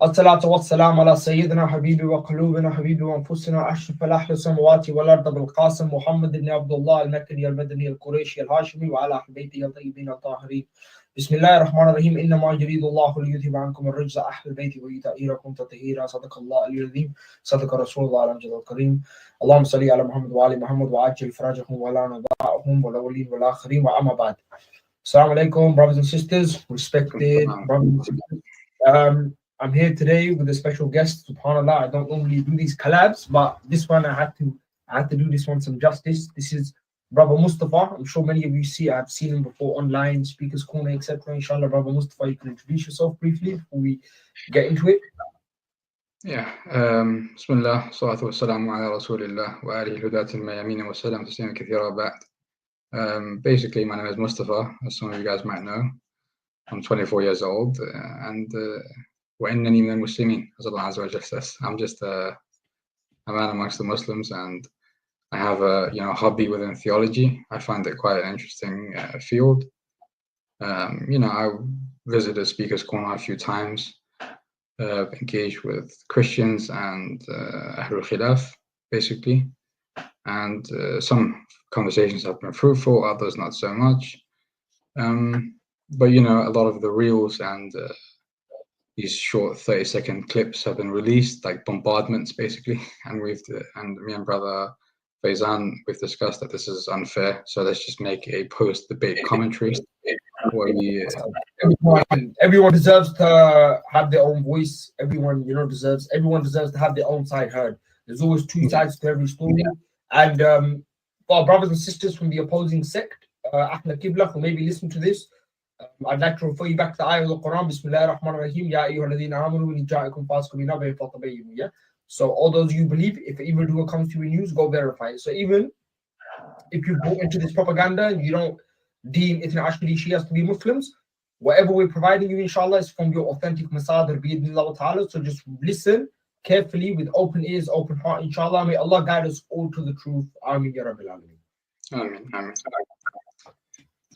الصلاة والسلام على سيدنا حبيبي وقلوبنا حبيبي وأنفسنا أشرف الأحلى السماوات والأرض بالقاسم محمد بن عبد الله المكي المدني القريشي الهاشمي وعلى أهل بيته الطيبين الطاهرين. بسم الله الرحمن الرحيم. إنما يريد الله ليذهب عنكم الرجس أهل البيت ويطهركم تطهيرا. صدق الله العلي العظيم. صدق رسول الله الأمجد الكريم. اللهم صل على محمد وآل محمد وعجل فرجهم ولا نضاعهم والأولين والآخرين. وأما بعد. Assalamu alaikum, brothers and sisters, respected brothers and sisters. I'm here today with a special guest. SubhanAllah, I don't normally do these collabs, but this one I had to do this one some justice. This is Brother Mustafa. I'm sure many of you I've seen him before online, speakers corner, etc. Inshallah, Brother Mustafa, you can introduce yourself briefly before we get into it. Yeah. Bismillah, salatu wassalamu ala rasulillah wa alihi al-hudat al-mayamin wa salam taslima kathira ba'd. Basically, my name is Mustafa, as some of you guys might know. I'm 24 years old, and وَإِنَّنِي مِنَ الْمُسْلِمِينَ, as Allah Azza wa Jalla says. I'm just a man amongst the Muslims, and I have a hobby within theology. I find it quite an interesting field. I visited Speaker's Corner a few times, engaged with Christians and Ahlul Khilaf, basically. And some conversations have been fruitful, others not so much. But a lot of the reels and these short 30-second clips have been released, like bombardments, basically. And me and brother Faizan, we've discussed that this is unfair. So let's just make a post-debate commentary where we. Everyone deserves to have their own voice. Everyone deserves to have their own side heard. There's always two sides to every story. And for our brothers and sisters from the opposing sect, Ahl Qibla, who maybe listen to this, I'd like to refer you back to the ayah of the Quran. Bismillah ar-Rahman ar-Rahim. Ya ayyuhalladhina amanu in ja'akum fasiqun binaba'in fatabayyanu. Yeah. So all those you believe, if an evildoer comes to you in news, go verify it. So even if you go into this propaganda and you don't deem Ithna Ashari Shias to be Muslims, whatever we're providing you, inshallah, is from your authentic masadir bi'idhnillah ta'ala. So just listen carefully with open ears, open heart, inshallah. May Allah guide us all to the truth. Ameen ya Rabbil Alameen. Ameen. Ameen.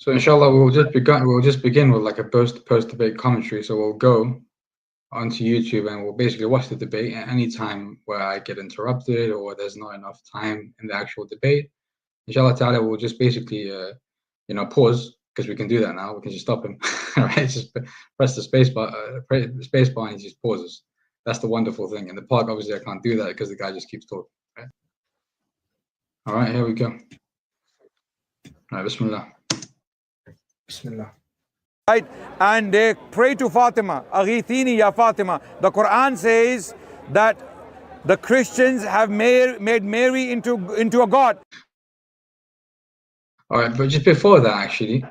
So inshallah, we'll just begin with like a post-debate commentary. So we'll go onto YouTube and we'll basically watch the debate at any time where I get interrupted or there's not enough time in the actual debate. Inshallah ta'ala, we'll just basically pause, because we can do that now. We can just stop him. Right? Just press the space bar and he just pauses. That's the wonderful thing. In the park, obviously, I can't do that because the guy just keeps talking. Right? All right, here we go. All right, Bismillah. Bismillah. Right, and they pray to Fatima. Aghithini ya Fatima. The Quran says that the Christians have made Mary into a god. All right, but just before that, actually,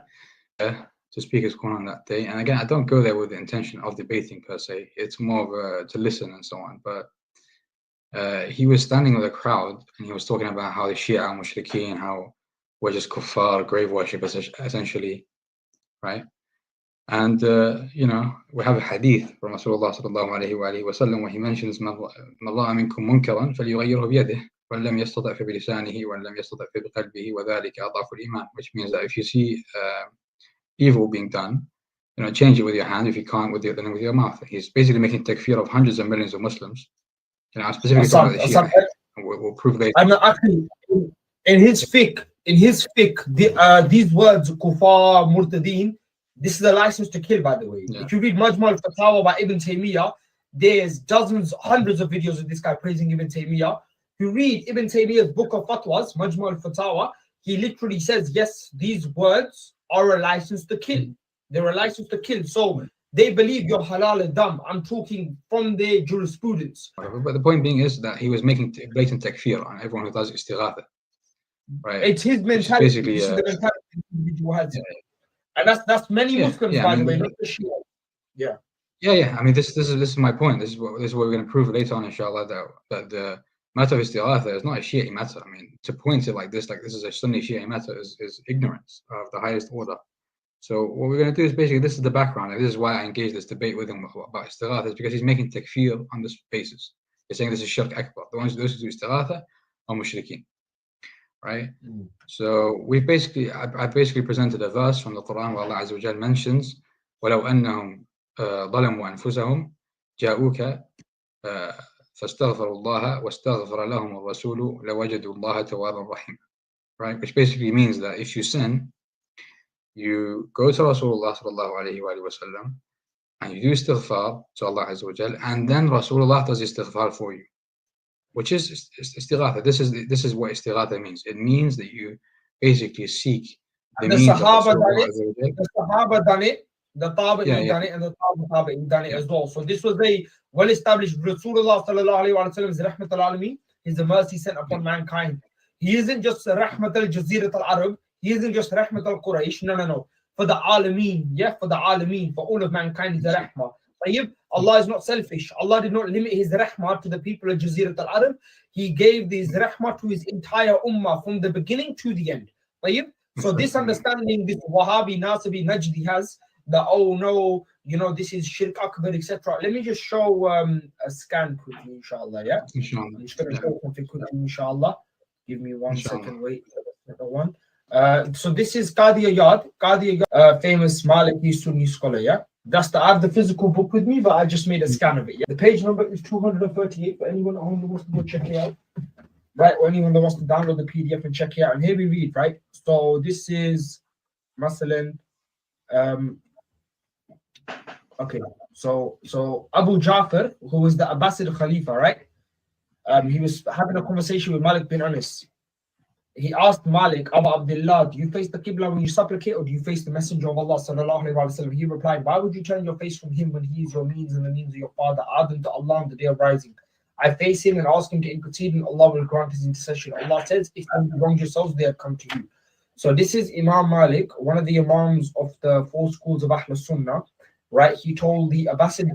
to Speaker's Corner on that day, and again, I don't go there with the intention of debating per se. It's more of to listen and so on. But he was standing with a crowd and he was talking about how the Shia are mushrikeen, how we're just kuffar, grave worship, essentially, right? And we have a hadith from Rasulullah sallallahu alaihi wasallam where he mentions "Man ra'a minkum munkaran falyughayyirhu biyadihi, wa lam yastati' fa bilisanihi, wa lam yastati' fa biqalbihi, wa dhalika adhafu al-iman." Which means that if you see evil being done, change it with your hand. If you can't, then with your mouth. He's basically making takfir of hundreds of millions of Muslims. I'm specifically talking about the Shia. We'll prove later. And actually, in his fiqh, these words kufar, murtadeen, this is a license to kill, by the way. Yeah. If you read Majma al-Fatawa by Ibn Taymiyyah, there's dozens, hundreds of videos of this guy praising Ibn Taymiyyah. If you read Ibn Taymiyyah's book of fatwas, Majma al-Fatawa, he literally says, yes, these words are a license to kill. They're a license to kill. So they believe you're halal al-dam. I'm talking from their jurisprudence. But the point being is that he was making blatant takfir on everyone who does istighatha. Right? It's his mentality. Basically, this is the mentality individual has. Yeah. And that's many Muslims, by the way, not the Shia. Yeah. Yeah. I mean, this is my point. This is what we're going to prove later on, inshallah, that the matter of istighatha is not a Shia matter. I mean, to point it like this is a Sunni Shia matter is ignorance of the highest order. So what we're going to do is basically, this is the background. And this is why I engaged this debate with him about istighatha, is because he's making takfir on this basis. He's saying this is shirk akbar. Those who do istighatha are mushrikeen. Right? So I basically presented a verse from the Quran where Allah Azza wa Jal mentions وَلَوْ أَنَّهُمْ ظلموا أنفسهم جاءوك فاستغفروا الله واستغفر لهم الرسول لوجدوا الله توابا رحيما. Right, which basically means that if you sin, you go to Rasulullah sallallahu alayhi wa sallam and you do istighfar to Allah Azza wa Jal, and then Rasulullah does istighfar for you, which is istighatha. This is what istighatha means. It means that you basically seek the means of Rasulullah Azza wa Jal. The Sahaba done it, the Tabi'i done it, and the Tabi'i done it as well. So this was a well-established Rasulullah sallallahu alayhi wa sallam is Rahmat al-Alamin. He's the mercy sent upon mankind. He isn't just Rahmat al-Jazirat al-Arab. He isn't just Rahmat al-Quraysh. No. For the Alameen, for the Alameen, for all of mankind, He's a Rahmah. Allah is not selfish. Allah did not limit His Rahmah to the people of Jazirat al-Arab. He gave this Rahmah to His entire Ummah from the beginning to the end. So this understanding, this Wahhabi, Nasibi, Najdi has, that, oh no, this is Shirk Akbar, etc. Let me just show a scan quickly, inshallah, Inshallah. I'm just going to show something quickly, inshallah. Give me one second, wait. One. So this is Qadianis, famous Maliki Sunni scholar, I have the physical book with me, but I just made a scan of it. The page number is 238 for anyone at home who wants to go check it out. Right, or anyone that wants to download the PDF and check it out. And here we read, right? So this is Masalan. Okay, so Abu Ja'far, who was the Abbasid Khalifa, right? He was having a conversation with Malik bin Anas. He asked Malik, Abu Abdullah, do you face the Qibla when you supplicate, or do you face the Messenger of Allah sallallahu alaihi wasallam? He replied, why would you turn your face from him when he is your means and the means of your father, Adam, to Allah on the day of rising? I face him and ask him to intercede, and Allah will grant his intercession. Allah says, if you wrong yourselves, they have come to you. So this is Imam Malik, one of the Imams of the four schools of Ahl Sunnah, right? He told the Abbasid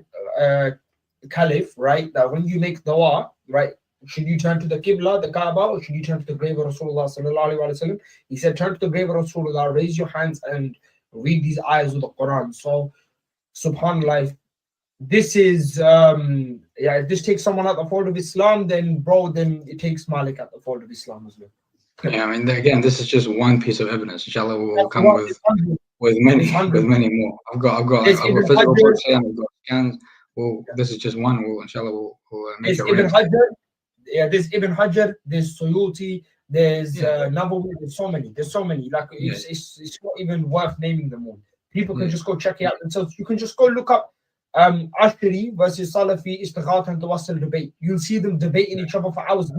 Caliph, right, that when you make dua, right, should you turn to the Qibla, the Kaaba, or should you turn to the grave of Rasulullah sallallahu alaihi wasallam? He said, turn to the grave of Rasulullah, raise your hands and read these ayahs of the Quran. So, subhanallah, this is, if this takes someone at the fold of Islam, then it takes Malik at the fold of Islam as well. Yeah, I mean, again, this is just one piece of evidence. Inshallah, we'll come with many more. I've got physical books here, and I've got scans. Well, this is just one. Inshallah, we'll make it Ibn Hajar. Yeah, there's Ibn Hajar, there's Suyuti, there's Nawawi, there's so many. Like it's not even worth naming them all. People can just go check it out themselves. You can just go look up Ashari versus Salafi Istighatha and Tawassul debate. You'll see them debating each other for hours,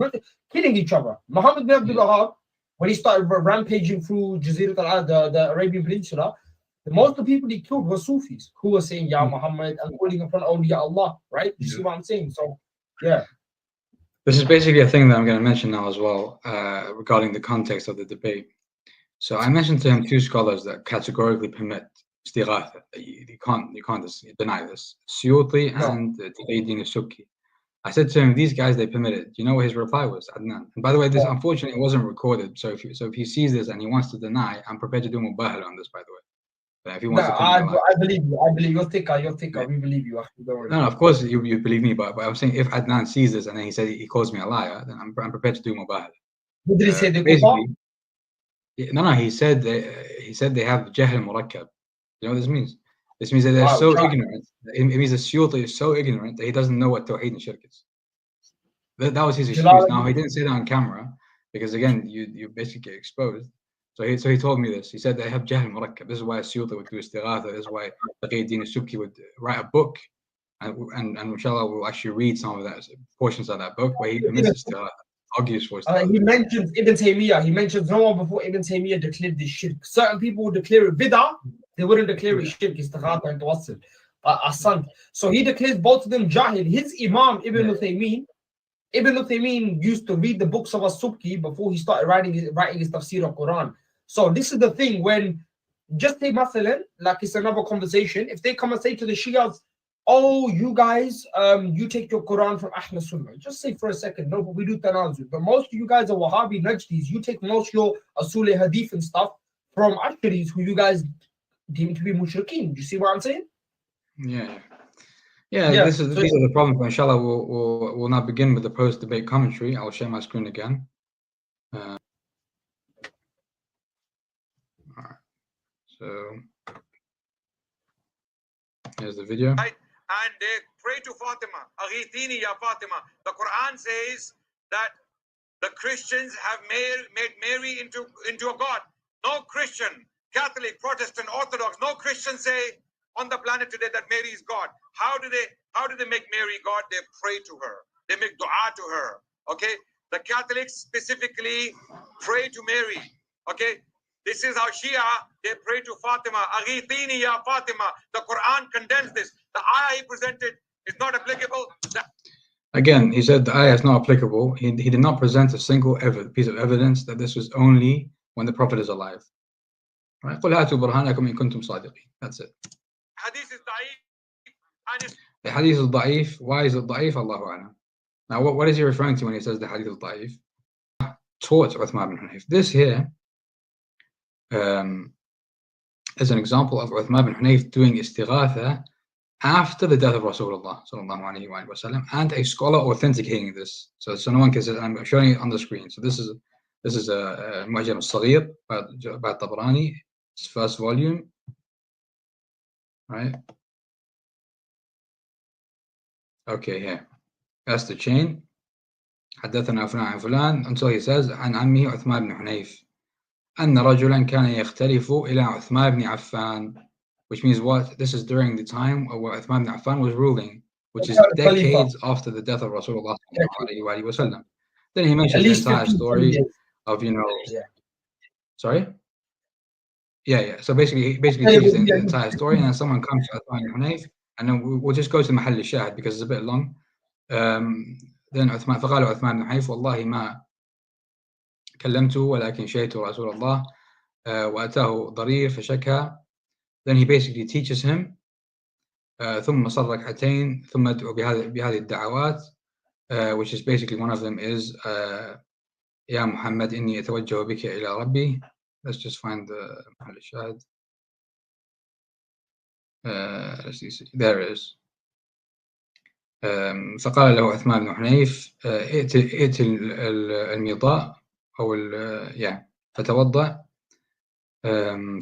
killing each other. Muhammad bin Abdul Wahhab, when he started rampaging through Jazirat al-Arab, the Arabian Peninsula, most of the people he killed were Sufis who were saying Ya Muhammad and calling upon awliya Allah, right? You see what I'm saying? So yeah. This is basically a thing that I'm going to mention now as well, regarding the context of the debate. So I mentioned to him two scholars that categorically permit istighatha. You can't deny this. Suyuti and Qadianis Subki. I said to him, these guys, they permit it. You know what his reply was, Adnan? And by the way, this unfortunately wasn't recorded. So if he sees this and he wants to deny, I'm prepared to do mubahala on this, by the way. But if he wants to I believe you. I believe you're thicker. Yeah. We believe you. No, of course you believe me, but I'm saying if Adnan sees this and then he calls me a liar, then I'm prepared to do mubahala. What did he say? No, he said they have jahl murakkab. You know what this means? This means that they're so ignorant. It means the Suyuti is so ignorant that he doesn't know what Tawheed and Shirk is. That was his excuse. Now, he didn't say that on camera because, again, you basically get exposed. So he told me this. He said they have jahl murakkab. This is why Suyuti would do istighatha. This is why Qadianis Subki would write a book. And inshallah, we'll actually read some of that portions of that book where he permits istighatha. Argues for istighatha. He mentions Ibn Taymiyyah. He mentions no one before Ibn Taymiyyah declared this shirk. Certain people would declare it bid'ah. They wouldn't declare it shirk, istighatha and tawassul. So he declares both of them jahil. His Imam Ibn Uthaymeen used to read the books of As-Subki before he started writing his tafsir of Quran. So this is the thing, when just say masalan, like it's another conversation, if they come and say to the Shias, oh, you guys, you take your Quran from Ahl Sunnah. Just say for a second, no, but we do tanazul. But most of you guys are Wahhabi Najdis. You take most of your Asul Hadith and stuff from Ash'aris, who you guys deem to be mushrikeen. Do you see what I'm saying? Yeah. These are the problems. But inshallah, we'll now begin with the post-debate commentary. I'll share my screen again. All right. So Here's the video. Right? And they pray to Fatima. Aghithini ya Fatima. The Quran says that the Christians have made Mary into a god. No Christian, Catholic, Protestant, Orthodox, no Christian say on the planet today that Mary is God. How do they make Mary God? They pray to her. They make dua to her. Okay? The Catholics specifically pray to Mary. Okay? This is how Shia, they pray to Fatima. Aghithini ya Fatima. The Quran condemns this. The ayah he presented is not applicable. Again, he said the ayah is not applicable. He did not present a single piece of evidence that this was only when the Prophet is alive. Right? قُلْ هَاتُوا بُرْهَانَكُمْ إِن كُنتُم صَادِقِينَ. That's it. Hadith is da'if. The hadith is da'if. Why is it da'if? Allahu a'lam. Now, what is he referring to when he says the hadith is da'if? Taught Uthman bin Hunayf. This here is an example of Uthman bin Hunayf doing istighatha after the death of Rasulullah sallallahu alaihi wasallam, and a scholar authenticating this. So no one can say, I'm showing it on the screen. So this is a Mu'jam al-Saghir by Tabarani, its first volume, right? Okay, here. That's the chain. حدثنا فلان عن فلان until he says عن عمه عثمان بن حنيف أن رجلا كان يختلف إلى عثمان بن عفان, which means what? This is during the time where Uthman ibn Affan was ruling, which is decades after the death of Rasulullah sallallahu alaihi wasallam. Then he mentions the entire story of, sorry? Yeah. So basically teaches the entire story, and then someone comes to Uthman ibn Hunayf, and then we'll just go to Mahal al-Shahid because it's a bit long. Then فقال عثمان بن حنيف والله ما كلمته ولكن شهدت رسول الله وأتاه ضرير فشكى. Then he basically teaches him ثم صل ركعتين ثم ادعو بهذه الدعوات, which is basically one of them is يا محمد إني أتوجه بك إلى ربي. Let's just find the محل الشاهد. Let's see. There it is. فقال له عثمان بن حنيف ائت الميضاء أو فتوضأ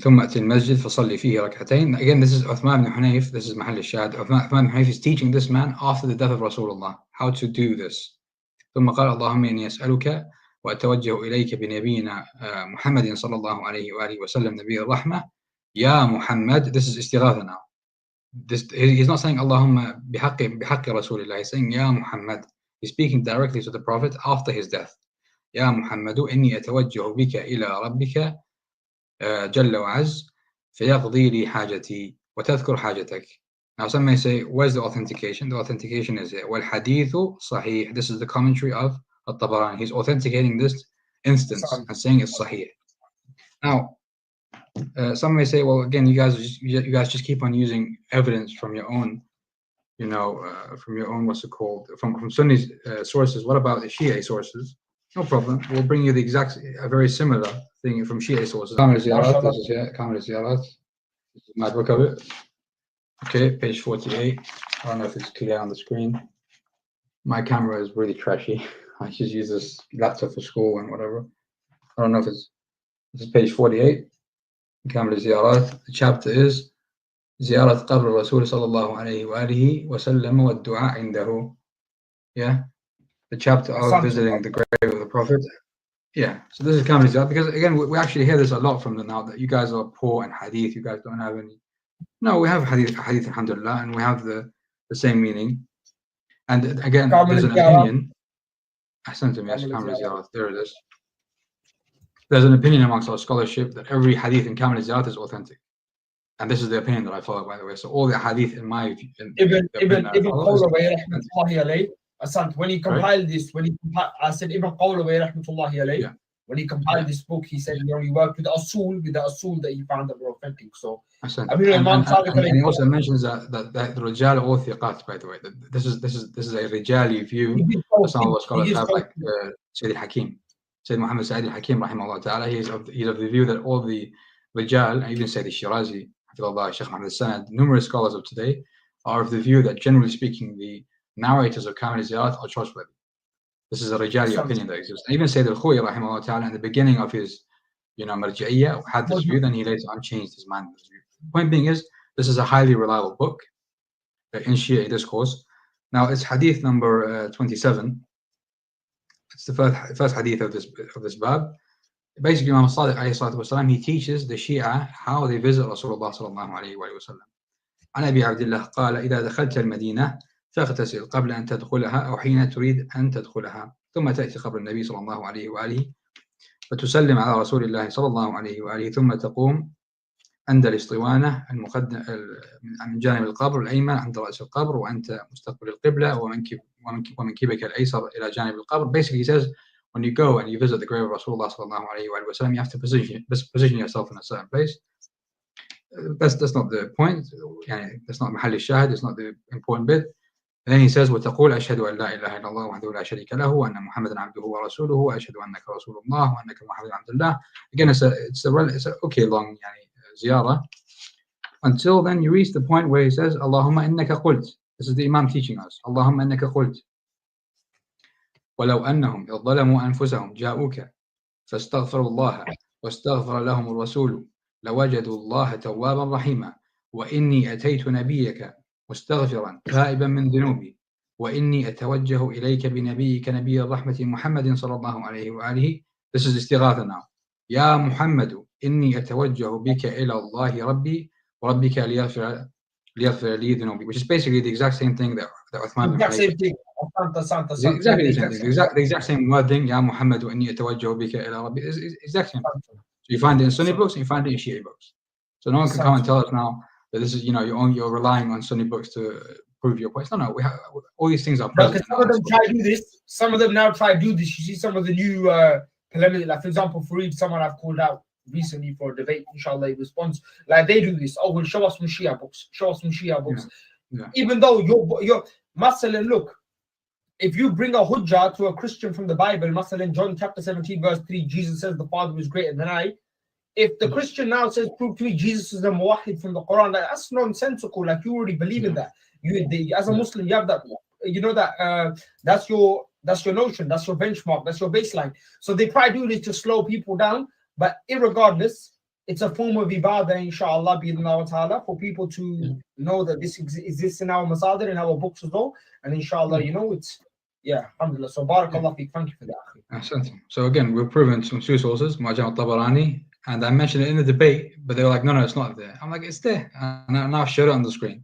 ثم أتي المسجد فصلي فيه ركعتين. Again, this is Uthman ibn Hunayf. This is محل الشاهد. Uthman ibn Hunayf is teaching this man after the death of Rasulullah how to do this. ثم قال اللهم إني أسألك وأتوجه إليك بنبينا محمد صلى الله عليه وآله وسلم نبي الرحمة يا محمد. This is istighatha now. He's not saying Allahumma بحق رسول الله. He's saying يا محمد. He's speaking directly to the Prophet after his death. يا محمد إني أتوجه بك إلى ربك جل وعز فيقضي لي حاجتي وتذكر حاجتك. Now some may say, where's the authentication? The authentication is here. والحديث صحيح. This is the commentary of At-Tabarani. He's authenticating this instance and saying it's sahih. Now some may say, well, again, you guys just keep on using evidence from your own, from your own, what's it called, from Sunni sources. What about the Shia sources? No problem. We'll bring you a very similar thing from Shia sources. Kamil Ziyarat, this is here. Kamil Ziyarat. This is my book of it. Okay, page 48. I don't know if it's clear on the screen. My camera is really trashy. I just use this laptop for school and whatever. I don't know if this is page 48. Kamil Ziyarat. The chapter is Ziyarat Qabr Rasul sallallahu alayhi wa alihi wa sallam wa du'a indahu. Yeah. The chapter of visiting the grave of the Prophet. Yeah, so this is Kamil Ziyarat, because again, we actually hear this a lot from them now, that you guys are poor in hadith, you guys don't have any. No, we have hadith alhamdulillah, and we have the same meaning. And again, there's an opinion. I sent him, yes, Kamil Ziyarat, there it is. There's an opinion amongst our scholarship that every hadith in Kamil Ziyarat is authentic. And this is the opinion that I follow, by the way. So all the hadith in my view, when he compiled this, I said Ibn Qawlaway rahmatullahi alayhi, when he compiled this book, he said he worked with the Asul that he found that were authentic. So and he also mentions that the Rijal or Thiqat, by the way. This is a Rijali view. Some of our scholars have, like Sayyid al-Hakim, Sayyid Muhammad Sa'id al-Hakim rahimahullah ta'ala. He's of the view that all the Rijal, and even Sayyid al-Shirazi, Sheikh Muhammad al-Sanad, numerous scholars of today are of the view that generally speaking the narrators of Kamil Ziyarat are trustworthy. This is a Rijali opinion that exists. And even Sayyid al-Khuy rahimahullah ta'ala in the beginning of his Marja'iyya had this view, then he later on changed his mind. Point being is, this is a highly reliable book. in Shia discourse. Now it's hadith number 27. It's the first hadith of this bab. Basically, Imam Sadiq alayhi salatu wasalam, he teaches the Shia how they visit Rasulullah sallallahu alayhi wa sallam. عن أبي عبد الله قال إذا دخلت المدينة فاغتسل قبل أن تدخلها أو حين تريد أن تدخلها ثم تأتي قبر النبي صلى الله عليه وآله فتسلم على رسول الله صلى الله عليه وآله ثم تقوم عند الاسطوانة المقدم من جانب القبر الأيمن عند رأس القبر وأنت مستقبل القبلة ومنكبك الأيسر إلى جانب القبر. Basically, he says when you go and you visit the grave of Rasulullah صلى الله عليه وآله وسلم, you have to position yourself in a certain place. That's not the point. That's not محل الشاهد. It's not the important bit. And then he says وتقول أشهد أن لا إله إلا الله وحده لا شريك له وأن محمدا عبده ورسوله وأشهد أنك رسول الله وأنك محمد عبد الله. Again, it's a okay long ziyarah. Until then, you reach the point where he says اللهم إنك قلت. This is the Imam teaching us. اللهم إنك قلت ولو أنهم إذ ظلموا أنفسهم جاءوك فاستغفروا الله واستغفر لهم الرسول لوجدوا الله توابا رحيما وإني أتيت نبيك مستغفرا تائبا من ذنوبي وإني أتوجه إليك بنبيك نبي الرحمة محمد صلى الله عليه وآله. This is استغاثة now. يا محمد إني أتوجه بك إلى الله ربي وربك ليغفر لي ذنوبي, which is basically the exact same thing that Uthman bin Affan. Exactly the same thing. The exact same wording. يا محمد إني أتوجه بك إلى ربي. It's exact same thing. So you find it in Sunni books and you find it in Shia books. So no one can come and tell us now that this is, you're relying on Sunni books to prove your points. No, we have all these things are present. Some of them try to do this. Some of them now try to do this. You see some of the new polemic, like for example, Fareed, someone I've called out recently for a debate, inshallah, he responds. Like they do this. Oh, well, show us some Shia books. Show us some Shia books. Yeah. Even though you're Masalan, look, if you bring a hujjah to a Christian from the Bible, Masalan, John chapter 17, verse 3, Jesus says the Father is greater than I. If the Christian now says, prove to me Jesus is the muwahid from the Quran, that's nonsensical. Like you already believe in that. As a Muslim, you have that. You know that that's your notion, that's your benchmark, that's your baseline. So they try to do this to slow people down. But irregardless, it's a form of ibadah, inshallah, bi'idhnillah ta'ala, for people to know that this exists in our masadir, in our books as well. And inshallah, it's, alhamdulillah. So barakallah fiqh, thank you for that. So again, we've proven some two sources, Mu'jam al-Tabarani, and I mentioned it in the debate, but they were like, no, it's not there. I'm like, it's there. And now I've showed it on the screen.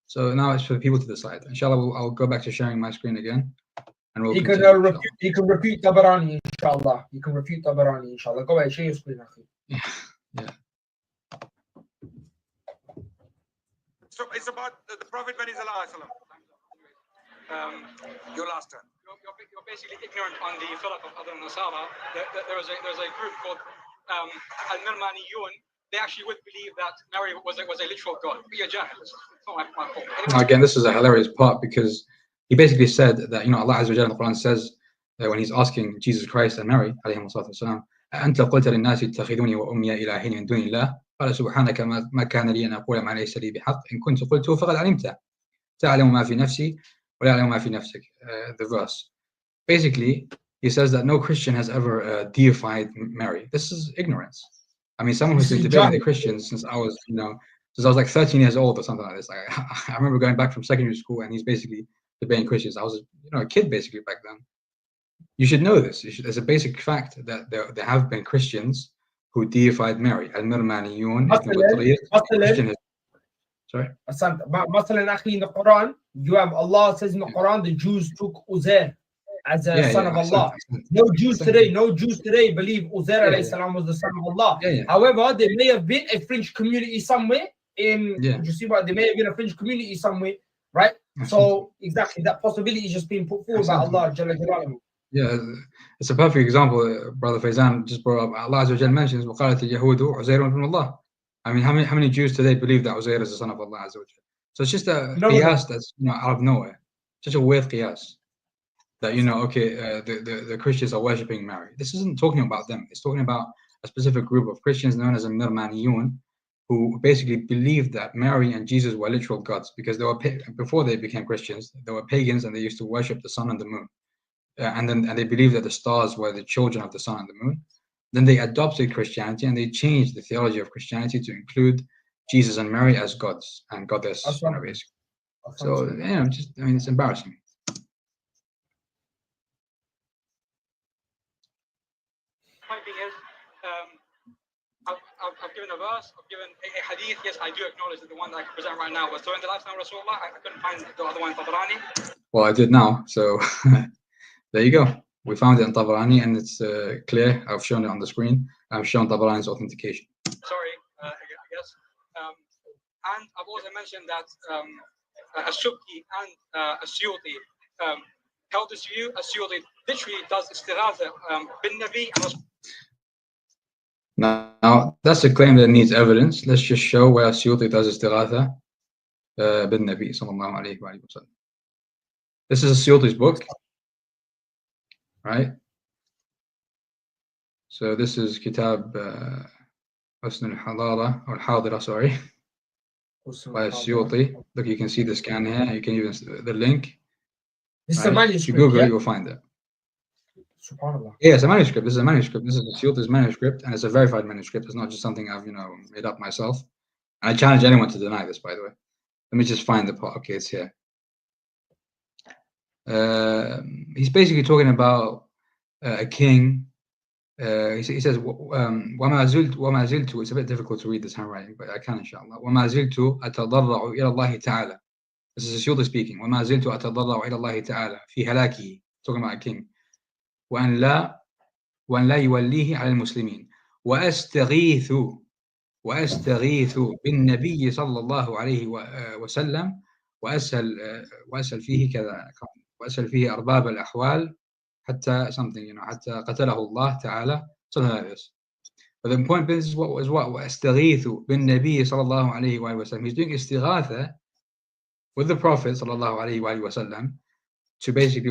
So now it's for people to decide. Inshallah, I'll go back to sharing my screen again. And we'll you can refute Tabarani, inshallah. You can refute Tabarani, inshallah. Go ahead, share your screen, akhi. Yeah. So it's about the Prophet when he's alive. Your last turn. You're basically ignorant on the firaq of other Nasara. There's a group called Al-Mirmaniyun. They actually would believe that Mary was a literal god. Be a jahil. It's not my fault. Again, this is a hilarious part because he basically said that Allah Azza wa Jalla in the Quran says that when he's asking Jesus Christ and Mary alayhi salatu wasalam, أنت قلت للناس اتخذوني وأمي إلهين من دون الله قال سبحانك ما كان لي أن أقول ما ليس لي بحق إن كنت قلته فقد علمته تعلم ما في نفسي ولا أعلم ما في نفسك. The verse. Basically, he says that no Christian has ever deified Mary. This is ignorance. I mean, someone who's been debating the Christians since I was like 13 years old or something like this. I remember going back from secondary school and he's basically debating Christians. I was a kid basically back then. You should know this. It's a basic fact that there have been Christians who deified Mary. Al-Mirmaniyun. Sorry? In the Quran, you have Allah says in the Quran the Jews took Uzair as a son of Allah. No Jews today believe Uzair alayhi salam was the son of Allah. However, there may have been a fringe community somewhere you see what? There may have been a fringe community somewhere, right? So exactly that possibility is just being put forward by Allah Jalla Jalaluhu. Yeah, it's a perfect example. Brother Faizan just brought up. Allah Azza wa Jalla mentions وَقَالَتِ الْيَهُودُ عُزَيْرٌ بْنُ اللَّهِ. I mean, how many Jews today believe that Uzair is the son of Allah Azza wa Jalla? So it's just a qiyas that's out of nowhere. Just a weird qiyas that the Christians are worshipping Mary. This isn't talking about them. It's talking about a specific group of Christians known as Mirmaniyun, who basically believed that Mary and Jesus were literal gods because they were before they became Christians. They were pagans and they used to worship the sun and the moon. And they believed that the stars were the children of the sun and the moon. Then they adopted Christianity and they changed the theology of Christianity to include Jesus and Mary as gods and goddess. So, it's embarrassing. Point being is, I've given a verse, I've given a hadith. Yes, I do acknowledge that the one that I can present right now was during the lifetime of Rasulullah. I couldn't find the other one in Tabarani. Well, I did now, so there you go. We found it in Tabarani, and it's clear. I've shown it on the screen. I've shown Tabarani's authentication. Sorry, I guess. And I've also mentioned that As-Subki and As-Suyuti held this view. As-Suyuti literally does istighatha bin Nabi and Now, that's a claim that needs evidence. Let's just show where Suyuti does istighatha bin Nabi sallallahu alayhi wa sallam. This is Suyuti's book, right? So this is Kitab Husn al-Hadara, or Al-Hadira, sorry, by Suyuti. Look, you can see the scan here. You can even the link. This right? If you Google it, you'll find it. Subhanallah. Yeah, it's a manuscript. This is a manuscript. This is Suyuti's manuscript, and it's a verified manuscript. It's not just something I've made up myself. And I challenge anyone to deny this, by the way. Let me just find the part. Okay, it's here. He's basically talking about a king. He says, وَمَا زِلْتُ. It's a bit difficult to read this handwriting, but I can, inshallah. وَمَا زِلْتُ أَتَضَرَّعُ إِلَى اللَّهِ تَعَالَى. This is Suyuti speaking. وَمَا زِلْتُ أَتَضَرَّعُ إِلَى اللَّهِ تَعَالَى فِي هَلَاكِهِ. Talking about a king. وأن لا يوليه على المسلمين وأستغيث بالنبي صلى الله عليه وسلم وأسأل فيه كذا وأسأل فيه أرباب الأحوال حتى something حتى قتله الله تعالى something like this. But the point is what وأستغيث بالنبي صلى الله عليه وسلم. He's doing istighatha with the Prophet صلى الله عليه وسلم to basically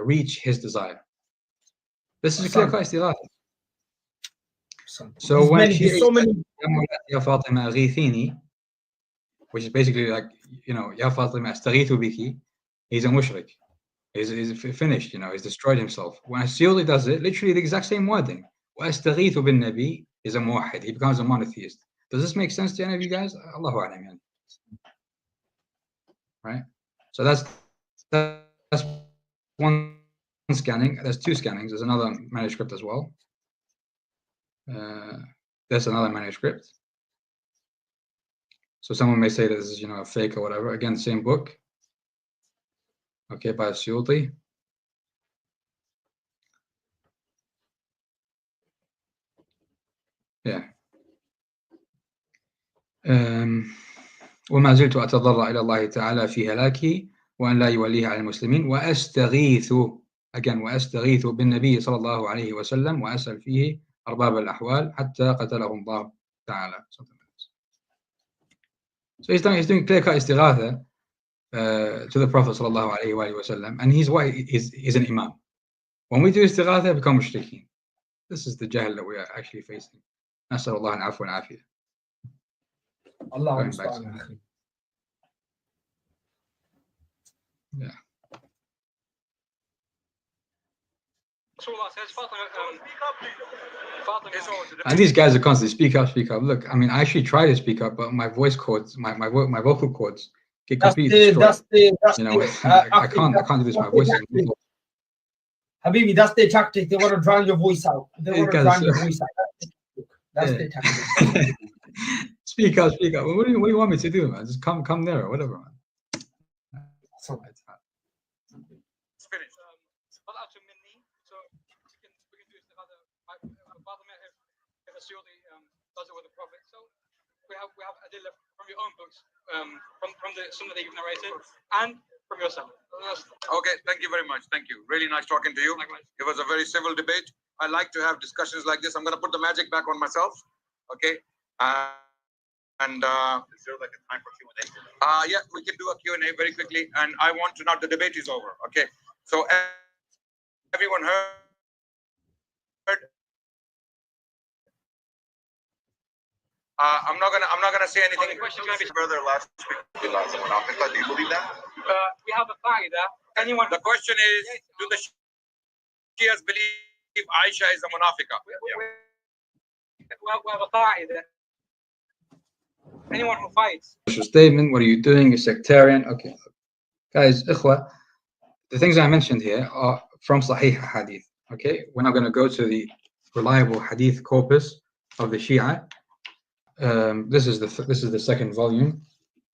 reach his desire. This is a clear-cut istighatha. So when she says Ya Fatima Ghithini, which is basically like, Ya Fatima Astaghithu biki, he's a mushrik. He's finished, he's destroyed himself. When Suyuti does it, literally the exact same wording. Wa Astaghithu bin Nabi is a muwahhid. He becomes a monotheist. Does this make sense to any of you guys? Allahu a'lam. Right? So that's one scanning. There's two scannings. There's another manuscript as well. There's another manuscript. So someone may say that this is, a fake or whatever. Again, same book. Okay, by Suyuti. Yeah. وما زلت أتضرع إلى الله تعالى في هلاكه وأن لا يوليه على المسلمين وأستغيث again وأستغيث بالنبي صلى الله عليه وسلم وأسأل فيه أرباب الأحوال حتى قتله الله تعالى. So he's doing clear-cut istighatha to the Prophet صلى الله عليه وآله وسلم, and he's an imam. When we do istighatha, we become mushrikeen. This is the jahl that we are actually facing. نسأل الله العفو والعافية. Allah understand. Yeah. And these guys are constantly speak up. Look, I mean, I actually try to speak up, but my voice cords, my vocal cords get completely destroyed. I can't do this. My voice is Habibi, that's their tactic. They want to drown your voice out. They want to drown your voice out. That's their tactic. Speak up. What do you want me to do, man? Just come there or whatever, man. It's finished. So we can do istighatha. If a Suyuti does it with the Prophet. So we have adillah from your own books, from the Sunnah that you've narrated, and from yourself. Okay, thank you very much. Thank you. Really nice talking to you. Likewise. It was a very civil debate. I like to have discussions like this. I'm going to put the magic back on myself. Okay. Is there like a time for Q&A? Yeah, we can do a Q&A very quickly. And I want to, now the debate is over. Okay. So everyone heard? I'm not gonna say anything. The question is going to be, Brother, last week, do you believe that? we have a qaida. Anyone? The question is, do the Shias believe Aisha is a munafiqa? We have a qaida. anyone who fights. Statement, what are you doing? You're sectarian. Okay. Guys, ikhwa, the things I mentioned here are from Sahih Hadith. Okay, we're now going to go to the reliable Hadith corpus of the Shia. This is the second volume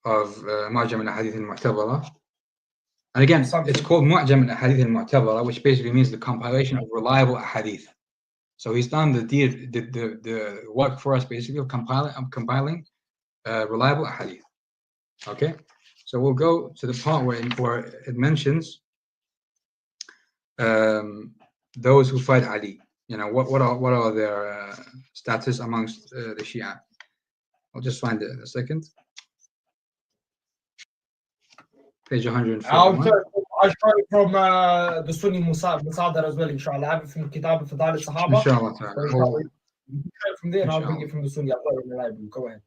of Mu'jam al-Hadith al-Mu'tabara. And again, it's called Mu'jam al-Hadith al-Mu'tabara, which basically means the compilation of reliable Hadith. So he's done the work for us basically of compiling reliable Hadith. Okay, so we'll go to the part where it mentions those who fight Ali. You know, what are their status amongst the Shia? I'll just find it in a second. Page 141. I'll try from the Sunni Musadar as well, inshallah. I have it from Kitab Fadal al-Sahaba. Inshallah. From there, and I'll bring it from the Sunni. I'll put it in the library. Go ahead.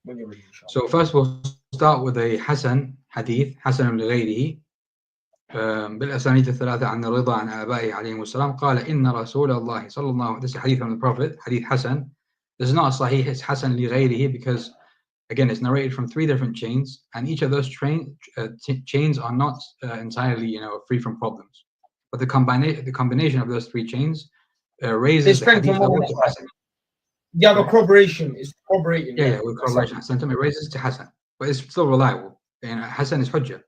When you're ready, inshallah. So first we'll start with a Hasan hadith, Hasan لغيره بالأسانيد الثلاثة عن الرضا عن آبائه عليهم السلام قال إن رسول الله صلى الله عليه وسلم. This is a hadith from the Prophet, hadith Hasan. This is not a Sahih, it's Hasan لغيره because again it's narrated from 3 different chains, and each of those chains are not entirely free from problems. But the combination of those 3 chains raises the hadith level to Hasan. Yeah, the corroboration is corroborating. Yeah, with corroboration. It raises to Hasan, but it's still reliable. And Hasan is Hujjah.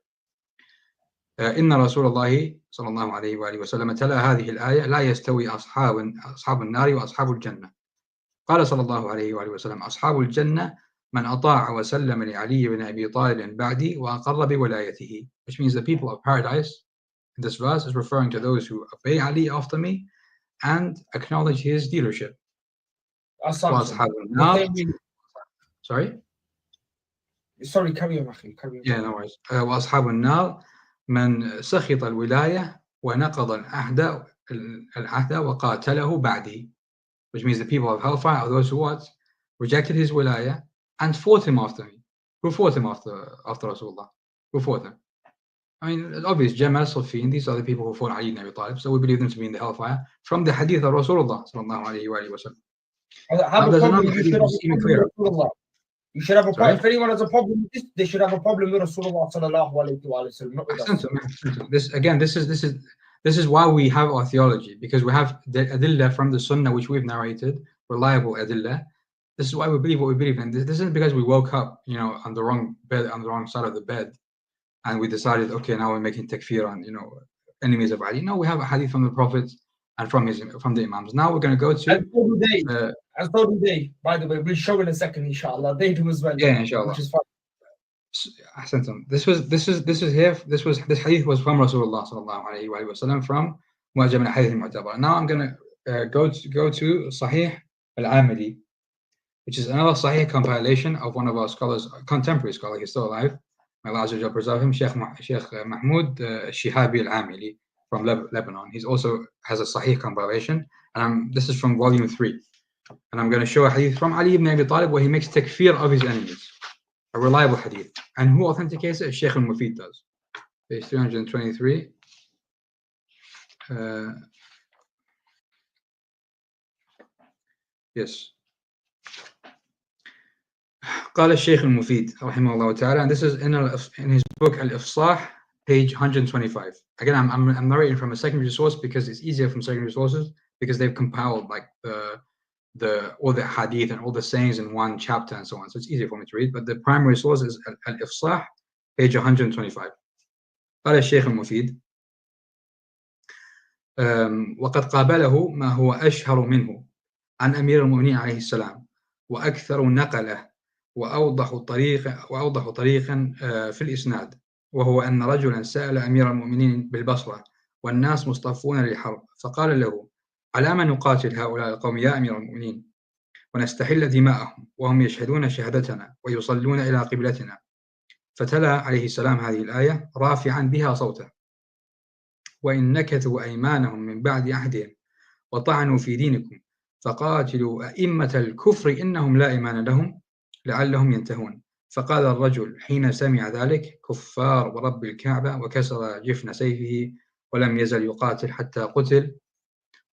إن رسول الله صلى الله عليه وآله وسلم تلا هذه الآية لا يستوي أصحاب النار وأصحاب الجنة. قال صلى الله عليه وآله وسلم أصحاب الجنة من أطاع وسلم لعلي بن أبي طالب بعدي وأقر بولايته. Which means the people of paradise in this verse is referring to those who obey Ali after me and acknowledge his leadership. وأصحاب النار. Sorry, carry on. Yeah, no worries. وأصحاب النار من سخط الولاية ونقض العهد وقاتله بعدي. Which means the people of hellfire are those who rejected his wilaya and fought him after me. Who fought him after Rasulullah? Who fought him? I mean, it's obvious, Jamal, Safin, these are the people who fought Ali ibn Abi Talib, so we believe them to be in the hellfire from the hadith of Rasulullah sallallahu alayhi wa sallam. You should have a problem. If anyone has a problem with this, they should have a problem with Rasulullah sallallahu alayhi wa sallam, not with us. This is why we have our theology, because we have the adillah from the Sunnah which we've narrated, reliable adillah. This is why we believe what we believe, and this isn't because we woke up, on the wrong bed, on the wrong side of the bed, and we decided, okay, now we're making takfir on, enemies of Ali. No, we have a hadith from the Prophet and from the Imams. Now we're going to go to. And so do they. By the way, we'll show in a second, inshallah. They do as well. Yeah, inshallah. Which is fine. This hadith was from Rasulullah sallallahu alayhi wa sallam from Mu'jam al-Hadith al-Mu'tabara. Now I'm going to go to Sahih al-Amili, which is another Sahih compilation of one of our scholars, contemporary scholar. He's still alive. May Allah Azza wa Jalla preserve him, Sheikh Mahmoud Shihabi al-Amili from Lebanon. He also has a Sahih compilation, and this is from volume 3. And I'm going to show a hadith from Ali ibn Abi Talib where he makes takfir of his enemies. A reliable hadith. And who authenticates it? Sheikh al-Mufid does. Page 323. Yes. قال الشيخ المفيد رحمه الله تعالى, and this is in his book Al-Ifsah, page 125. Again, I'm narrating from a secondary source because it's easier from secondary sources, because they've compiled like all the hadith and all the sayings in one chapter and so on, so it's easier for me to read. But the primary source is Al-Ifsah, page 125. قال الشيخ المفيد وقد قابله ما هو أشهر منه عن أمير المؤمنين عليه السلام وأكثر نقله وأوضح طريقا في الإسناد، وهو أن رجلا سأل أمير المؤمنين بالبصرة والناس مصطفون للحرب، فقال له على ما نقاتل هؤلاء القوم يا أمير المؤمنين ونستحل دماءهم وهم يشهدون شهادتنا ويصلون إلى قبلتنا، فتلا عليه السلام هذه الآية رافعا بها صوته وإن نكثوا أيمانهم من بعد عهدهم وطعنوا في دينكم فقاتلوا أئمة الكفر إنهم لا إيمان لهم لعلهم ينتهون. فقال الرجل حين سمع ذلك كفار ورب الكعبة، وكسر جفن سيفه ولم يزل يقاتل حتى قتل.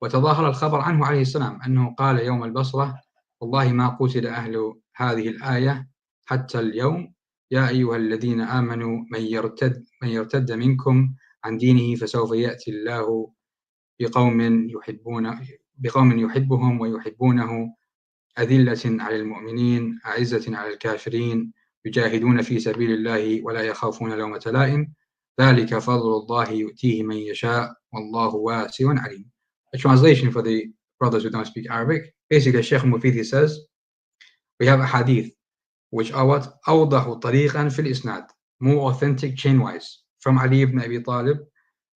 وتظاهر الخبر عنه عليه السلام أنه قال يوم البصرة والله ما قتل أهل هذه الآية حتى اليوم يا أيها الذين آمنوا من يرتد منكم عن دينه فسوف يأتي الله بقوم يحبهم ويحبونه أذلة على المؤمنين أعزة على الكافرين يجاهدون في سبيل الله ولا يخافون لومة لائم ذلك فضل الله يؤتيه من يشاء والله واسع عليم. A translation for the brothers who don't speak Arabic. Basically, Sheikh Mufidi says we have a hadith which are what أوضح طريقا في الإسناد, more authentic chain-wise, from Ali ibn Abi Talib,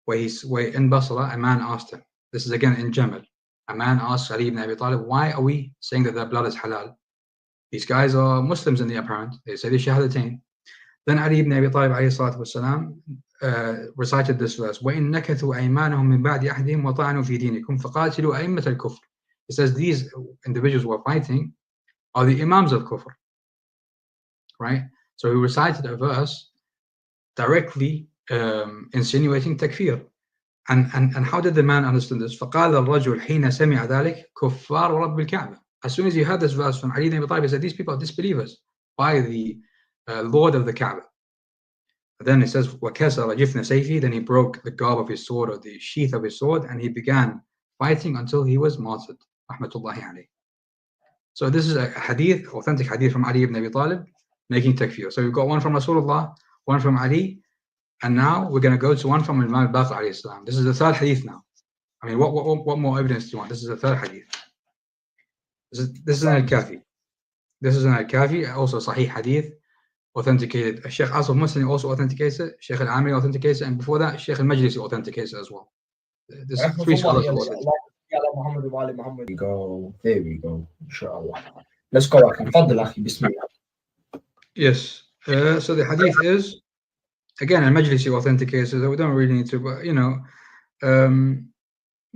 where in Basra a man asked him, this is again in Jamal, a man asked Ali ibn Abi Talib, why are we saying that their blood is halal? These guys are Muslims in the apparent, they say the Shahadatain. Then Ali ibn Abi Talib والسلام, recited this verse, وَإِن نَكَثُوا أَيْمَانَهُم مِّن بَعْدِ أَحْدِهِمْ وَطَعَنُوا فِي دِينِكُمْ فَقَاتِلُوا أَئِمَّةَ الْكُفْرِ. It says these individuals who are fighting are the Imams of Kufr. Right? So he recited a verse directly insinuating takfir. And how did the man understand this? فَقَالَ الرَّجُلْ حِينَ سَمِعَ ذَلِكَ كُفَّارُ رَبِّ الْكَعْبَةِ. As soon as he heard this verse from Ali ibn Abi Talib, he said, these people are disbelievers by the Lord of the Kaaba. Then it says, وَكَسَرَ جِفْنَ سَيْفِهِ. Then he broke the garb of his sword, or the sheath of his sword, and he began fighting until he was martyred. Rahmatullahi alayhi. So this is a hadith, authentic hadith from Ali ibn Abi Talib, making takfir. So we've got one from Rasulullah, one from Ali, and now we're going to go to one from Imam al-Baqir alayhi salam. This is the third hadith now. I mean, what more evidence do you want? This is the third hadith. This is an al-Kafi. This is an al-Kafi, also Sahih hadith, authenticated. Sheikh Asaf Muslim also authenticates it, Sheikh al-Amiri authenticates it, and before that, Sheikh al-Majlisi authenticates it as well. There's three scholars who authenticate. There we go. Inshallah. Let's go, Akhi. Fadl, Akhi. Bismillah. Yes. So the hadith is, again, al-Majlisi authenticates it, so we don't really need to, but,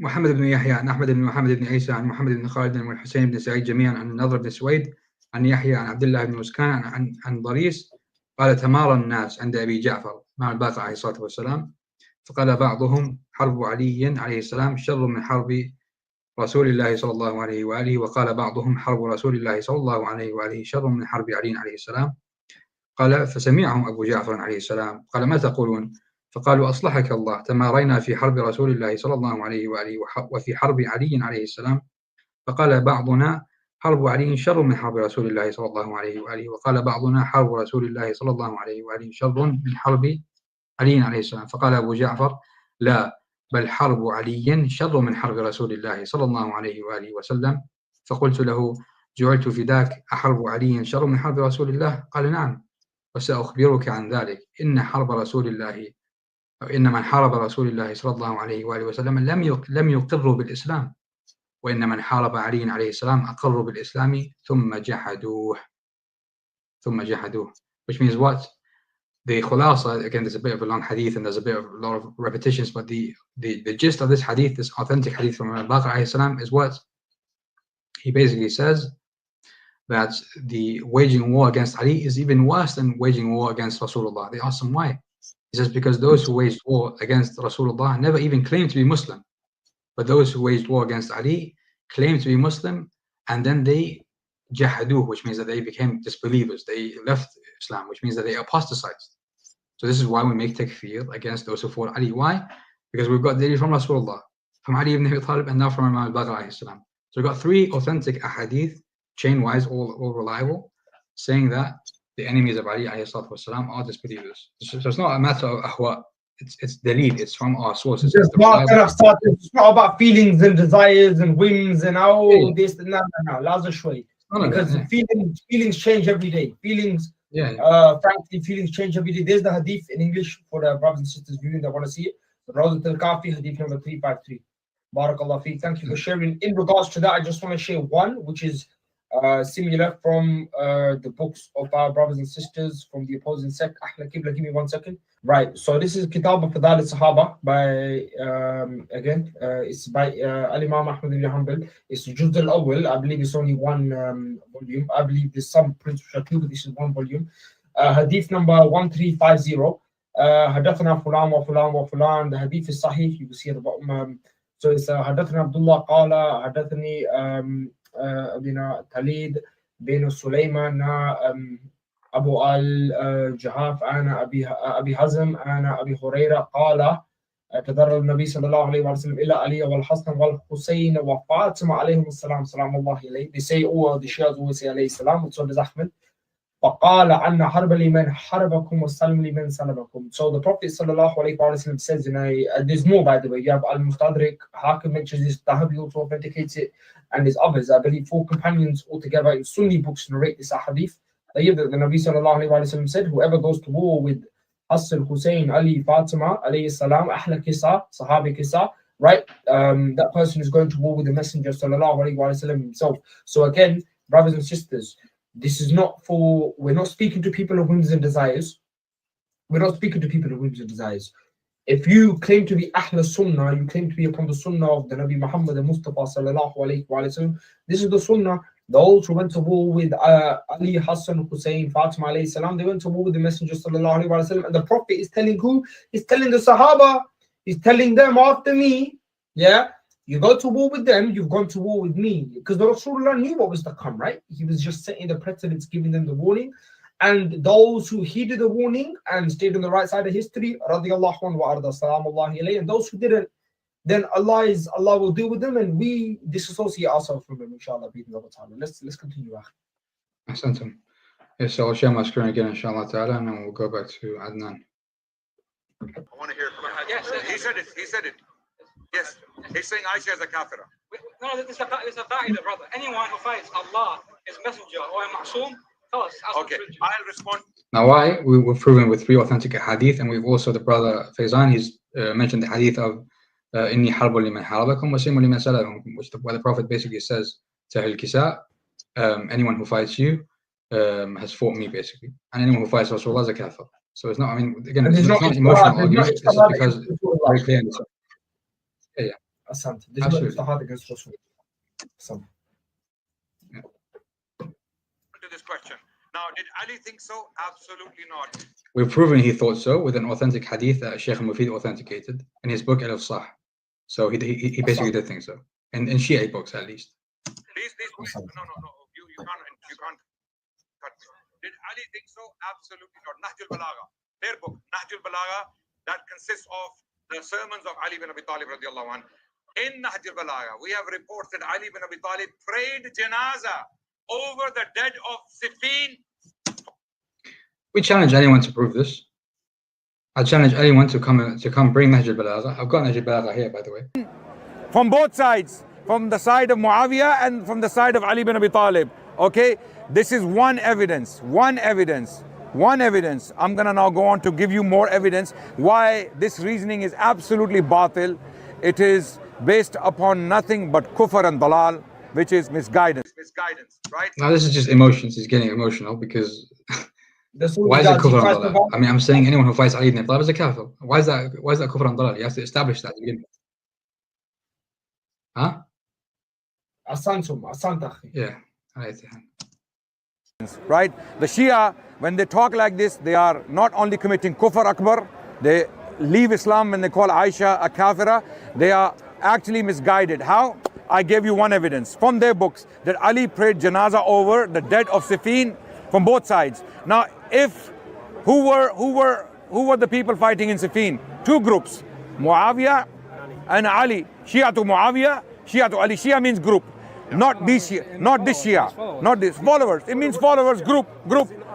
محمد بن يحيى عن أحمد بن محمد بن عيسى عن محمد بن خالد بن الحسين بن سعيد جميعا عن النضر بن سويد عن يحيى عن عبد الله بن مسكان عن ضريس قال تمارى الناس عند أبي جعفر مع الباقر عليه الصلاة والسلام فقال بعضهم حرب علي عليه السلام شر من حرب رسول الله صلى الله عليه وآله وقال بعضهم حرب رسول الله صلى الله عليه وآله شر من حرب علي عليه السلام قال فسمعهم أبو جعفر عليه السلام قال ما تقولون فقالوا أصلحك الله تمارينا في حرب رسول الله صلى الله عليه وآله وفي حرب علي عليه السلام فقال بعضنا حرب علي شر من حرب رسول الله صلى الله عليه وآله وقال بعضنا حرب رسول الله صلى الله عليه وآله شر من حرب علي عليه السلام فقال أبو جعفر لا بل حرب علي شر من حرب رسول الله صلى الله عليه وآله وسلم فقلت له جعلت فداك أحرب علي شر من حرب رسول الله قال نعم وسأخبرك عن ذلك إن حرب رسول الله إن من حارب رسول الله صلى الله عليه وآله وسلم لم يقروا بالإسلام وإن من حارب علي عليه السلام أقروا بالإسلام ثم جحدوه which means what? The khulasa, again, there's a bit of a long hadith and there's a lot of repetitions, but the gist of this hadith, this authentic hadith from Al-Baqir alayhi salam, is what? He basically says that the waging war against Ali is even worse than waging war against Rasulullah. They ask him why. He says because those who waged war against Rasulullah never even claimed to be Muslim. But those who waged war against Ali claimed to be Muslim and then they jahaduh, which means that they became disbelievers. They left Islam, which means that they apostatized. So this is why we make takfir against those who fought Ali. Why? Because we've got dalil from Rasulullah, from Ali ibn Abi Talib, and now from Imam al-Baqir alayhi salam. So we've got three authentic ahadith, chain-wise, all reliable, saying that the enemies of Ali alayhi salam are disbelievers. So it's not a matter of ahwa. It's dalil. It's from our sources. It's not about feelings and desires and whims and this and that. No, lazar shway. Because feelings change every day. Feelings, frankly, feelings change every day. There's the hadith in English for the brothers and sisters viewing that want to see it. The Rawdat al-Kafi, hadith number 353. Barakallah fi. Thank you for sharing. In regards to that, I just want to share one, which is similar from the books of our brothers and sisters from the opposing sect. Ahla Qibla, give me 1 second. Right, so this is Kitab of Fadal al-Sahaba by, it's by Al-Imam Ahmad ibn Hanbal. It's Juz al-Awwal, I believe it's only one volume. I believe there's some prints which are two, but this is one volume. Hadith number 1350. Hadathana Fulan wa Fulan wa Fulan. The hadith is Sahih, you will see at the bottom. So it's Hadathana Abdullah Qala, Hadathani Abdina Talid bin Sulaiman أبو الجحاف أنا أبي حزم أنا أبي هريرة قال تضرر النبي صلى الله عليه وسلم إلى علي والحسن والحسين وفاطمة عليهم السلام سلام الله عليه. They say all the Shias always say عليه السلام, and so does Ahmed. فقال عن حرب لمن حربكم والسلم لمن سلمكم. So the Prophet صلى الله عليه وسلم says in there's more by the way. You have Al-Mustadrik, Hakim mentions this, Tahabi also authenticates it, and there's others. I believe 4 companions altogether in Sunni books narrate this hadith. The Nabi sallallahu alayhi wa sallam said, whoever goes to war with Hassan, Hussein, Ali, Fatima, alayhi salam, Ahla Kisa, Sahabi Kisa, right? That person is going to war with the Messenger sallallahu alayhi wa sallam himself. So again, brothers and sisters, this is not for, we're not speaking to people of whims and desires. We're not speaking to people of whims and desires. If you claim to be Ahl Sunnah, you claim to be upon the Sunnah of the Nabi Muhammad and Mustafa sallallahu alayhi wa sallam, this is the Sunnah. Those who went to war with Ali, Hassan, Hussein, Fatima alayhi salam, they went to war with the Messenger sallallahu alayhi wa sallam, and the Prophet is telling who? He's telling the Sahaba, he's telling them after me, yeah, you go to war with them, you've gone to war with me. Because the Rasulullah knew what was to come, right? He was just setting the precedents, giving them the warning. And those who heeded the warning and stayed on the right side of history, radiallahu anhu wa arda, salamullahi alayhi, and those who didn't, then Allah will deal with them, and we disassociate ourselves from them, inshallah. Let's continue. Ahsantum. Yes, so I'll share my screen again, inshallah ta'ala, and then we'll go back to Adnan. I want to hear from him. Yes, he said it. Yes, he's saying Aisha is a kafira. No, it's a fa'ida, brother. Anyone who fights Allah, His Messenger, or a ma'soom, tell us. Okay, I'll respond. Now, why? We've proven with 3 authentic hadith, and we've also, the brother Faizan, he's mentioned the hadith of Inni harbu liman harabakum wa simu liman salakum, where the Prophet basically says to Ahl Kisa, anyone who fights you has fought me, basically, and anyone who fights Rasulullah is a kafir. So it's not, I mean, again, it's not an emotional argument, it's just because it's very clear. Yeah. Asante. This is ijtihad against Rasul. Asante. To this question. Now, did Ali think so? Absolutely not. We've proven he thought so with an authentic hadith that Shaykh al-Mufid authenticated in his book Al-Sah. So he basically did think so. In Shia books, at least. Please. No. You can't cut me. Did Ali think so? Absolutely not. Nahj al-Balagha. Their book, Nahj al-Balagha, that consists of the sermons of Ali bin Abi Talib radiallahu anh. In Nahj al-Balagha, we have reports that Ali bin Abi Talib prayed janazah over the dead of Siffin. We challenge anyone to prove this. I challenge anyone to come bring Nahj al-Balagha. I've got Nahj al-Balagha here, by the way. From both sides, from the side of Muawiyah and from the side of Ali bin Abi Talib. Okay, this is one evidence. I'm gonna now go on to give you more evidence why this reasoning is absolutely batil. It is based upon nothing but kufr and dalal, which is misguidance. Right? Now this is just emotions. He's getting emotional because why is it kufr and dalal? I mean, I'm saying anyone who fights Ali ibn Abi Talib is a kafir. Why is that kufr and dalal? You have to establish that to begin with. Huh? Yeah. Right? The Shia, when they talk like this, they are not only committing kufr akbar, they leave Islam when they call Aisha a kafira, they are actually misguided. How? I gave you one evidence from their books that Ali prayed janazah over the dead of Siffin from both sides. Now, who were the people fighting in Siffin? 2 groups, Muawiyah and Ali. Shia to Muawiyah, Shia to Ali. Shia means group. Not this Shia, not this Shia, not this. Followers. It means followers, group.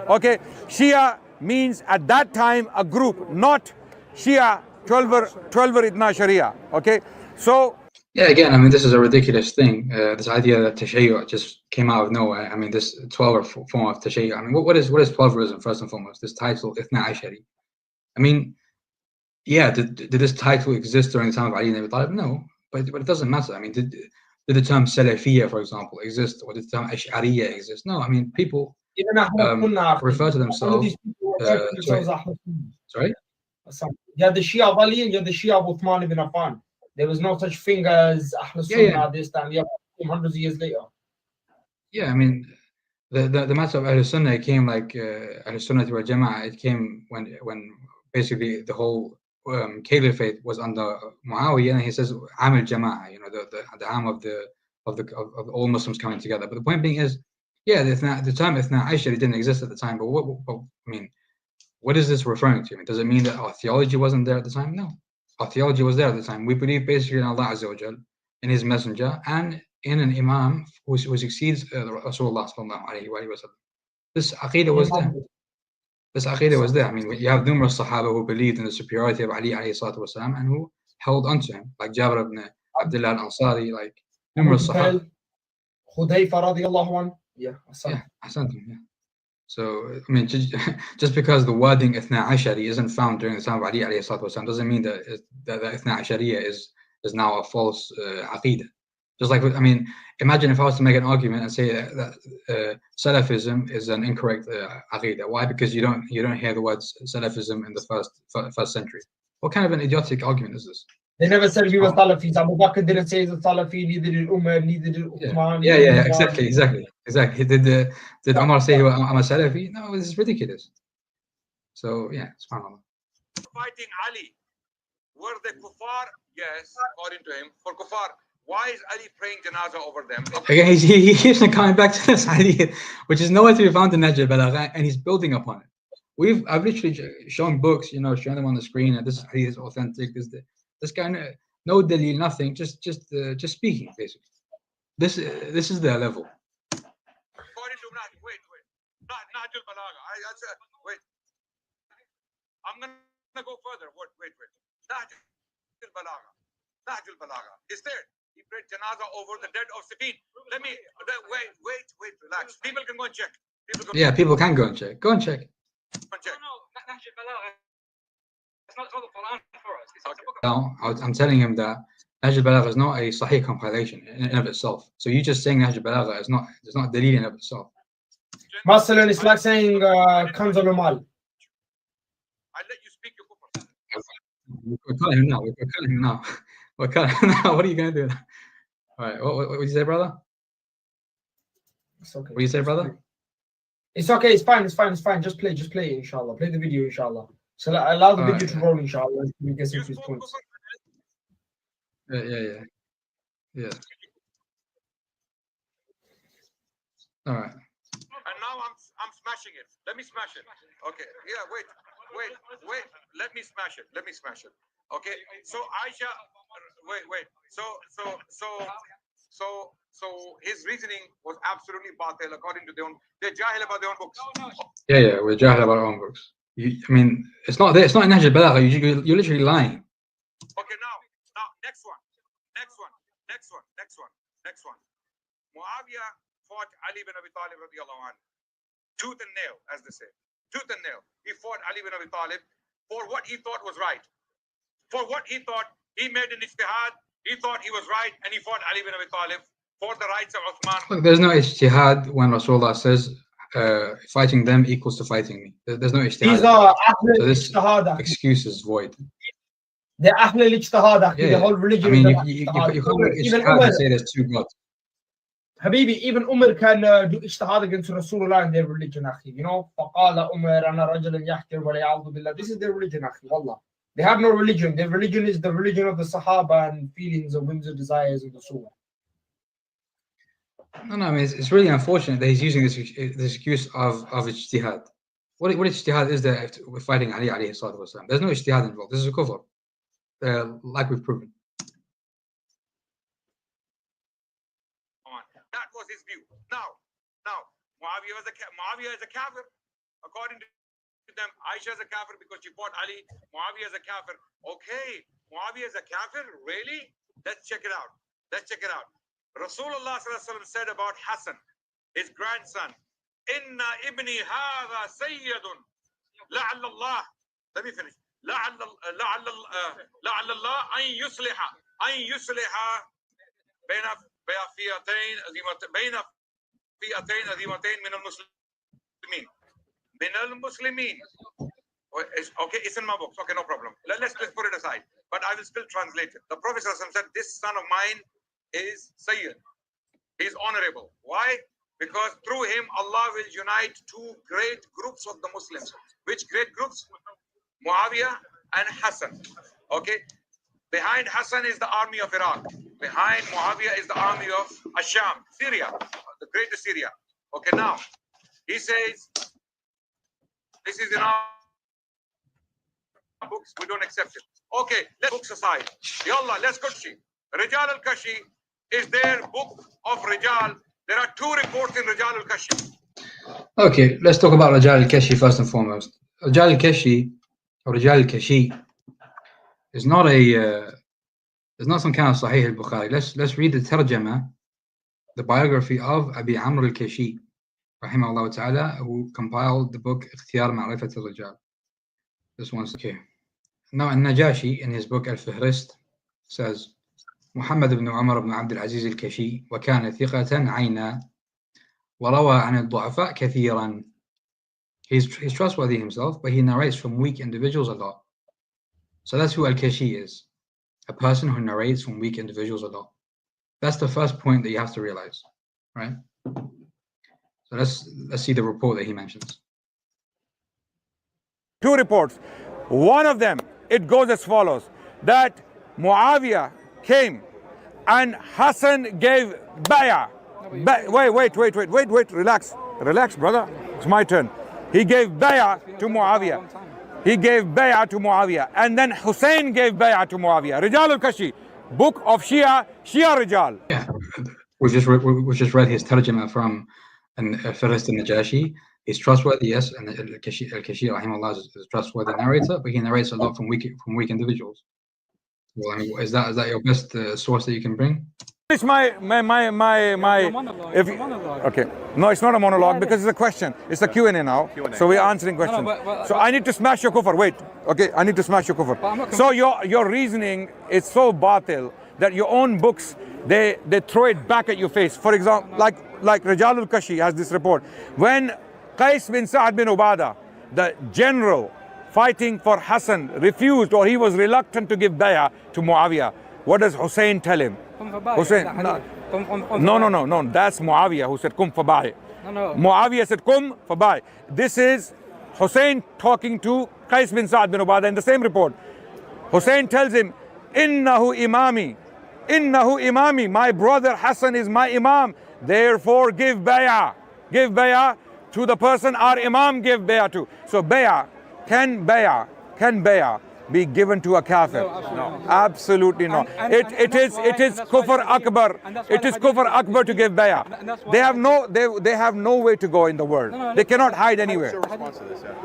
Okay. Shia means at that time a group, not Shia 12 Itna Sharia. Okay. So. Yeah, again, I mean, this is a ridiculous thing. This idea that Tashayyu just came out of nowhere. I mean, this 12 form of Tashayyu. I mean, what is 12-ism, first and foremost? This title, Ithna Ashari. I mean, yeah, did this title exist during the time of Ali ibn Abi Talib? No, but it doesn't matter. I mean, did the term Salafiyya, for example, exist, or did the term Ash'ariyya exist? No, I mean, people refer to themselves. Sorry? Yeah, the Shia of Ali and you're the Shia of Uthman ibn Affan. There was no such thing as Ahl Sunnah this time. Yeah, hundreds of years later. Yeah, I mean, the matter of Ahl Sunnah came like Ahl Sunnah wal Jama'ah. It came when basically the whole caliphate was under Muawiyah, and he says Am al Jama'ah, you know, the Am of all Muslims coming together. But the point being is, Yeah, the term Ithna Ashari didn't exist at the time, but what is this referring to? Does it mean that our theology wasn't there at the time? No. Our theology was there at the time. We believe basically in Allah Azza wa Jal, in His Messenger, and in an Imam who succeeds Rasulullah sallallahu alayhi wa sallam. This Aqidah was there. This Aqidah was there. I mean, you have numerous Sahaba who believed in the superiority of Ali alayhi salatu wasalam and who held onto him, like Jabir ibn Abdullah al-Ansari, like numerous Sahaba. Hudayfa radiallahu anhu. Yeah, yeah. So, I mean, just because the wording Ithna Ashari isn't found during the time of Ali alayhi salatu wasalam doesn't mean that Ithna Ashariya is now a false Aqidah. Just like, I mean, imagine if I was to make an argument and say that Salafism is an incorrect Aqidah. Why? Because you don't hear the words Salafism in the first century. What kind of an idiotic argument is this? They never said we were Salafis. Abu Bakr didn't say he's a Salafi, neither did Umar, neither did Uthman. Yeah, exactly. Did Umar say I'm a Salafi? No, this is ridiculous. So, yeah, subhanAllah. Fighting Ali, were they kuffar? Yes, according to him, for kuffar. Why is Ali praying janazah over them? Again, he keeps coming back to this hadith, which is nowhere to be found in Nahj al-Balagha, and he's building upon it. I've literally shown books, showing them on the screen, and this hadith is authentic. This guy, no dalil, nothing, just speaking, basically. This is their level. According to Nahj al-Balagha. Wait. I'm gonna go further. Wait. Nahj al-Balagha is there. He prayed janazah over the dead of Siffin. Wait, relax. People can go and check. People can go and check. Go and check. No, Nahj al-Balagha. It's not the Quran for us. It's a book of... No, I'm telling him that Nahj al-Balagha is not a Sahih compilation in and of itself. So you just saying Nahj al-Balagha is not dalil in and of itself. Masalan, it's like saying Kanz al-Umal. I'll let you speak your kufr. We're calling him now. What are you going to do? All right. What did you say, brother? It's okay. What do you say, brother? It's okay. It's fine. Just play, inshallah. Play the video, inshallah. So allow the video to roll, inshallah. We get into his points. Yeah. All right. And now I'm smashing it. Let me smash it. Okay. Yeah. Wait. Let me smash it. Okay. So Aisha. Wait. So his reasoning was absolutely batil according to they're jahil about their own books. Yeah, we're jahil about our own books. I mean, it's not there. It's not in Nahj al-Balagha. You're literally lying. Okay, now next one. Muawiyah fought Ali bin Abi Talib radiallahu anhu. Tooth and nail, as they say. Tooth and nail. He fought Ali bin Abi Talib for what he thought was right. For what he thought, he made an ijtihad. He thought he was right, and he fought Ali bin Abi Talib for the rights of Uthman. Look, there's no ijtihad when Rasulullah says fighting them equals to fighting me. There's no ijtihad. These are so this excuse is void. They're Ahl al-Ijtihad. The whole religion. I mean, you can't make ijtihad and say there's two gods. Habibi, even Umar can do ijtihad against Rasulullah in their religion, akhi. فَقَالَ أُمَرْ أَنَا رَجُلٌ يَحْكِرُ وَلَيَعُوذُ بِاللَّهِ. This is their religion, akhi. Wallah. They have no religion. Their religion is the religion of the Sahaba and feelings and whims and desires of the Sunnah. No, I mean, it's really unfortunate that he's using this excuse of ijtihad. What ijtihad is there with fighting Ali alayhi salatu wasalam? There's no ijtihad involved. This is a kufr, like we've proven. That was his view. Now, Muawiyah is a kafir. According to them, Aisha is a kafir because she fought Ali. Muawiyah is a kafir. Okay, Muawiyah is a kafir? Really? Let's check it out. Rasulullah said about Hassan, his grandson, Inna ibni hadha sayyidun la'alla Allah. Let me finish. La'alla Allah an yusliha bayna fi'atayn azimatayn min al-muslimin. Okay, it's in my books. Okay, no problem. Let's put it aside. But I will still translate it. The Prophet said, this son of mine is Sayyid. He's honorable. Why? Because through him, Allah will unite two great groups of the Muslims. Which great groups? Muawiyah and Hassan. Okay? Behind Hassan is the army of Iraq. Behind Muawiyah is the army of Asham, Syria, the greater Syria. Okay, now he says this is in our books, we don't accept it. Okay, let's books aside. Yallah, let's go to Rijal al-Kashi is their book of Rijal. There are 2 reports in Rijal al-Kashi. Okay, let's talk about Rijal al-Kashi first and foremost. Rijal al-Kashi or Rijal al-Kashi is not some kind of Sahih al-Bukhari. Let's read the tarjama, the biography of Abi Amr al-Kashi, rahimahullah ta'ala, who compiled the book Ikhtiyar Ma'rifat al-Rijal. This one's okay. Now, An-Najashi in his book Al-Fihrist says, محمد بن عمر بن عبد العزيز الكشي وكان ثقة عينا وروى عن الضعفاء كثيرا. He's trustworthy himself, but he narrates from weak individuals a lot. So that's who Al-Kashi is, a person who narrates from weak individuals a lot. That's the first point that you have to realize, right? So let's see the report that he mentions. 2 reports. One of them, it goes as follows, that Muawiyah came and Hassan gave bay'ah. Wait, relax, brother. It's my turn. He gave bay'ah to Muawiyah. And then Hussein gave bay'ah to Muawiyah. Rijal al-Kashi, book of Shia Rijal. Yeah, we just read his tarjama from Al-Fihrist al-Najashi. He's trustworthy, yes, and Al-Kashi rahimahullah is a trustworthy narrator, but he narrates a lot from weak individuals. Well, I mean, is that your best source that you can bring? It's my okay. No, it's not a monologue because it's a question. It's a Q&A now. So we're answering questions. So I need to smash your kufr. Wait. Okay, I need to smash your kufr. So your reasoning is so batil that your own books they throw it back at your face. For example, like Rijal al-Kashi has this report. When Qais bin Sa'ad bin Ubadah, the general fighting for Hassan, refused or he was reluctant to give bay'ah to Muawiyah, what does Hussein tell him? Hussein, no, that's Muawiyah who said, Kum fabai. Muawiyah said, Kum fabai. This is Hussein talking to Qais bin Sa'ad bin Ubadah in the same report. Hussein tells him, Innahu imami, my brother Hassan is my imam, therefore give bay'ah to the person our imam gave bay'ah to. So can bay'ah be given to a kafir? No, absolutely not. It is kufr akbar. It is kufr akbar to give bay'ah. They have no way to go in the world. They cannot hide anywhere.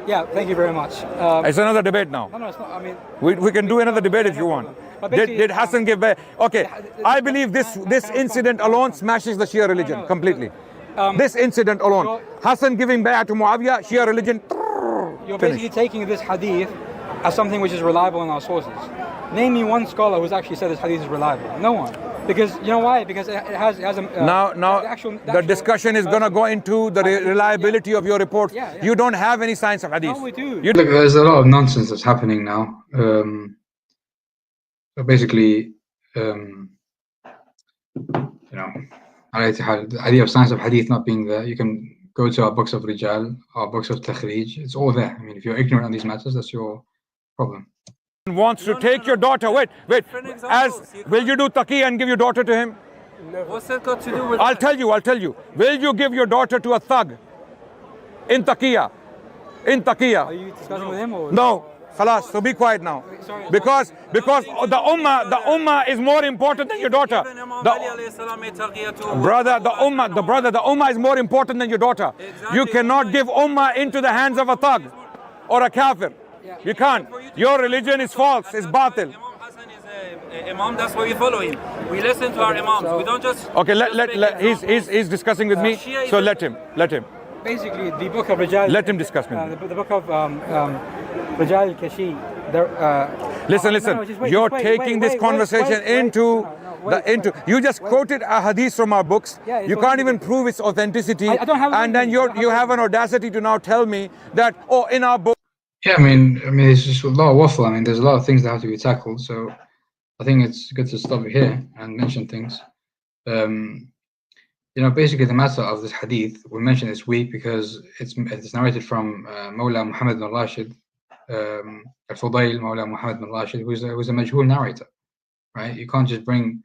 Yeah, thank you very much. It's another debate now. No, it's not. I mean, we can do another debate if you want. Did Hassan give bay'ah? Okay, I believe this incident alone smashes the Shia religion completely. This incident alone, Hassan giving bay'ah to Muawiyah, Shia religion. You're basically taking this hadith as something which is reliable in our sources. Name me one scholar who's actually said this hadith is reliable. No one. Because you know why? Because it has a the discussion is going to go into the reliability of your report. Yeah. You don't have any science of hadith. No, we do. Look, there's a lot of nonsense that's happening now. So basically, the idea of science of hadith not being there, you can go to our books of Rijal, our books of Takhrij. It's all there. I mean, if you're ignorant on these matters, that's your problem. Wants to take your daughter. Wait. Will you do taqiyya and give your daughter to him? What's that got to do with? I'll tell you. Will you give your daughter to a thug in taqiyya? Are you discussing with him or? No. Khalas, so be quiet now. Because the ummah is more important than your daughter. Brother, the ummah is more important than your daughter. You cannot give ummah into the hands of a thug or a kafir. You can't. Your religion is false, it's batil. Imam, that's why we follow him. We listen to our imams. We don't just. Okay, he's discussing with me, so let him. Basically, the book of Rijal. Let him discuss with me. The book of Rijal al-Kashi. Listen. You're taking this conversation into. You just quoted a hadith from our books. Yeah, you can't even prove its authenticity. I don't have. And then you have an audacity to now tell me that in our book. Yeah, I mean, it's just a lot of waffle. I mean, there's a lot of things that have to be tackled. So I think it's good to stop here and mention things. Basically the matter of this hadith, we mentioned this week because it's narrated from Mawla Muhammad bin Rashid, Al-Fudayl Mawla Muhammad bin Rashid, who's a majhul narrator, right? You can't just bring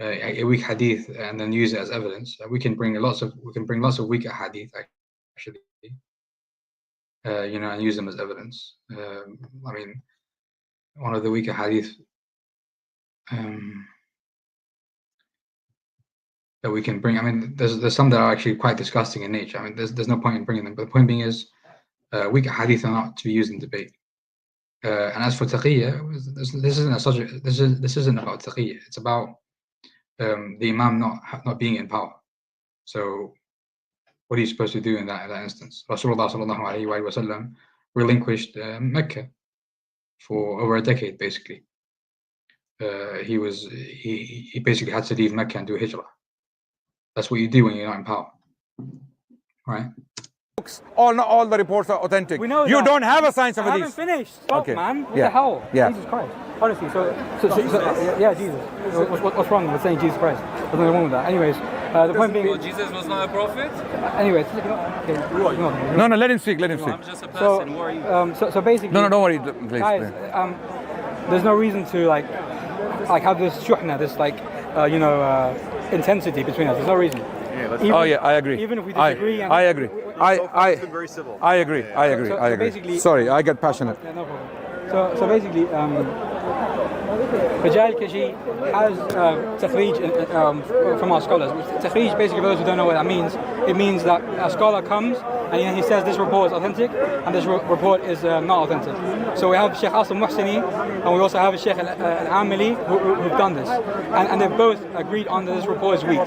a weak hadith and then use it as evidence. We can bring lots of weak hadith actually, and use them as evidence. I mean, one of the weaker hadith that we can bring. I mean, there's some that are actually quite disgusting in nature. I mean, there's no point in bringing them. But the point being is, weak hadith are not to be used in debate. And as for taqiyya, this isn't a subject. This isn't about taqiyya. It's about the imam not being in power. So, what are you supposed to do in that instance? Rasulullah sallallahu alaihi wasallam relinquished Mecca for over a decade, basically. He basically had to leave Mecca and do hijrah. That's what you do when you're not in power, right? Not all the reports are authentic. We know you that. don't have a science of I hadith. haven't finished. Stop, Okay. man. What Yeah. the hell? Yeah. Jesus Christ. Honestly, yeah, Jesus. What's wrong with saying Jesus Christ? There's nothing wrong with that. Anyways, the point being. Well, Jesus was not a prophet? Anyways, No, let him speak. Let him No, speak. I'm just a person. Who are you? So basically. No, don't worry, please. Guys, there's no reason to like have this shuhna, this intensity between us. There's no reason. I agree. Even if we disagree. I agree. Very civil. I agree. I agree. basically- Sorry, I get passionate. Yeah, no problem. So basically, Rajal Kashi has takhrij from our scholars. Takhrij, basically, for those who don't know what that means, it means that a scholar comes and he says this report is authentic and this report is not authentic. So we have Sheikh Asim Muhsini and we also have Sheikh Al-Amali who've done this. And they've both agreed on that this report is weak.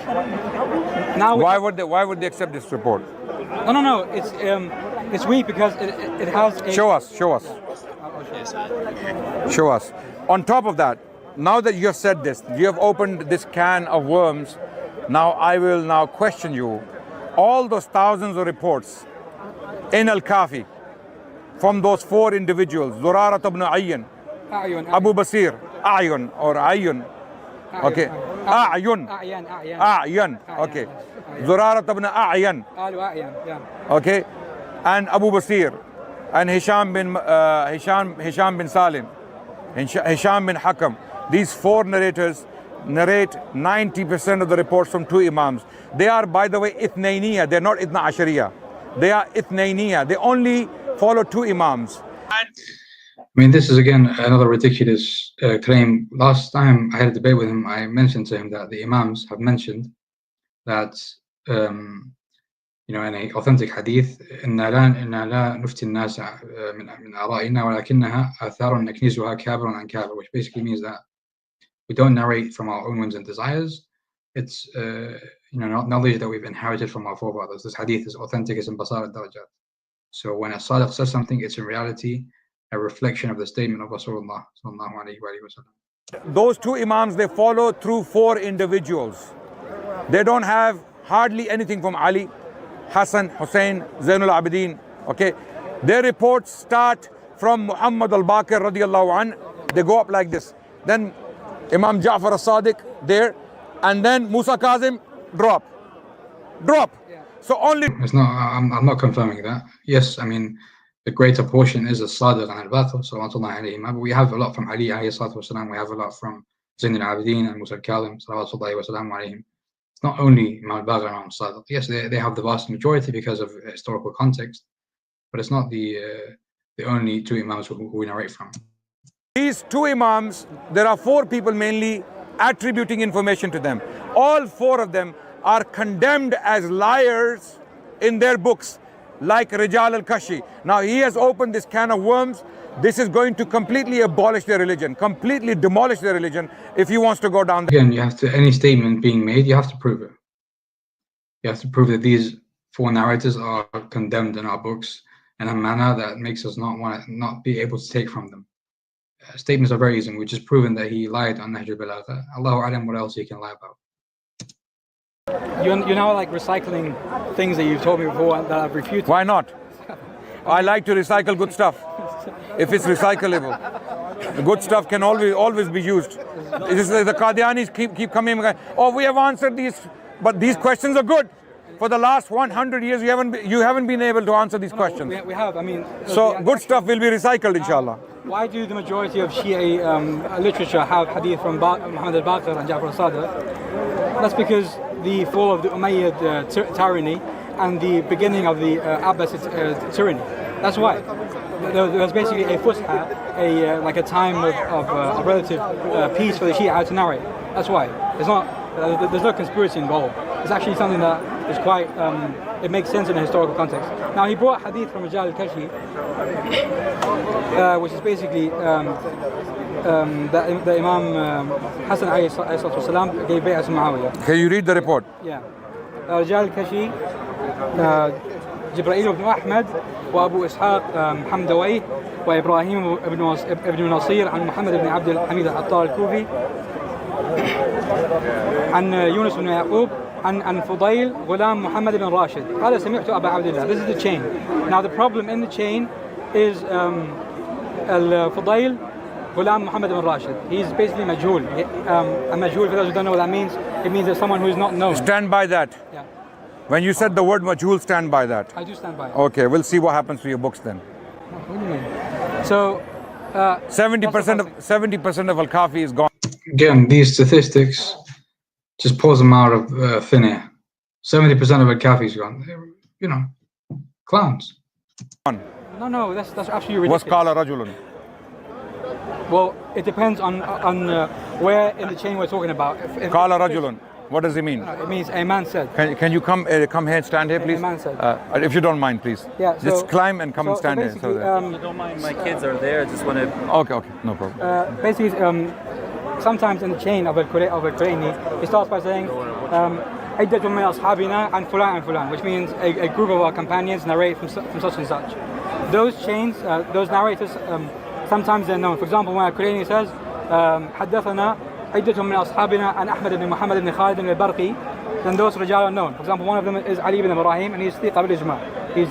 Now, Why would they accept this report? No. It's weak because it has a... Show us. On top of that, now that you have said this, you have opened this can of worms. Now I will question you. All those thousands of reports in Al-Kafi from those four individuals, Zurarat ibn Ayyan, Abu Basir, Ayun or Ayun. Okay. A'yan. Okay. Zurarat ibn A'yan. Okay. And Abu Basir and Hisham bin Salim, Hisham bin Hakam. These four narrators narrate 90% of the reports from two imams. They are, by the way, Ithnayniya. They're not Ithna Ashariya. They are Ithnayniya. They only follow two imams. I mean, this is again another ridiculous claim. Last time I had a debate with him, I mentioned to him that the imams have mentioned that in an authentic hadith, إِنَّا لَا نُفْتِي النَّاسَ مِنْ آرَائِنَا وَلَكِنَّهَا آثَارٌ نَكْنِزُهَا كَابِرٌ عَنْ كَابِرٌ, which basically means that we don't narrate from our own whims and desires. It's knowledge that we've inherited from our forefathers. This hadith is authentic, it's in Basar al-Darajat. So when a Sadiq says something, it's in reality a reflection of the statement of Rasulullah sallallahu alaihi wasallam. Those two imams, they follow through four individuals. They don't have hardly anything from Ali, Hassan, Hussein, Zainul Abidin. Okay, their reports start from Muhammad al-Baqir radiallahu an. They go up like this. Then Imam Ja'far al-Sadiq there, and then Musa Kazim drop. So only. It's not. I'm not confirming that. Yes, I mean the greater portion is al-Sadiq and al-Baqir. Sallallahu alayhi wa sallam. We have a lot from Ali alayhi salatu wasalam. We have a lot from Zainul Abidin and Musa Kazim. Sallallahu alayhi wa sallam alayhim. It's not only Imam al-Baqir and Imam al-Sadiq. Yes, they have the vast majority because of historical context, but it's not the only two imams who we narrate from. These two imams, there are four people mainly attributing information to them. All four of them are condemned as liars in their books, like Rijal al-Kashi. Now he has opened this can of worms. This is going to completely abolish their religion, completely demolish their religion if he wants to go down there. Again, you have to, any statement being made, you have to prove it. You have to prove that these four narrators are condemned in our books in a manner that makes us not be able to take from them. Statements are very easy. We've just proven that he lied on Nahj al-Balagha. Allahu A'lam what else he can lie about. You're now like recycling things that you've told me before that I've refuted. Why not? I like to recycle good stuff. If it's recyclable, the good stuff can always be used. The Qadianis keep coming. Oh, we have answered these, but these questions are good. For the last 100 years, you haven't been able to answer these questions. We have. I mean, so good stuff will be recycled, inshallah. Why do the majority of Shia literature have hadith from Muhammad al-Baqir and Ja'far al-Sadiq, That's because the fall of the Umayyad tyranny and the beginning of the Abbasid tyranny. That's why. There's basically a fusha, like a time of relative peace for the Shia to narrate. That's why. There's no conspiracy involved. It's actually something that is quite, it makes sense in a historical context. Now he brought hadith from Rijal al-Kashi, which is basically that the Imam Hassan alayhi gave bay'ah to Muawiyah. Can you read the report? Yeah. Rijal al-Kashi, جبرائيل بن أحمد وأبو إسحاق حمدوي وإبراهيم ابن نصير عن محمد بن عبد الحميد العطار الكوفي عن يونس بن يعقوب عن فضيل غلام محمد بن راشد قال سمعت أبا عبد الله. This is the chain. Now the problem in the chain is الفضيل غلام محمد بن راشد. He's basically majhul. A majhul, for those who don't know what that means, it means that someone who is not known. Stand by that. Yeah. When you said the word majhul, stand by that. I do stand by it. Okay, we'll see what happens to your books then. What do you mean? So 70% of Al-Kafi is gone. Again, these statistics, just pulls them out of thin air. 70% of Al-Kafi is gone. You know, clowns. No, that's absolutely ridiculous. What's qala rajulun? Well, it depends on where in the chain we're talking about. Qala rajulun. What does it mean? It means a man said. Can you come here and stand here, please? A man said. If you don't mind, please. Yeah. Just climb and come and stand here. If you don't mind, my kids are there. I just want to. Okay, no problem. Basically, sometimes in the chain of Al-Quraini, he starts by saying, عدة من أصحابنا عن فلان عن فلان, which means a group of our companions narrate from such and such. Those chains, those narrators, sometimes they're known. For example, when Al-Quraini says, حدثنا عدة من أصحابنا عن أحمد بن محمد بن خالد البرقي, then those رجال are known. For example, one of them is Ali ibn Ibrahim, and he's ثقة بالإجماع. He's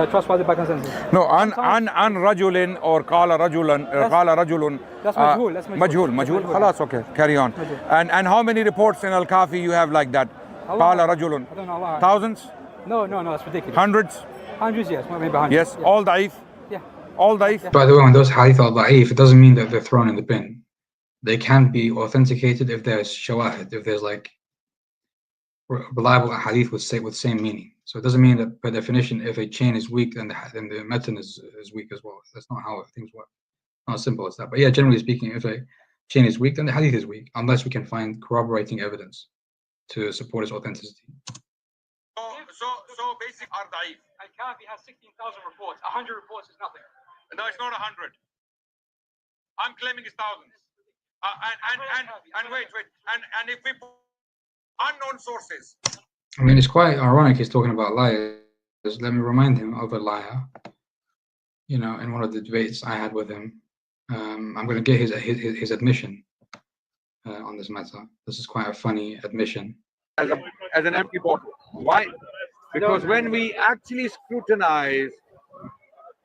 trustworthy by consensus. No, an rajulin or qala rajulun. That's majhul. That's Majhul. Khalas, okay. Carry on. And how many reports in Al-Kafi you have like that? Qala rajulun. I don't know. Allah. Thousands? No, that's ridiculous. Hundreds? Hundreds, yes. Maybe hundreds. Yes. Yeah. All da'if? Yeah. All da'if? Yeah. By the way, when those hadith are da'if, it doesn't mean that they're thrown in the bin. They can be authenticated if there's shawahid, if there's like reliable hadith with same meaning. So it doesn't mean that by definition, if a chain is weak, then the matan is weak as well. That's not how things work. Not as simple as that. But yeah, generally speaking, if a chain is weak, then the hadith is weak, unless we can find corroborating evidence to support its authenticity. So basic are da'if. Al-Kafi has 16,000 reports. 100 reports is nothing. No, it's not 100. I'm claiming it's thousands. And wait. And if we put unknown sources. I mean, it's quite ironic he's talking about liars. Let me remind him of a liar. You know, in one of the debates I had with him, I'm going to get his admission on this matter. This is quite a funny admission. As an empty bottle. Why? Because when we actually scrutinize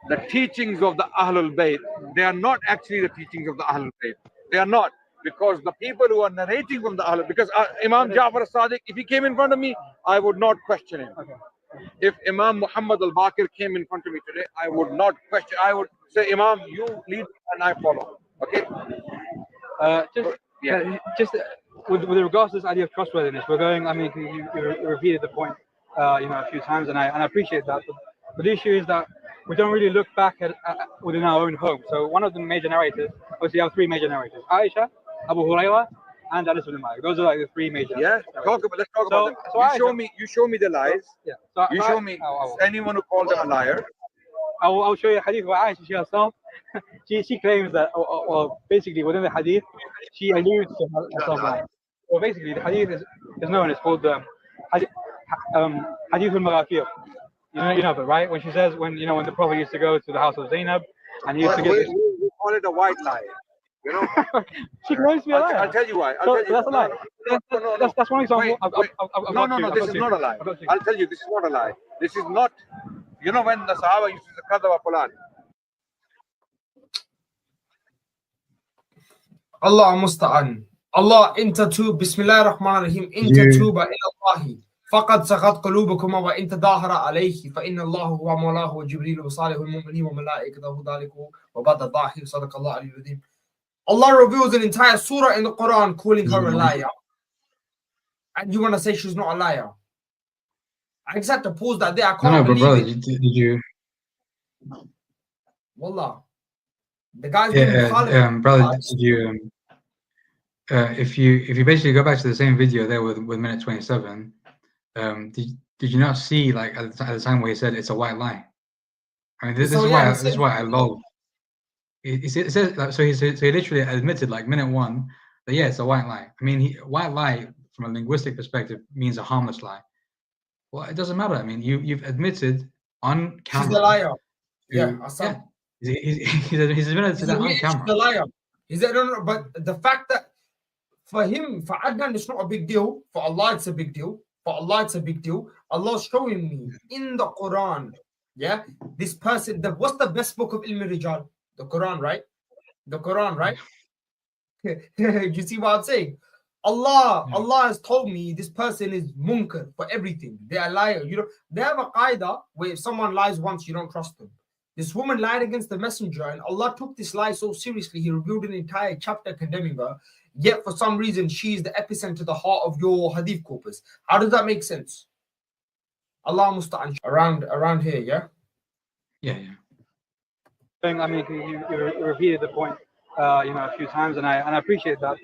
the teachings of the Ahlul Bayt, they are not actually the teachings of the Ahlul Bayt. They are not. Because the people who are narrating from the Ahlul, because Imam Ja'far as-Sadiq, if he came in front of me, I would not question him. Okay. If Imam Muhammad al-Baqir came in front of me today, I would not question. I would say, Imam, you lead and I follow. Okay? Just with regards to this idea of trustworthiness, we're going. I mean, you repeated the point, a few times, and I appreciate that. But the issue is that we don't really look back at within our own home. So one of the major narrators, obviously, you have three major narrators: Aisha, Abu Hurairah, and Anas ibn Malik. Those are like the three major. Yeah, let's talk about them. So you show me the lies. Yeah. So you show me anyone who calls them a liar. I'll show you a hadith where Aisha herself, she claims that, or basically within the hadith, she alludes to herself lying. Well, basically the hadith is known. It's called hadith al-Maghafir. You know, but right when she says when the Prophet used to go to the house of Zainab and he used to get this. We call it a white lie. You know, she claims to be a liar. I'll tell you why. That's a lie. That's one example. No, this is not a lie. I'll tell you, this is not a lie. This is not. You know when the Sahaba used to say Kadaba Fulan. Allah musta'an. Allah inta tub. Bismillah ar-Rahman ar-Rahim. Inta tuba ila Allahi. فقد سقط قلوبكما وإن تظاهر عليه فإن الله هو مولاه وجبريل وصالح المؤمنين وملائكته ذلك وبعد الظاهر صدق الله العلي العظيم. Allah reveals an entire surah in the Quran calling her a liar. and you want to say she's not a liar. I just had to pause that there. I can't No, but believe brother, it. did you? Wallah. The guy's Brother, did you? If you basically go back to the same video there with minute 27, did you not see like at the time where he said it's a white lie? I mean, this is why I love. It says like, so he literally admitted like minute one that yeah, it's a white lie. I mean, white lie from a linguistic perspective means a harmless lie. Well, it doesn't matter. I mean, you've admitted on camera. She's a liar. Yeah. He's admitted to that on camera. She's a liar. He said no, but the fact that for him, for Adnan, it's not a big deal. For Allah, it's a big deal. For Allah, it's a big deal. Allah's showing me in the Quran, yeah, this person. What's the best book of Ilm Rijal? The Quran, right? The Quran, right? You see what I'm saying? Allah has told me this person is munkar for everything. They are liars. You know, they have a qaida where if someone lies once, you don't trust them. This woman lied against the messenger, and Allah took this lie so seriously, He revealed an entire chapter condemning her. Yet for some reason, she is the epicenter, the heart of your hadith corpus. How does that make sense? Allah musta'an. Around here, yeah? Yeah. I mean, you repeated the point, a few times, and I appreciate that.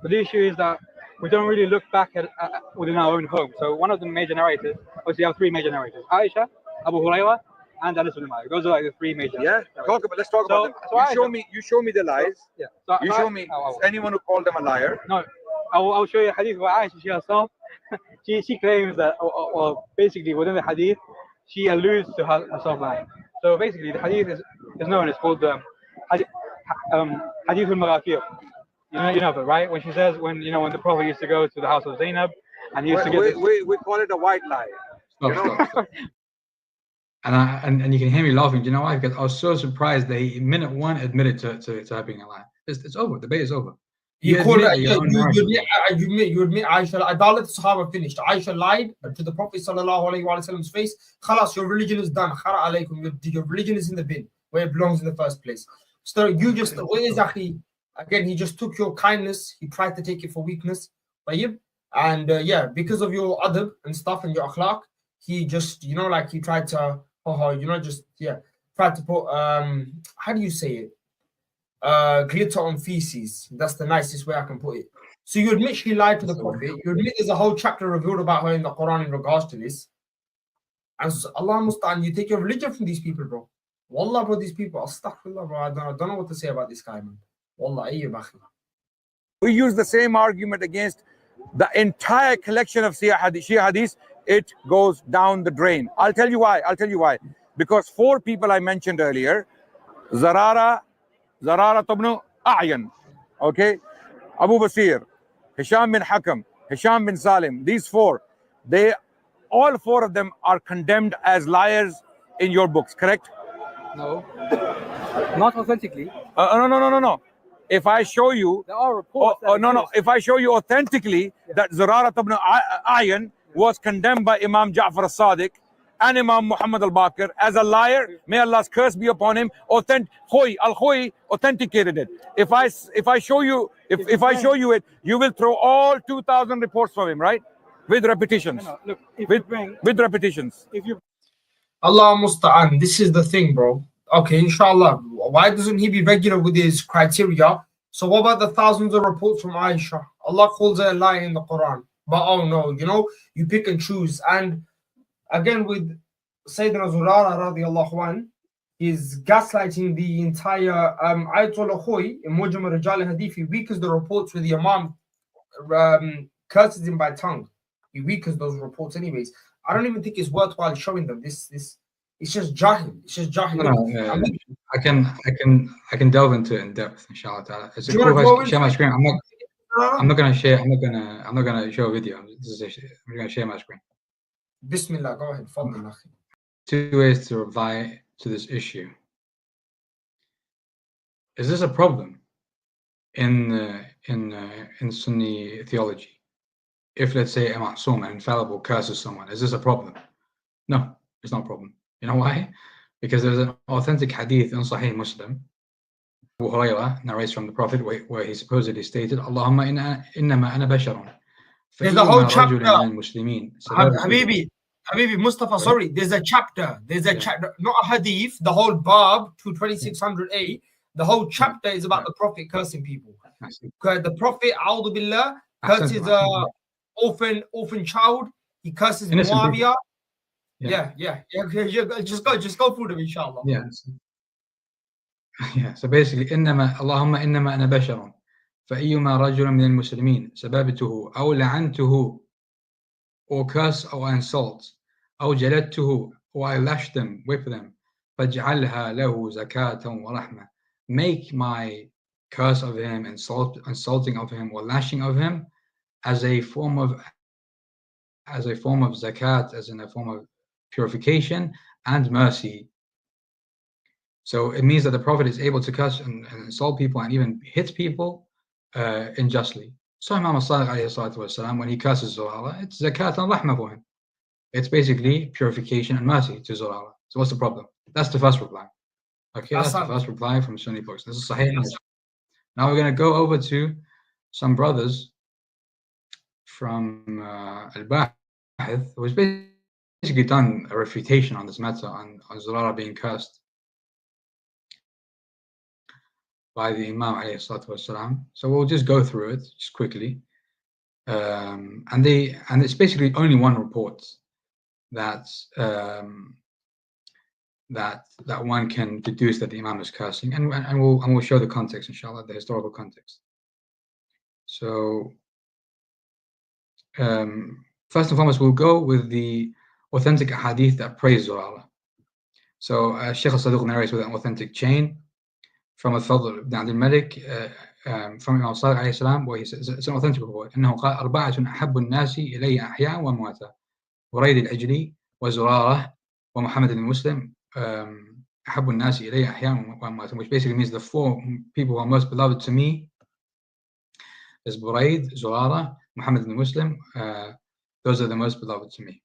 But the issue is that we don't really look back at within our own home. So one of the major narrators, obviously, you have three major narrators: Aisha, Abu Hurairah, and Anas bin Malik. Those are like the three major. Yeah. Let's talk about them. So you show me the lies. Yeah. So you show me anyone who called them a liar. No, I'll show you a hadith where Aisha, she herself, she claims that, or basically within the hadith, she alludes to herself lying. So basically, the hadith is known. It's called Hadith al-Maghafir. You know that, right? When she says when the Prophet used to go to the house of Zainab, and he used to get we call it a white lie. Stop. And you can hear me laughing. Do you know why? Because I was so surprised that he minute one admitted to her being a lie. It's over. The debate is over. You admit Aisha, Adalat Sahaba finished. Aisha lied to the Prophet ﷺ's face. Khalas, your religion is done. Khara alaykum. Your religion is in the bin where it belongs in the first place. So you just, again, he just took your kindness. He tried to take it for weakness. And because of your adab and stuff and your akhlaq, he just, he tried to, tried to put, how do you say it? Glitter on feces. That's the nicest way I can put it. So you admit she lied to the Prophet. You admit there's a whole chapter revealed about her in the Quran in regards to this. And so Allah musta'an, you take your religion from these people, bro. Wallah, bro, these people, astaghfirullah, bro. I don't know what to say about this guy, man. Wallah, we use the same argument against the entire collection of Shia Hadith. It goes down the drain. I'll tell you why. Because four people I mentioned earlier, Zarara ibn A'yan, okay, Abu Basir, Hisham bin Hakam, Hisham bin Salim, these four, all four of them are condemned as liars in your books, correct? No, not authentically. No. If I show you, there are reports. If I show you authentically that Zarara ibn A'yan was condemned by Imam Ja'far as-Sadiq and Imam Muhammad al-Baqir as a liar, may Allah's curse be upon him. Al-Khoy authenticated it. If I show you it, you will throw all 2,000 reports from him, right? With repetitions. Look, with repetitions. Allah musta'an. This is the thing, bro. Okay, inshallah. Why doesn't he be regular with his criteria? So what about the thousands of reports from Aisha? Allah calls her a liar in the Quran. But oh no, you pick and choose. And again with Sayyidina Zurara radiallahu anh, he's gaslighting the entire Ayatollah Khoy in Mujam al-Rijal Hadith. He weakens the reports with the Imam curses him by tongue. He weakens those reports anyways. I don't even think it's worthwhile showing them this. It's just jahil. I can delve into it in depth, inshallah. It's a cool question. Share my screen. I'm not gonna show a video. I'm gonna share my screen. Bismillah, go ahead. Two ways to reply to this issue. Is this a problem in Sunni theology? If let's say a ma'soom, an infallible, curses someone, is this a problem? No, it's not a problem. You know why? Because there's an authentic hadith in Sahih Muslim. Abu Hurairah narrates from the Prophet where he supposedly stated, Allahumma innama ana basharun. There's a whole فَإِيُّمَا chapter. رَجُلٍ مِنَ الْمُسْلِمِينَ Habibi, Mustafa, sorry, there's a chapter. There's a chapter, not a hadith, the whole bab, 2600A. The whole chapter is about the Prophet cursing people. The Prophet, A'udhu Billah, curses orphan child. He curses Muawiyah. Yeah. Just go through them, inshallah. Yeah. So basically, اللهم إنما أنا بشر فأيما رجل من المسلمين سببته أو لعنته or curse or insult أو جلدته or I lash them, whip them فاجعلها له زكاة ورحمة. Make my curse of him, insulting of him or lashing of him as a form of zakat, as in a form of purification and mercy. So it means that the Prophet is able to curse and insult people and even hit people unjustly. So Imam al-Sadiq when he curses Zurara, it's zakat and rahmah for him. It's basically purification and mercy to Zurara. So what's the problem? That's the first reply. Okay, that's the first reply from Sunni books. This is Sahih. Now we're going to go over to some brothers from Al-Bahith, who's basically done a refutation on this matter, on Zurara being cursed by the Imam Ali. So we'll just go through it just quickly. And it's basically only one report that that one can deduce that the Imam is cursing, and we'll show the context, inshallah, the historical context. So first and foremost, we'll go with the authentic hadith that praise Zurara. So Shaykh al-Saduq narrates with an authentic chain from al-Fadl ibn Abd al-Malik from Imam Sadiq alayhi salam, where he says it's an authentic report. إنه قال أربعة أحب الناس إلي أحياء وأمواتا بريد العجلي وزرارة ومحمد المسلم أحب الناس إلي أحياء وأمواتا, which basically means the four people who are most beloved to me is Buraid, Zurara, Muhammad and Muslim. Those are the most beloved to me.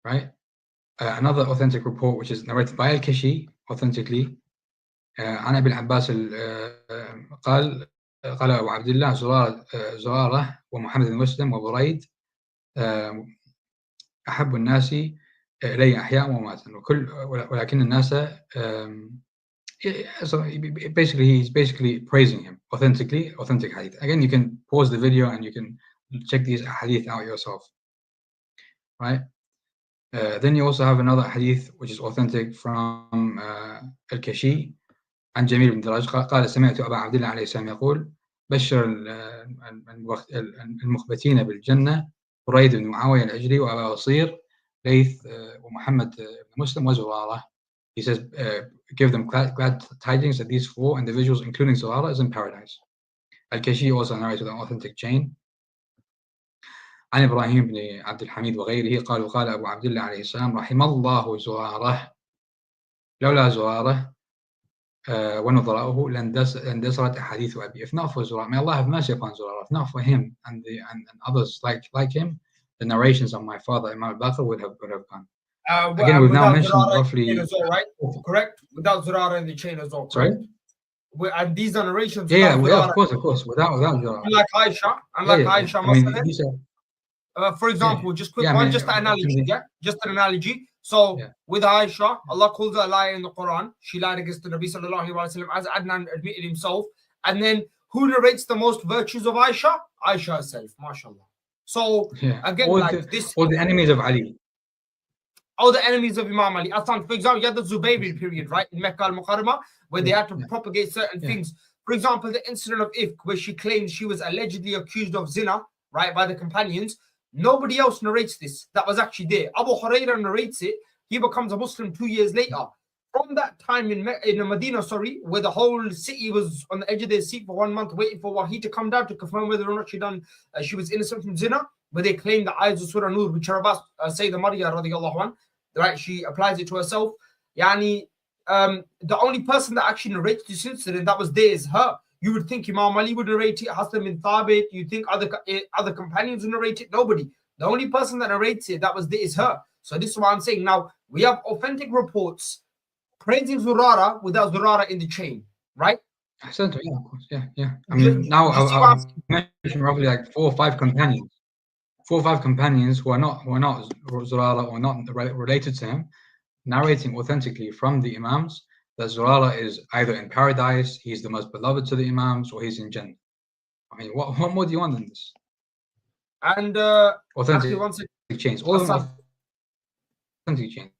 Right? Another authentic report, which is narrated by Al-Kashi authentically, عن أبي العباس قال أبو عبد الله زرارة ومحمد المسلم وبريد أحب الناس إلي أحياء وأمواتا ولكن الناس so he's basically praising him authentic hadith. Again, you can pause the video and you can check these hadith out yourself, right? Then you also have another hadith which is authentic from Al-Kashi عن جميل بن دراج قال سمعت أبا عبد الله عليه السلام يقول بشر المخبتين بالجنة بريد بن معاوية العجلي وأبا بصير ليث ومحمد بن مسلم وزرارة. He says, give them glad tidings that these four individuals, including Zurara, is in paradise. Al-Kashi also narrates with an authentic chain. عن إبراهيم بن عبد الحميد وغيره قال أبو عبد الله عليه السلام رحم الله زرارة لولا زرارة ونظراؤه لاندثرت أحاديث أبي. If not for Zurara, may Allah have mercy upon Zurara, if not for him and others like him, the narrations of my father Imam al-Baqir would have gone. Again, we've now mentioned roughly, right? Correct? Without Zurara in the chain as well, correct? Sorry? And these are narrations. Yeah, of course, without Zurara. Unlike Aisha, Aisha, for example, just quick one, just an analogy, just an analogy. So with Aisha, Allah calls her a liar in the Quran. She lied against the Nabi sallallahu alaihi wasallam, as Adnan admitted himself. And then who narrates the most virtues of Aisha? Aisha herself, mashallah. So again, all the enemies of Ali. All the enemies of Imam Ali. For example, you had the Zubayri period, right, in Mecca al-Mukarramah, where they had to propagate certain things. For example, the incident of Ifk, where she claimed she was allegedly accused of zina, right, by the companions. Nobody else narrates this. That was actually there. Abu Hurairah narrates it. He becomes a Muslim 2 years later. From that time in Medina, where the whole city was on the edge of their seat for 1 month, waiting for Wahi to come down to confirm whether or not she was innocent from zina, where they claim the ayahs of Surah Nur, which are about Sayyidah Maryam radiallahu anha, right? She applies it to herself. The only person that actually narrates this incident that was there is her. You would think Imam Ali would narrate it, Hassan bin Thabit. You think other companions would narrate it. Nobody. The only person that narrates it that was there is her. So this is what I'm saying. Now we have authentic reports praising Zurara without Zurara in the chain, right? I said, yeah, of course, yeah. I mean, now I've mentioned roughly like 4 or 5 companions. 4 or 5 companions who are not Zurara or not related to him, narrating authentically from the Imams that Zurara is either in paradise, he's the most beloved to the Imams, or he's in Jannah. I mean, what more do you want than this? And authentic chains, all of them authentic chains.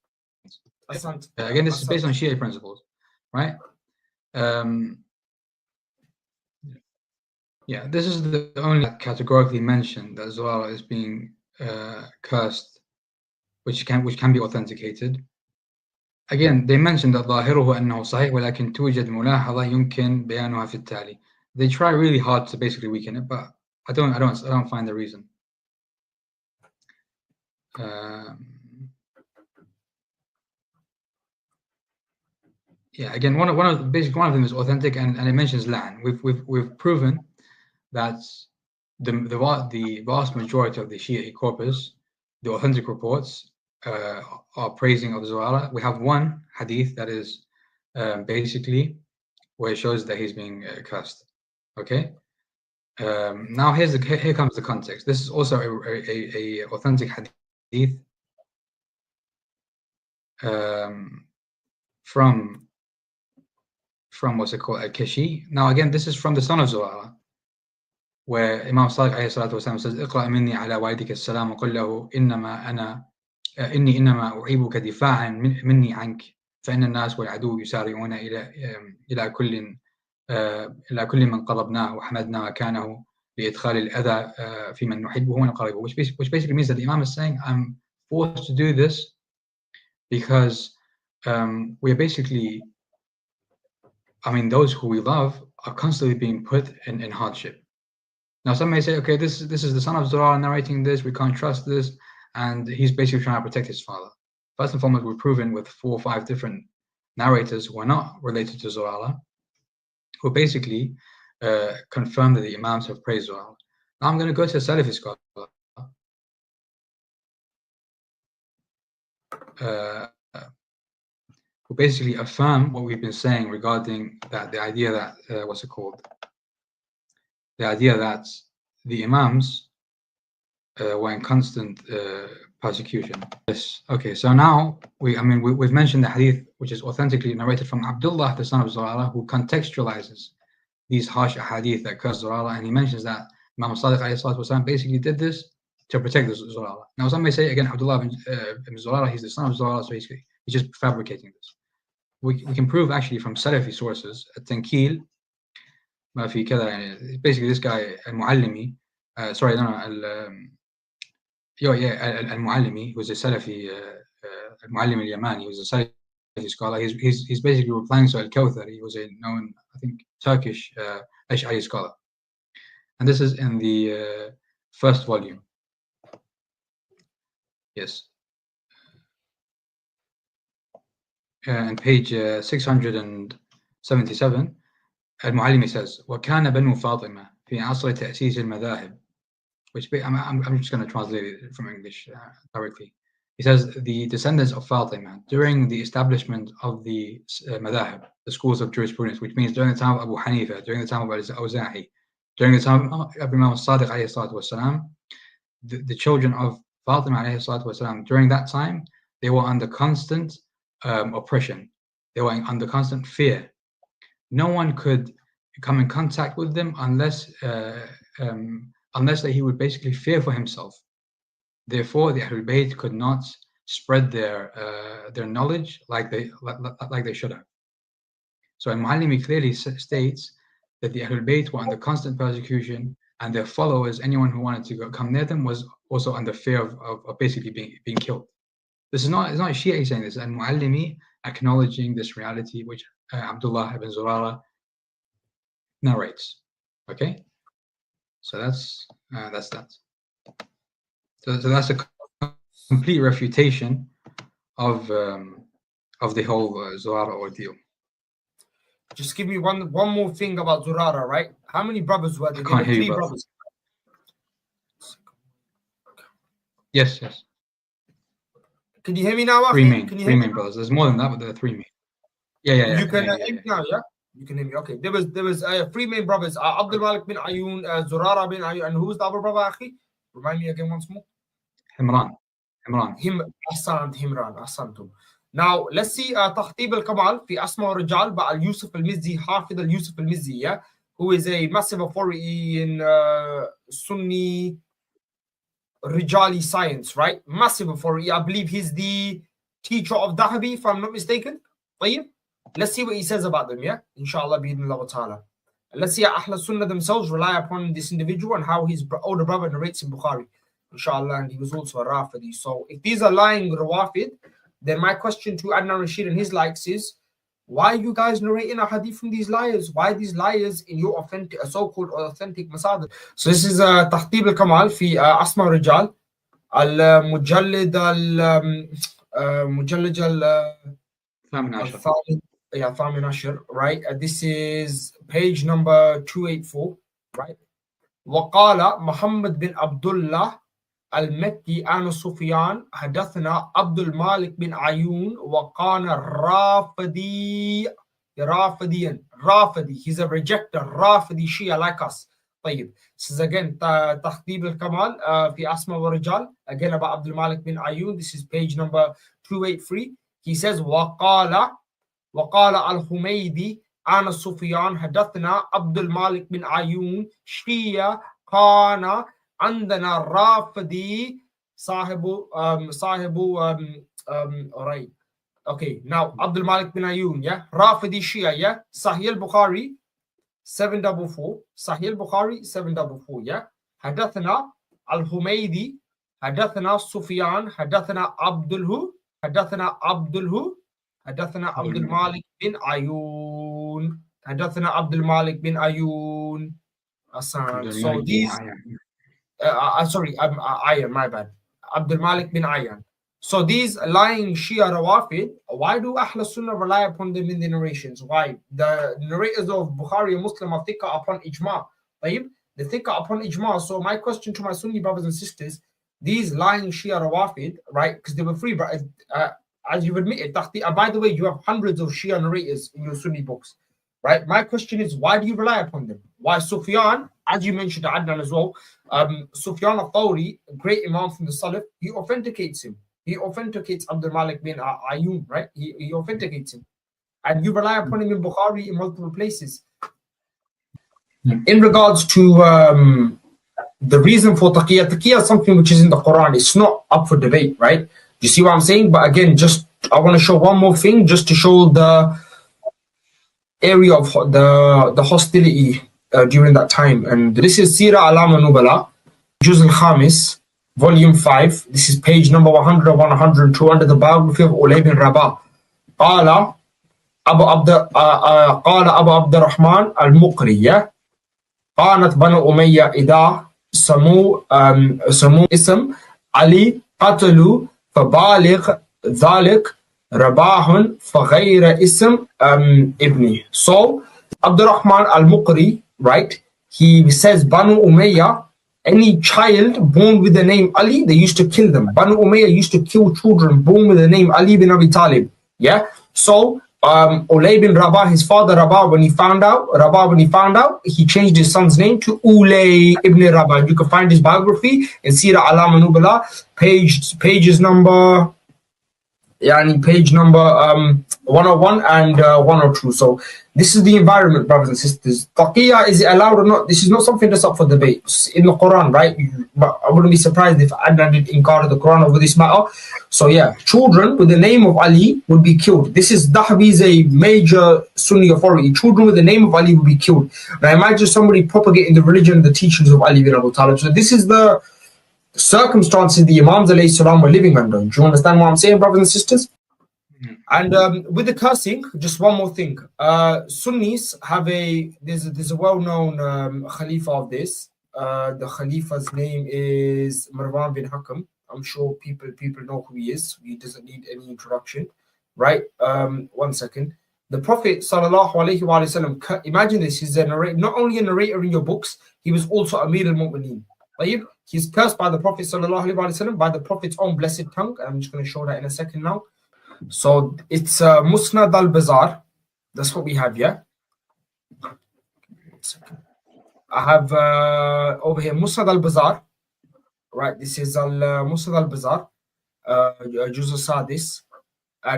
Again, this is based on Shia principles, right? Yeah, this is the only categorically mentioned that Zurara is being cursed, which can be authenticated. Again, they mentioned that ظاهره أنه صحيح ولكن توجد ملاحظة يمكن بيانها في التالي. They try really hard to basically weaken it, but I don't find the reason. Yeah, again, one of them is authentic, and it mentions Lan. We've proven that the vast majority of the Shia corpus, the authentic reports, are praising of Zurara. We have one hadith that is basically where it shows that he's being cursed. Okay. Now here comes the context. This is also a authentic hadith from what's it called, Al-Kashi. Now again, this is from the son of Zurara, where Imam Sadiq alayhi salatu wasalam says, اقرأ مني على والدك السلام وقل له إني إنما أعيبك دفاعا مني عنك فإن الناس والعدو يسارعون إلى كل من قربناه وحمدنا مكانه لإدخال الأذى في من نحبه ونقربه, which basically means that the Imam is saying, I'm forced to do this because we're basically, I mean, those who we love are constantly being put in hardship. Now, some may say, okay, this is the son of Zurara narrating this, we can't trust this, and he's basically trying to protect his father. First and foremost, we're proven with 4 or 5 different narrators who are not related to Zurara, who basically confirm that the Imams have praised Zurara. Now, I'm going to go to a Salafi scholar who basically affirm what we've been saying regarding that the idea that the idea that the Imams were in constant persecution. Yes. Okay. So now we've mentioned the hadith which is authentically narrated from Abdullah, the son of Zurara, who contextualizes these harsh hadith that curse Zurara, and he mentions that Imam Sadiq alayhi salatu wasalam basically did this to protect the Zurara. Now, some may say again, Abdullah ibn Zurara, he's the son of Zurara, so he's just fabricating this. We can prove actually from Salafi sources, التنكيل ما في كذا, basically this guy المعلمي, المعلمي, who's a Salafi, المعلم اليماني, who's a Salafi scholar. He's basically replying to Al-Kawthari. He was a known, I think, Turkish Ash'ari scholar, and this is in the first volume. Yes. On page 677, المعلمي says, وكان بنو فاطمة في عصر تأسيس المذاهب, which I'm just going to translate it from English directly. He says, the descendants of Fatima during the establishment of the madhahib, the schools of jurisprudence, which means during the time of Abu Hanifa, during the time of Al-Awza'i, during the time of Imam Sadiq alayhi salatu wasalam, the children of Fatima alayhi salatu wasalam, during that time, they were under constant oppression. They were under constant fear. No one could come in contact with them unless that he would basically fear for himself. Therefore, the Ahlul Bayt could not spread their knowledge like they should have. So Al-Muallimi clearly states that the Ahlul Bayt were under constant persecution, and their followers, anyone who wanted to come near them, was also under fear of basically being killed. It's not Shia saying this, and Muallimi acknowledging this reality which Abdullah ibn Zurara narrates. Okay, so that's that. So that's a complete refutation of the whole Zurara ordeal. Just give me one more thing about Zurara, right? How many brothers were there? I can't hear you, 3 brothers. Yes. Can you hear me now? 3 main brothers. There's more than that, but there are 3 main. Yeah. You can hear me now, yeah? You can hear me. Okay. There was three main brothers. Abdul Malik bin Ayun, Zurara bin Ayun, and who was the other brother, Akhi? Remind me again once more. Himran. Ahsantum. Now let's see Tahtib al-Kamal fi Asma al-Rijal by Al-Yusuf al-Mizzi, Hafid al-Yusuf al-Mizzi, yeah, who is a massive authority in Sunni Rijali science, right? Massive authority. I believe he's the teacher of Dahabi, if I'm not mistaken. Let's see what he says about them, yeah? Inshallah, bi-idhnillah wa ta'ala. Let's see how Ahl Sunnah themselves rely upon this individual and how his older brother narrates in Bukhari. Inshallah, and he was also a Rafidhi. So if these are lying Rawafid, then my question to Adnan Rashid and his likes is, why are you guys narrating a hadith from these liars? Why are these liars in your authentic, so-called authentic masadir? So this is Tahtib al-Kamal fi Asma al-Rijal, al-Mujallid Thamin Ashar, right? This is page number 284, right? وقال محمد بن عبد الله المكي عن سفيان حدثنا عبد المالك بن عيون وكان رافدي, he's a rejecter, Rafidhi Shia like us. طيب, this is again تحديب الكمال في أسماء ورجال, again about Abdul Malik bin Ayun. This is page number 283. He says وقال الحميدي عن سفيان حدثنا عبد المالك بن عيون شيعة كان عندنا رافدي صاحب right. Okay, now Abdul Malik bin Ayun, yeah, Rafidhi Shia, yeah, Sahih al-Bukhari 744, Sahih al-Bukhari 744, yeah. حدثنا الحميدي حدثنا سفيان حدثنا عبد المالك بن عيون حدثنا عبد المالك بن عيون. So these Ayan, my bad. Abdul Malik bin Ayan. So these lying Shia Rawafid, why do Ahl Sunnah rely upon them in the narrations? Why? The narrators of Bukhari and Muslim are thicker upon ijma. They're thicker upon ijma. So my question to my Sunni brothers and sisters, these lying Shia Rawafid, right? Because they were free, but as you've admitted, by the way, you have hundreds of Shia narrators in your Sunni books, right? My question is, why do you rely upon them? Why Sufyan, as you mentioned to Adnan as well, Sufyan al-Thawri, a great Imam from the Salaf, he authenticates him. He authenticates Abdul Malik bin Ayun, right? He authenticates him. And you rely upon him in Bukhari in multiple places. In regards to the reason for taqiyya is something which is in the Quran. It's not up for debate, right? You see what I'm saying? But again, I want to show one more thing just to show the area of the hostility during that time. And this is Sira Alama Nubala, Juz al-Khamis, volume 5. This is page number 100 and 102 under the biography of Ulay bin Rabah. قال أبو عبد الرحمن المقري قالت بنو أمية إذا سمو اسم علي قتلوا فبالغ ذلك رباح فغير اسم ابني. So Abdurrahman al-Muqri, right, he says Banu Umayyah, any child born with the name Ali, they used to kill them. Banu Umayyah used to kill children born with the name Ali bin Abi Talib. Yeah. So Ulay bin Rabah, his father Rabah, when he found out, he changed his son's name to Ulay ibn Rabah. You can find his biography in Sira Alam Nubala, page number 101 and 102. So this is the environment, brothers and sisters. Taqiyya, is it allowed or not? This is not something that's up for debate. It's in the Quran, right? But I wouldn't be surprised if Adnan did inkar the Quran over this matter. So yeah, children with the name of Ali would be killed. This is Dahabi is a major Sunni authority. Children with the name of Ali would be killed. Now imagine somebody propagating the religion and the teachings of Ali bin Abi Talib. So this is the circumstances the Imams alayhi salam were living under. Do you understand what I'm saying, brothers and sisters? And with the cursing, just one more thing. Sunnis have there's a well-known Khalifa of this. The Khalifa's name is Marwan bin Hakam. I'm sure people know who he is. He doesn't need any introduction, right? 1 second. The Prophet sallallahu alaihi wasallam. Imagine this: he's not only a narrator in your books, he was also Amir al-Mu'mineen. He's cursed by the Prophet sallallahu alaihi wasallam by the Prophet's own blessed tongue. I'm just going to show that in a second now. So it's Musnad al-Bazar. That's what we have, yeah? I have over here Musnad al-Bazar. Right, this is Musnad al-Bazar, Juz al-Sadis.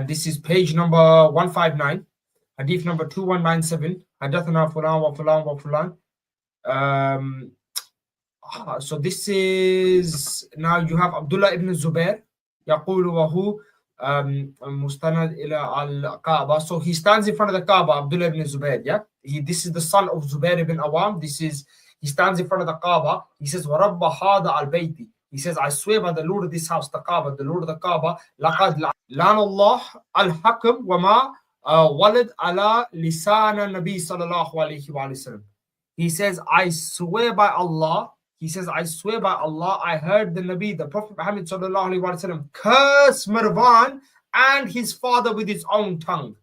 This is page number 159, hadith number 2197. Hadathana fulan wa fulan wa fulan. So this is, now you have Abdullah ibn Zubair يقول وهو مستند إلى الكعبة. So he stands in front of the Kaaba, Abdullah ibn Zubair. Yeah, this is the son of Zubair ibn Awam. He stands in front of the Kaaba. He says وَرَبَّ هَذَا الْبَيْتِ. He says, I swear by the Lord of this house, the Kaaba, the Lord of the Kaaba, لَقَدْ لَعْنَ اللَّهُ الْحَكَمَ وَمَا وَلَدْ عَلَى لِسَانَ النَّبِيِّ صلى الله عليه وسلم. He says, I swear by Allah. He says, I swear by Allah, I heard the Nabi, the Prophet Muhammad sallallahu alaihi wasallam, curse Marwan and his father with his own tongue.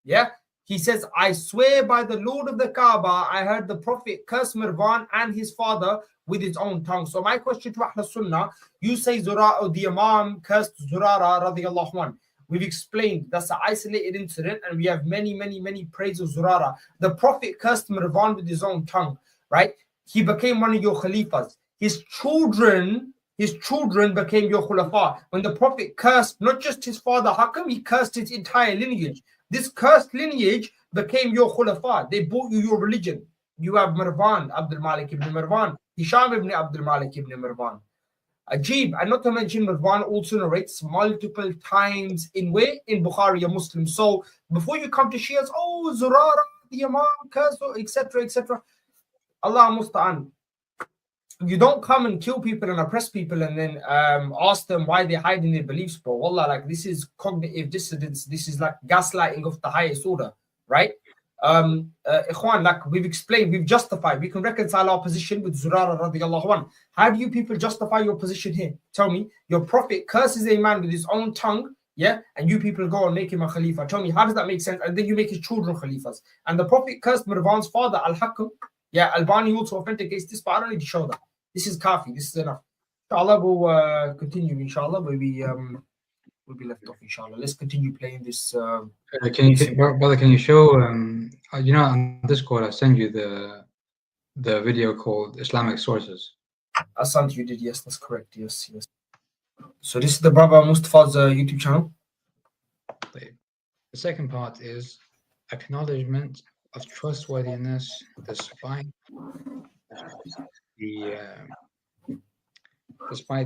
Yeah? He says, I swear by the Lord of the Kaaba, I heard the Prophet curse Marwan and his father with his own tongue. So my question to Ahl Sunnah, you say the Imam cursed Zurara radiallahu anhu. We've explained that's an isolated incident, and we have many praise of Zurara. The Prophet cursed Marwan with his own tongue, right? He became one of your Khalifas. His children became your Khulafa. When the Prophet cursed not just his father Hakam, he cursed his entire lineage. This cursed lineage became your Khulafa. They bought you your religion. You have Marwan, Abdul Malik ibn Marwan, Hisham ibn Abdul Malik ibn Marwan. Ajib, and not to mention Marwan also narrates multiple times in where? In Bukhari or Muslim. So before you come to Shias, oh, Zurara, the Imam, etc., etc., Allah musta'an. You don't come and kill people and oppress people and then ask them why they're hiding their beliefs, bro. Wallah, like this is cognitive dissonance. This is like gaslighting of the highest order, right? Ikhwan, like we've explained, we've justified, we can reconcile our position with Zurara radiallahu anhu. How do you people justify your position here? Tell me, your prophet curses a man with his own tongue, yeah, and you people go and make him a Khalifa. Tell me, how does that make sense? And then you make his children Khalifas. And the prophet cursed Marwan's father, Al-Hakam. Yeah, Albani also authenticates this, but I don't need to show that. This is kafi, this is enough. Inshallah, we'll continue, inshallah, where we'll be left off, inshallah. Let's continue playing this. Brother, can you show, you know, on Discord, I send you the video called Islamic Sources. Asante, you did, yes, that's correct, yes. So this is the brother Mustafa's YouTube channel. The second part is acknowledgement of trustworthiness despite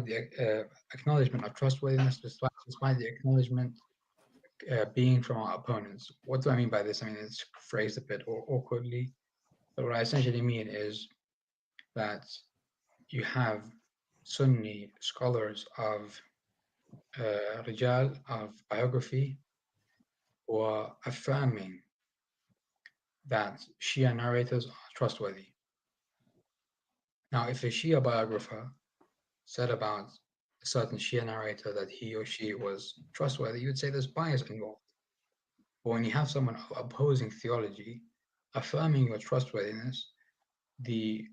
the acknowledgement of trustworthiness, despite the acknowledgement being from our opponents. What do I mean by this? I mean, it's phrased a bit awkwardly, but what I essentially mean is that you have Sunni scholars of Rijal, of biography, who are affirming that Shia narrators are trustworthy. Now, if a Shia biographer said about a certain Shia narrator that he or she was trustworthy, you would say there's bias involved. But when you have someone of opposing theology affirming your trustworthiness, the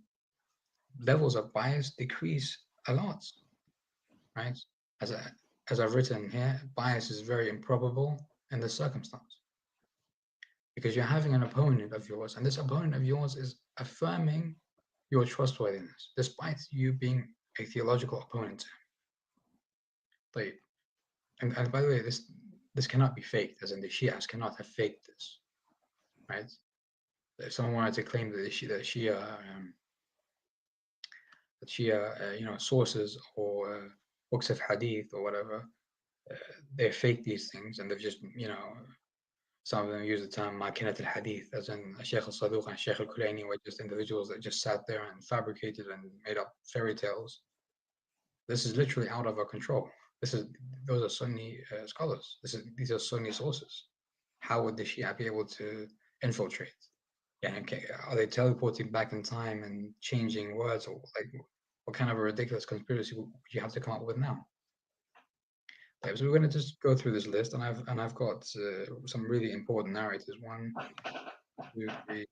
levels of bias decrease a lot, right? As I've written here, bias is very improbable in this circumstance, because you're having an opponent of yours, and this opponent of yours is affirming your trustworthiness, despite you being a theological opponent. Like, and by the way, this cannot be faked, as in the Shias cannot have faked this, right? If someone wanted to claim that Shia you know, sources or books of Hadith or whatever, they fake these things, and they've just, you know, some of them use the term makinat al-hadith, as in Sheikh al-Saduq and Sheikh al-Kulaini were just individuals that just sat there and fabricated and made up fairy tales. This is literally out of our control. Those are Sunni scholars. These are Sunni sources. How would the Shia be able to infiltrate? Yeah, okay. Are they teleporting back in time and changing words, or like what kind of a ridiculous conspiracy would you have to come up with now? Okay, so we're going to just go through this list, and I've got some really important narrators. 1, 2, 3,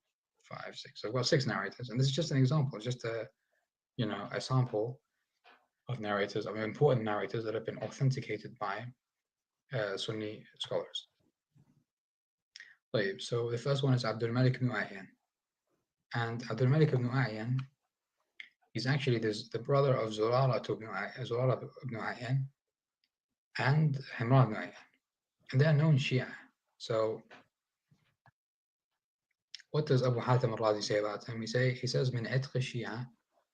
5, 6. So I've got 6 narrators, and this is just an example, just a sample of narrators, of important narrators that have been authenticated by Sunni scholars. So the first one is Abdul Malik ibn Ayyan. And Abdul Malik ibn A'yan, he's actually the brother of Zurara ibn A'yan and Himran ibn A'yan. And they are known Shia. So what does Abu Hatim al-Razi say about him? He says, من عتق الشيعة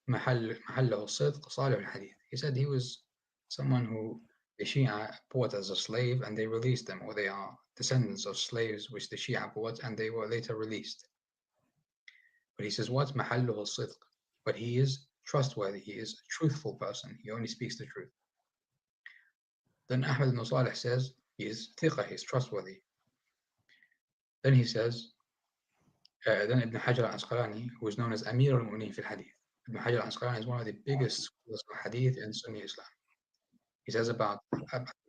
محله الصدق صالح الحديث. He said he was someone who the Shia bought as a slave and they released them, or they are descendants of slaves which the Shia bought and they were later released. But he says, what? محله الصدق. But he is trustworthy, he is a truthful person, he only speaks the truth. Then Ahmad ibn Salih says, he is thiqa, he is trustworthy. Then he says, then Ibn Hajar al-Asqalani, who is known as Amir al-Mu'minin fil Hadith. Ibn Hajar al-Asqalani is one of the biggest scholars of Hadith in Sunni Islam. He says about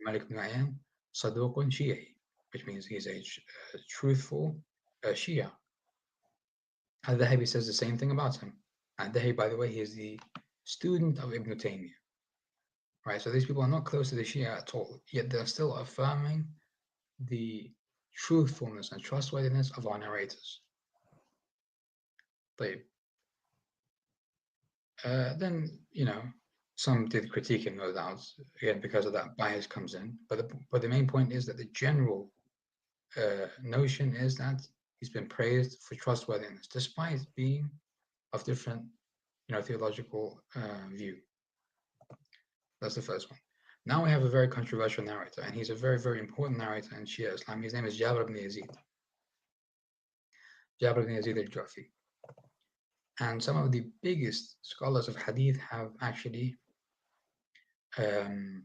Malik ibn A'yan, Saduqun Shi'i, which means he's a truthful Shia. Al-Dhahabi says the same thing about him. Al-Dhahabi, by the way, he is the student of Ibn Taymiyyah. Right, so these people are not close to the Shia at all, yet they're still affirming the truthfulness and trustworthiness of our narrators. But then, you know, some did critique him, no doubt, again, because of that bias comes in. But the main point is that the general notion is that he's been praised for trustworthiness, despite being of different, you know, theological view. That's the first one. Now we have a very controversial narrator, and he's a very, very important narrator in Shia Islam. His name is Jabir ibn Yazid. Jabir ibn Yazid al-Ju'fi. And some of the biggest scholars of Hadith have actually deemed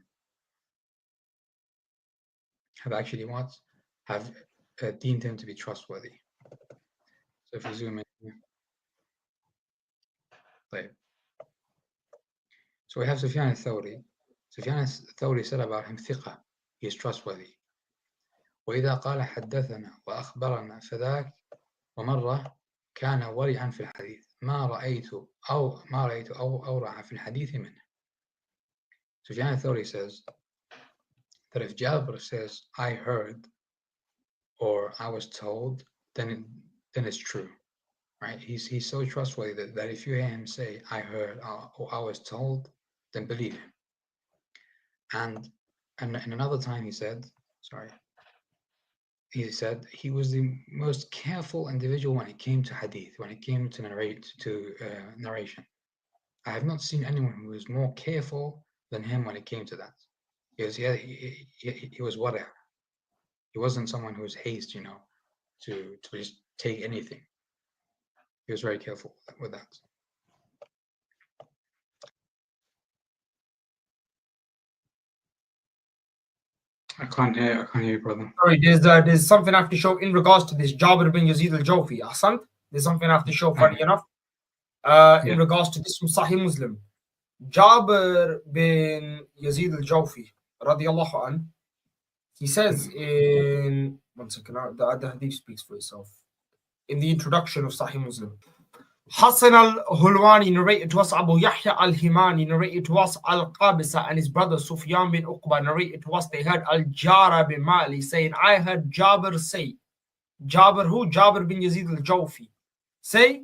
him to be trustworthy. So if you zoom in here, right. So we have Sufyan al-Thawri. Sufyan al-Thawri said about him, ثقة, he is trustworthy. وإذا قال حدثنا وأخبرنا فذاك ومرة كان ورعا في الحديث ما رأيت أورع في الحديث منه. Sufyan al-Thawri says that if Jabir says I heard or I was told, then it's true, right? He's so trustworthy that if you hear him say I heard or I was told, then believe him. And in another time he said he was the most careful individual when it came to hadith, when it came to narration. I have not seen anyone who was more careful than him when it came to that. He was whatever. He wasn't someone who was haste, you know, to just take anything. He was very careful with that. I can't hear you, brother. Sorry, there's something I have to show in regards to this Jabir bin Yazid al-Jawfi. Ahsan, there's something I have to show, funny enough. In regards to this from Sahih Muslim. Jabir bin Yazid al-Jawfi, radiyallahu an, he says in, one second, the hadith speaks for itself. In the introduction of Sahih Muslim, Hassan al-Hulwani narrated to us, Abu Yahya al-Himani narrated to us, Al-Qabisa and his brother Sufyan bin Uqba narrated to us, they heard Al-Jara bin Mali saying, I heard Jabir say, Jabir who? Jabir bin Yazid al-Jawfi say,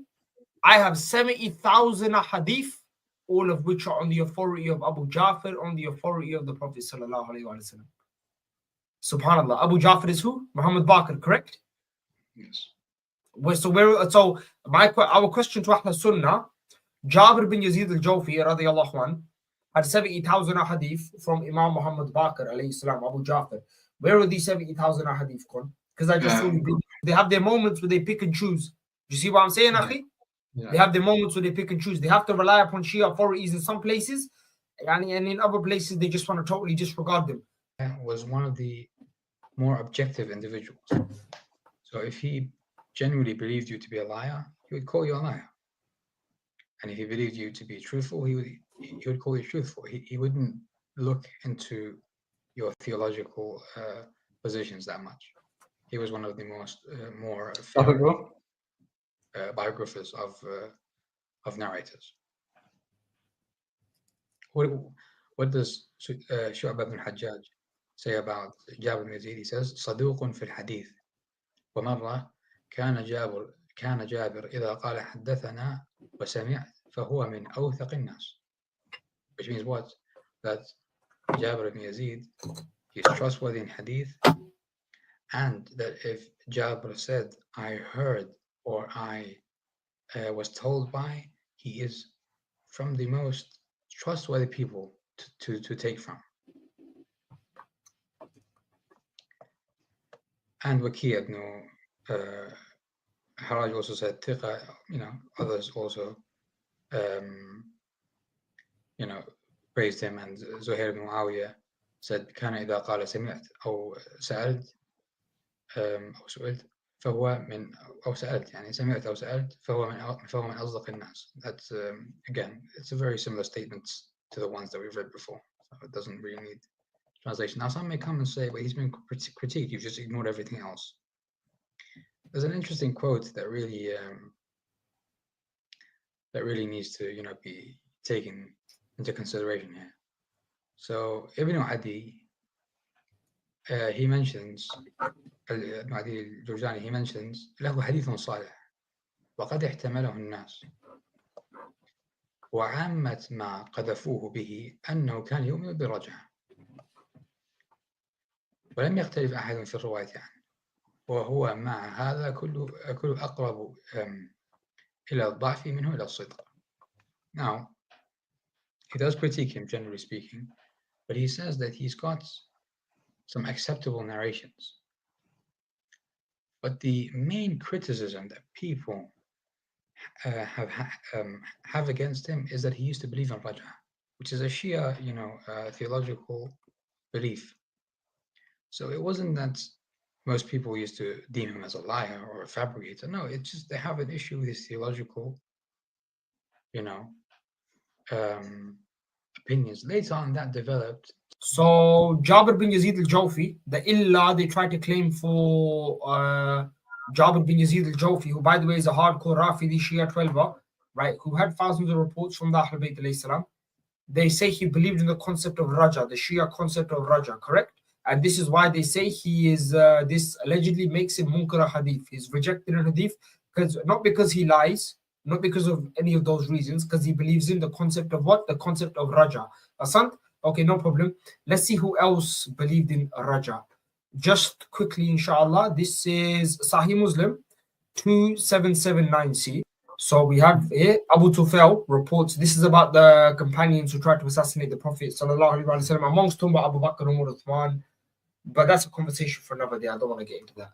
I have 70,000 hadith, all of which are on the authority of Abu Ja'far, on the authority of the Prophet sallallahu alaihi wasallam. Subhanallah. Abu Ja'far is who? Muhammad Baqir, correct? Yes. So our question to Ahl Sunnah, Jabir bin Yazid al-Jawfi radiyallahu anhu had 70,000 hadith from Imam Muhammad Baqir alayhi salam, Abu Ja'far. Where are these 70,000 hadith gone? Because I just saw they have their moments where they pick and choose. Do you see what I'm saying, Akhi? They have their moments where they pick and choose. They have to rely upon Shia authorities in some places, and in other places they just want to totally disregard them. Was one of the more objective individuals. So if he genuinely believed you to be a liar, he would call you a liar. And if he believed you to be truthful, he would call you truthful. He wouldn't look into your theological positions that much. He was one of the more biographers of narrators. What does Shu'bah ibn Hajjaj say about Jabir ibn Yazid? He says, صدوق في الحديث ومرة كان كان جابر إذا قال حدثنا وسمعت فهو من أوثق الناس. Which means what? That Jabir ibn Yazid, he's trustworthy in hadith, and that if Jabir said, I heard or I was told by, he is from the most trustworthy people to take from. And Waki ibn Haraj also said Thiqa, others also praised him, and Zuhair ibn Muawiyah said كان إذا قال سمعت أو سألت أو سئلت فهو من أو سألت يعني سمعت أو سألت فهو من أصدق الناس. That's again, it's a very similar statement to the ones that we've read before, so it doesn't really need translation. Now some may come and say, but he's been critiqued, you've just ignored everything else. There's an interesting quote that really needs to be taken into consideration here. So Ibn Adi, he mentions Ibn Adi al-Jurjani, he mentions له حديث صالح وقد احتمله الناس وعامة ما قذفوه به أنه كان يؤمن بالرجعة ولم يختلف أحد في الرواية عنه وهو مع هذا كله أقرب إلى الضعف منه إلى الصدق. Now, he does critique him, generally speaking, but he says that he's got some acceptable narrations. But the main criticism that people have against him is that he used to believe in Raj'a, which is a Shia, theological belief. So it wasn't that most people used to deem him as a liar or a fabricator. No, it's just they have an issue with his theological, opinions. Later on, that developed. So Jabir bin Yazid al-Jawfi, the Illa they try to claim for Jabir bin Yazid al-Jawfi, who by the way is a hardcore Rafidhi Shia 12er, right, who had thousands of reports from the Ahlul Bayt alayhi salam. They say he believed in the concept of Raja, the Shia concept of Raja, correct? And this is why they say he is, this allegedly makes him Munkar Hadith. He's rejected in Hadith, not because he lies, not because of any of those reasons, because he believes in the concept of what? The concept of Raja. Asant? Okay, no problem. Let's see who else believed in Raja. Just quickly, inshallah, this is Sahih Muslim 2779C. So we have here Abu Tufail reports, this is about the companions who tried to assassinate the Prophet sallallahu alaihi wasallam, amongst whom Abu Bakr, Umar, Uthman, but that's a conversation for another day. I don't want to get into that.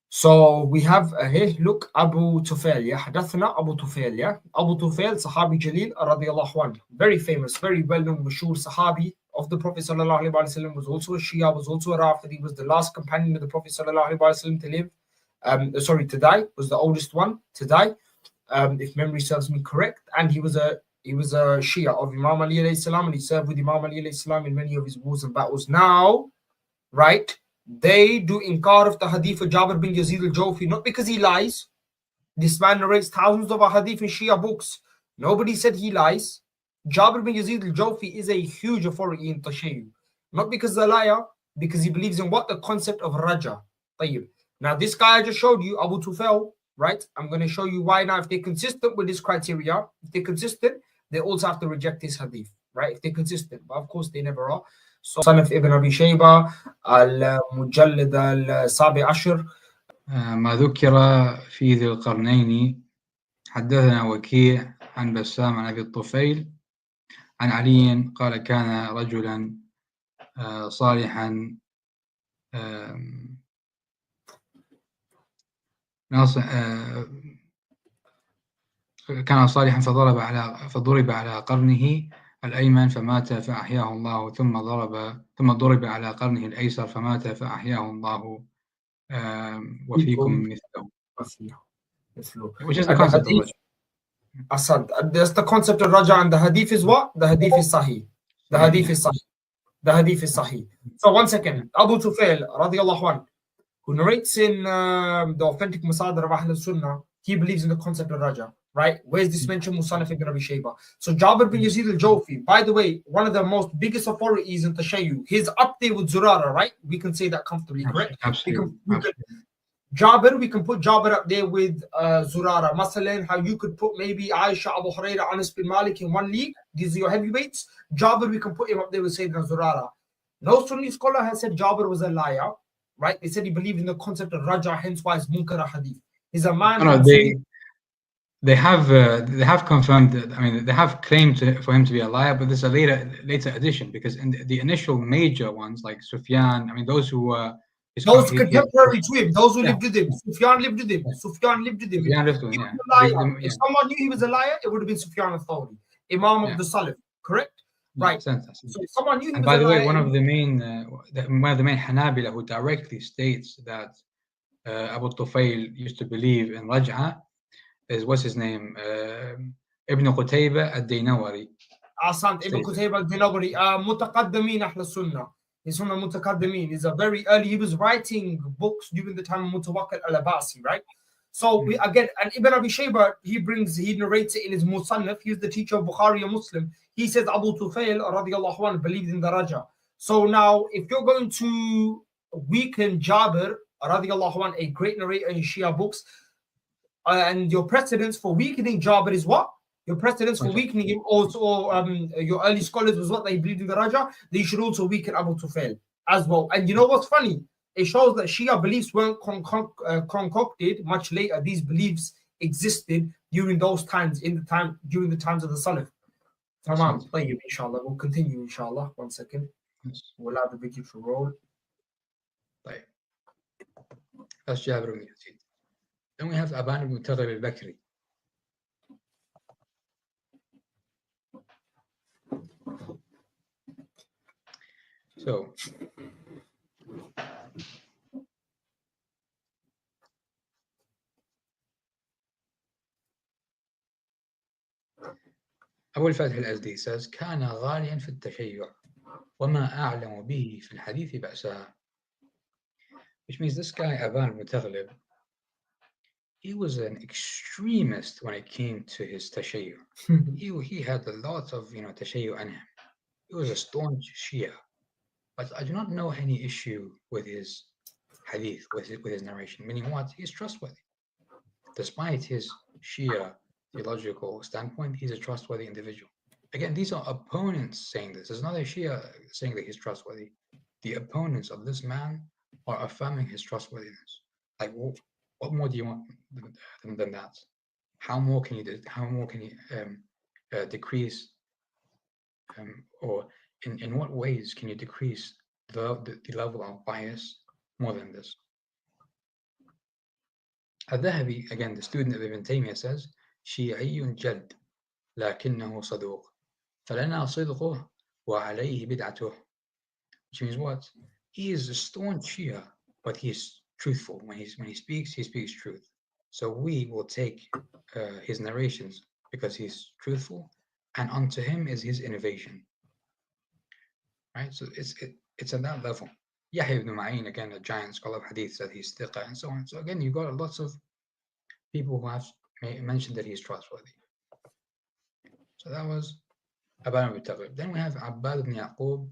So we have here, look, Abu Tufail, yeah, Hadathana Abu Tufail, yeah. Abu Tufail, Sahabi Jalil, radiyallahu anhu, very famous, very well-known, mashhur Sahabi of the Prophet sallallahu alaihi wasallam, was also a Shia, was also a Rafidhi, was the last companion of the Prophet sallallahu alaihi wasallam to live, to die, was the oldest one to die, if memory serves me correct, and he was a Shia of Imam Ali alayhi salam, and he served with Imam Ali alayhi salam in many of his wars and battles. Now, right, they do inkar of the hadith of Jabir bin Yazid al-Jawfi, not because he lies. This man narrates thousands of hadith in Shia books. Nobody said he lies. Jabir bin Yazid al-Jawfi is a huge authority in Tashayyu. Not because he's a liar, because he believes in what? The concept of Raja. Tayyib. Now this guy I just showed you, Abu Tufail, right? I'm going to show you why now. If they're consistent with this criteria, if they're consistent, they also have to reject this hadith, right? If they're consistent, but of course they never are. So son of Ibn Abi Shayba, al-Mujallid al-Sabi Ashir. ما ذكر في ذي القرنين حدثنا وكيع عن بسام عن أبي الطفيل عن علي قال كان رجلا صالحا كان صالحا فضرب على قرنه الأيمن فمات فأحياه الله ثم ضرب على قرنه الأيسر فمات فأحياه الله وفيكم مثله. Which is the concept of Raja. Asad, that's the concept of Raja, and the hadith is what? The hadith is Sahih. The hadith is Sahih. The hadith is Sahih. So 1 second, Abu Tufail radiyallahu anhu, who narrates in the authentic Masadr of Ahl al-Sunnah, he believes in the concept of Raja, right? Where's this mentioned? Musannaf ibn Abi Shayba. So Jabir bin Yazid al-Jawfi, by the way, one of the most biggest authorities in Tashayyu. He's up there with Zurara, right? We can say that comfortably, correct? Absolutely. Jabir, we can put Jabir up there with Zurara. Masalan, how you could put maybe Aisha, Abu Huraira, Anas bin Malik in one league. These are your heavyweights. Jabir, we can put him up there with Sayyidina Zurara. No Sunni scholar has said Jabir was a liar, right? They said he believed in the concept of Raja, hence why it's Munkar Hadith. He's a man. No, they have confirmed that. I mean, they have claimed for him to be a liar, but this is a later addition, because in the initial major ones like Sufyan, I mean, those who were those contemporary to him, those who lived with him. Sufyan lived with him. Sufyan lived with him. Sufyan lived with him, yeah. If someone knew he was a liar, it would have been Sufyan al-Thawri, Imam of the Salaf, correct? Right. So if someone knew he was by a the liar, way, one of the main Hanabila who directly states that Abu Tufail used to believe in Raj'a is, what's his name? Ibn Qutayba al-Daynawari. Ibn Qutayba al-Daynawari, Mutaqaddimin Ahl Sunnah. He's from the Mutaqaddimin. He's a very early, he was writing books during the time of Mutawakkil al-Abbasi, right? So again, and Ibn Abi Shayba, he narrates it in his Musannaf. He's the teacher of Bukhari and Muslim. He says Abu Tufail radiallahu anhu believed in the Raja. So now, if you're going to weaken Jabir radiallahu anhu, a great narrator in Shia books, and your precedence for weakening Jabir is what? Your precedence for weakening him also, your early scholars was what they believed in the Raja. They should also weaken Abu Tufail as well. And you know what's funny? It shows that Shia beliefs weren't concocted much later. These beliefs existed during those times, during the times of the Salaf. Tamam. Tayyib, inshallah. We'll continue, inshallah. 1 second. We'll have the video to roll. That's Jabir ibn Yazid. Then we have Aban ibn Taghlib al-Bakri. So, Abu al-Fath al-Azdi says, كان غاليا في التشيع وما أعلم به في الحديث بأسا. Which means this guy, Aban ibn Taghlib, he was an extremist when it came to his tashayyu. he had a lot of tashayyu in him. He was a staunch Shia. But I do not know any issue with his hadith, with his narration. Meaning what? He's trustworthy. Despite his Shia theological standpoint, he's a trustworthy individual. Again, these are opponents saying this. There's not a Shia saying that he's trustworthy. The opponents of this man are affirming his trustworthiness. Like, what more do you want than that? How more can you decrease, or in what ways can you decrease the level of bias more than this? Al-Dhahabi, again, the student of Ibn Taymiyyah, says, شيعي جد لكنه صدوق فلنا صدقه وعليه بدعته. Which means what? He is a staunch Shia, but he's truthful. When he speaks truth. So we will take his narrations because he's truthful, and unto him is his innovation. Right? So it's at that level. Yahya ibn Ma'in, again, a giant scholar of hadith, said he's thiqa and so on. So again, you've got lots of people who have mentioned that he's trustworthy. So that was Aban ibn Taghlib. Then we have Abbad ibn Yaqub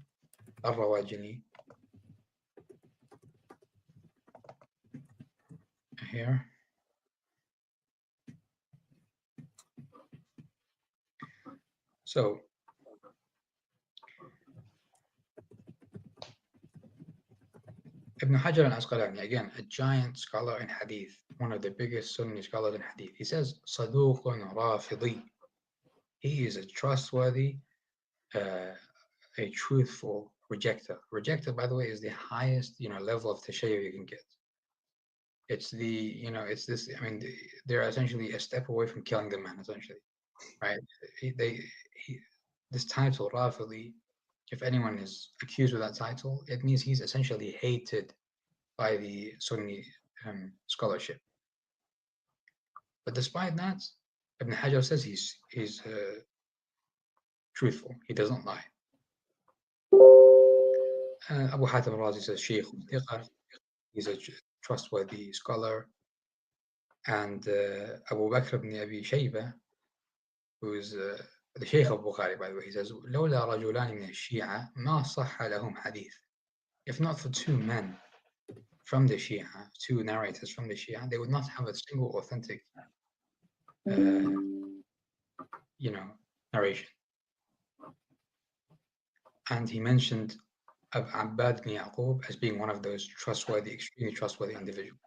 al-Rawajini. Here. So Ibn Hajar al-Asqalani, again, a giant scholar in hadith, one of the biggest Sunni scholars in hadith. He says, Saduqun rafidhi. He is a trustworthy, a truthful rejecter. Rejecter, by the way, is the highest, level of tashayyu you can get. It's it's this, they're essentially a step away from killing the man, essentially, right? This title, Rafidhi, if anyone is accused with that title, it means he's essentially hated by the Sunni scholarship. But despite that, Ibn Hajar says he's truthful. He doesn't lie. Abu Hatim al-Razi says Shaykh thiqa. He's a trustworthy scholar. And Abu Bakr ibn Abi Shayba, who is the Shaykh of Bukhari, by the way, he says, لولا رجلان من الشيعة ما صح لهم حديث. If not for two men from the Shia, two narrators from the Shia, they would not have a single authentic, narration. And he mentioned Abbad ibn Yaqub as being one of those trustworthy, extremely trustworthy individuals.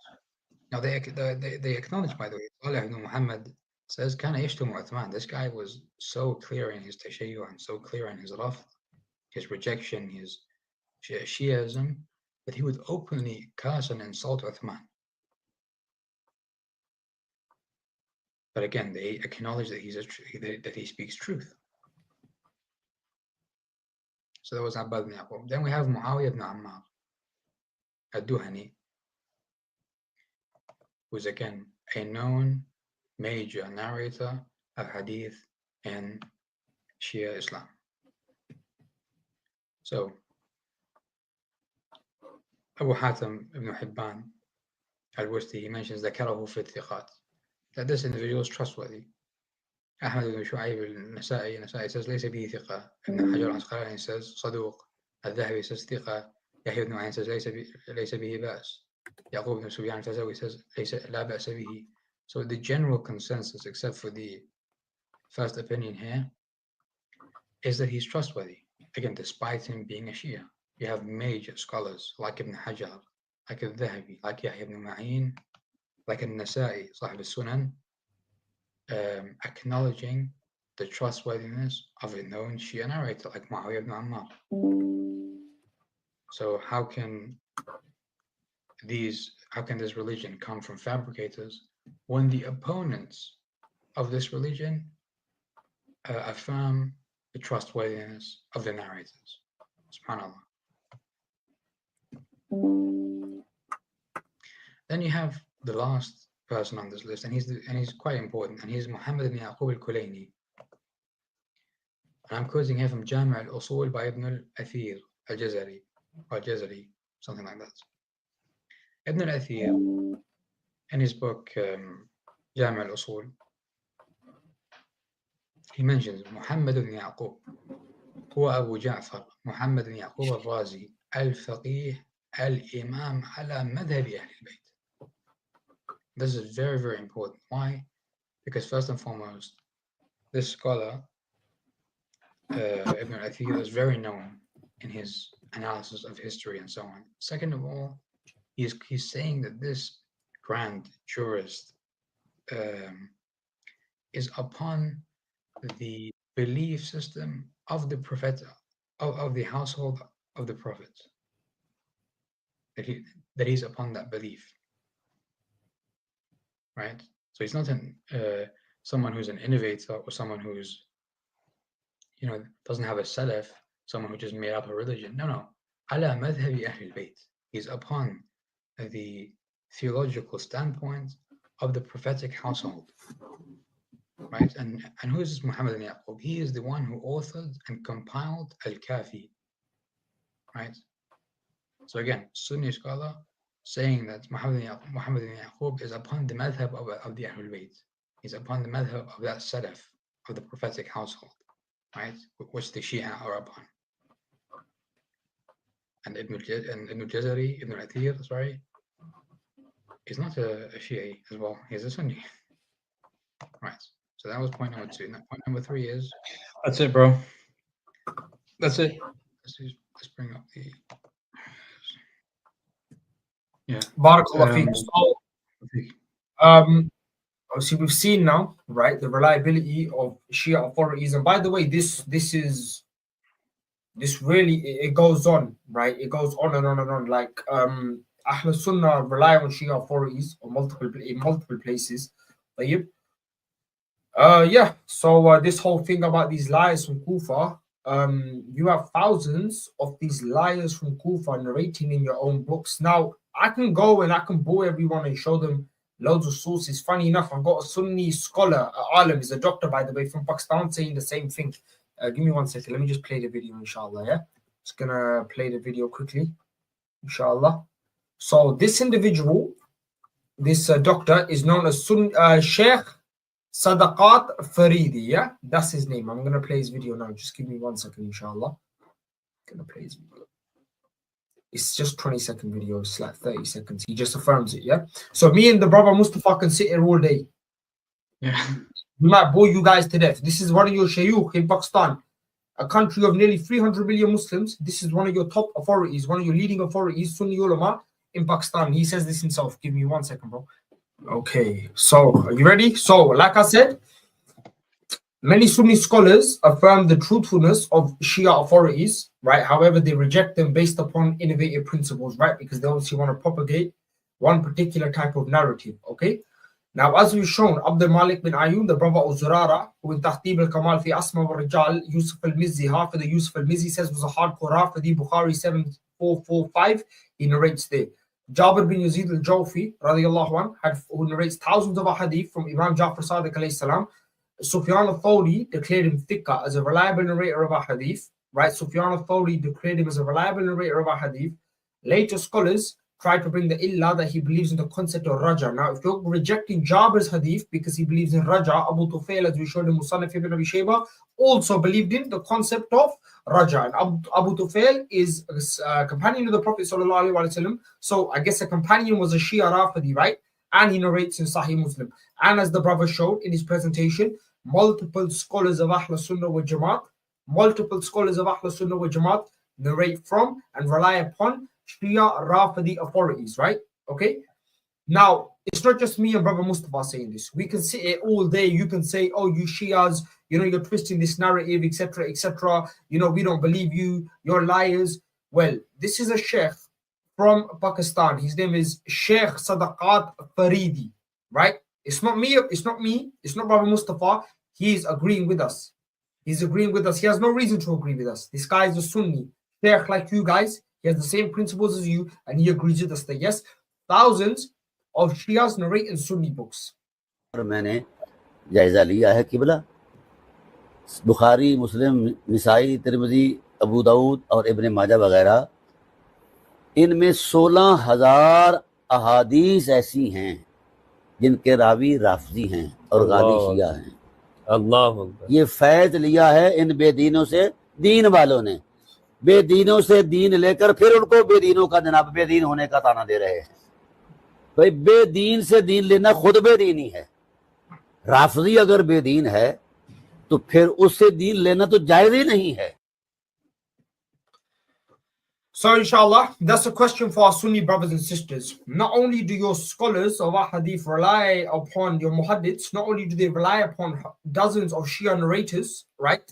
Now they acknowledge, by the way, Salih ibn Muhammad says, "Kana yashtum Uthman." This guy was so clear in his tashayyu and so clear in his rafd, his rejection, his Shiaism, that he would openly curse and insult Uthman. But again, they acknowledge that that he speaks truth. So that was Abbad ibn Yaqub. Then we have Muawiyah ibn Ammar al-Duhani, who is again a known major narrator of hadith in Shia Islam. So Abu Hatim ibn Hibban al-Wusti, he mentions ذكره في الثقات, that this individual is trustworthy. Ahmad ibn Shu'ayb al-Nasa'i says ليس به ثقة. Ibn Hajar al-Asqalani says صدوق. Al-Dhahabi says ثقة. Yahya ibn Ma'in says ليس به بأس. Yaqub ibn Sufyan al-Fazawi says ليس لا بأس به. So the general consensus, except for the first opinion here, is that he's trustworthy. Again, despite him being a Shia, you have major scholars like Ibn Hajar, like Al-Dhahabi, like Yahya ibn Ma'in, like Al-Nasa'i, Sahib al-Sunan, acknowledging the trustworthiness of a known Shia narrator like Muawiyah ibn Ammar. So how can this religion come from fabricators when the opponents of this religion affirm the trustworthiness of the narrators? SubhanAllah. Then you have the last person on this list, and he's quite important, and he's Muhammad ibn Yaqub al-Kulayni. And I'm quoting here from Jami' al-Usul by Ibn al-Athir al-Jazari, or Jazari, something like that. Ibn al-Athir, in his book Jami' al-Usul, he mentions Muhammad ibn Yaqub هو أبو جعفر محمد بن يعقوب الرازي الفقيه الإمام على مذهب أهل البيت. This is very, very important. Why? Because first and foremost, this scholar, Ibn al-Athir, is very known in his analysis of history and so on. Second of all, he's saying that this grand jurist is upon the belief system of the prophet, of the household of the prophet, that he's upon that belief, right? So he's not someone who's an innovator or someone who's, doesn't have a salaf, someone who just made up a religion. No. Ala madhhabi ahl al-bayt. He's upon the theological standpoint of the prophetic household. Right, and who is this Muhammad ibn Yaqub? He is the one who authored and compiled Al-Kafi. Right. So again, Sunni scholar saying that Muhammad ibn Yaqub is upon the madhab of the Ahlul Bayt. He's upon the madhab of that salaf of the prophetic household, right? Which the Shia are upon. And Ibn al-Jazari, Ibn al-Athir, sorry, is not a Shia as well. He's a Sunni. Right. So that was point number 2. Now, point number 3 is... That's it, bro. That's it. Let's bring up the... Yeah. Barakallah feek. Obviously we've seen now, right, the reliability of Shia authorities. And by the way, this really, it goes on, right? It goes on and on and on. Like Ahl Sunnah rely on Shia authorities in multiple places. So this whole thing about these liars from Kufa, you have thousands of these liars from Kufa narrating in your own books. Now, I can go and I can bore everyone and show them loads of sources. Funny enough, I've got a Sunni scholar, Alim, is a doctor, by the way, from Pakistan, saying the same thing. Give me 1 second. Let me just play the video, inshallah, yeah? Just going to play the video quickly, inshallah. So this individual, this doctor, is known as Sheikh Sadaqat Faridi, yeah? That's his name. I'm going to play his video now. Just give me 1 second, inshallah. I'm going to play his video. It's just 20-second video. It's like 30 seconds. He just affirms it, yeah? So me and the brother Mustafa can sit here all day. Yeah. We might bore you guys to death. This is one of your shayukh in Pakistan, a country of nearly 300 million Muslims. This is one of your top authorities, one of your leading authorities, Sunni ulama in Pakistan. He says this himself. Give me 1 second, bro. Okay, so are you ready? So, like I said, many Sunni scholars affirm the truthfulness of Shia authorities, right? However, they reject them based upon innovative principles, right? Because they obviously want to propagate one particular type of narrative, okay? Now, as we've shown, Abdul Malik bin Ayun, the brother of Zurara, who in Tahtib al-Kamal fi Asma wa Rijal, Yusuf al-Mizzi, Hafid Yusuf al-Mizzi says was a hardcore Rafidhi, Bukhari 7445, he narrates there. Jabir bin Yazid al-Jawfi, radiallahu anh, who narrates thousands of hadith from Imam Ja'far Sadiq alayhi salam. Sufyan al-Thawri declared him thiqah as a reliable narrator of a hadith, right? Sufyan al-Thawri declared him as a reliable narrator of a hadith. Later scholars tried to bring the illah that he believes in the concept of raja. Now, if you're rejecting Jabir's hadith because he believes in raja, Abu Tufail, as we showed in Musannaf ibn Abi Shayba, also believed in the concept of raja. And Abu Tufail is a companion of the Prophet sallallahu alaihi wasallam. So I guess a companion was a Shia Rafidhi, right? And he narrates in Sahih Muslim. And as the brother showed in his presentation, multiple scholars of Ahl Sunnah wal Jamaat, narrate from and rely upon Shia Rafidhi authorities, right? Okay. Now, it's not just me and brother Mustafa saying this. We can sit here all day. You can say, oh, you Shias, you know, you're twisting this narrative, etc., etc. You know, we don't believe you. You're liars. Well, this is a sheikh from Pakistan. His name is Sheikh Sadaqat Faridi, right? It's not me. It's not brother Mustafa. He's agreeing with us. He's agreeing with us. He has no reason to agree with us. This guy is a Sunni sheikh like you guys. He has the same principles as you, and he agrees with us that yes, thousands of Shias narrate in Sunni books. मैंने जायजा लिया है किबला बुखारी मुस्लिम निसाई तिरमिजी अबू दाऊद और इब्न माजा वगैरह इनमें 16,000 अहादीस ऐसी हैं जिनके रावी राफजी हैं और गाली शिया हैं। अल्लाह ये फैज लिया है इन बेदीनों से, दीन वालों ने बेदीनों से दीन लेकर फिर उनको बेदीनों का जनाब बेदीन होने का ताना दे रहे हैं। भाई बेदीन से दीन लेना खुद बेदीनी है। राफजी अगर बेदीन है तो फिर उससे दीन लेना तो जायज ही नहीं है। So inshallah, that's a question for our Sunni brothers and sisters. Not only do your scholars of Hadith rely upon your muhaddiths, not only do they rely upon dozens of Shia narrators, right?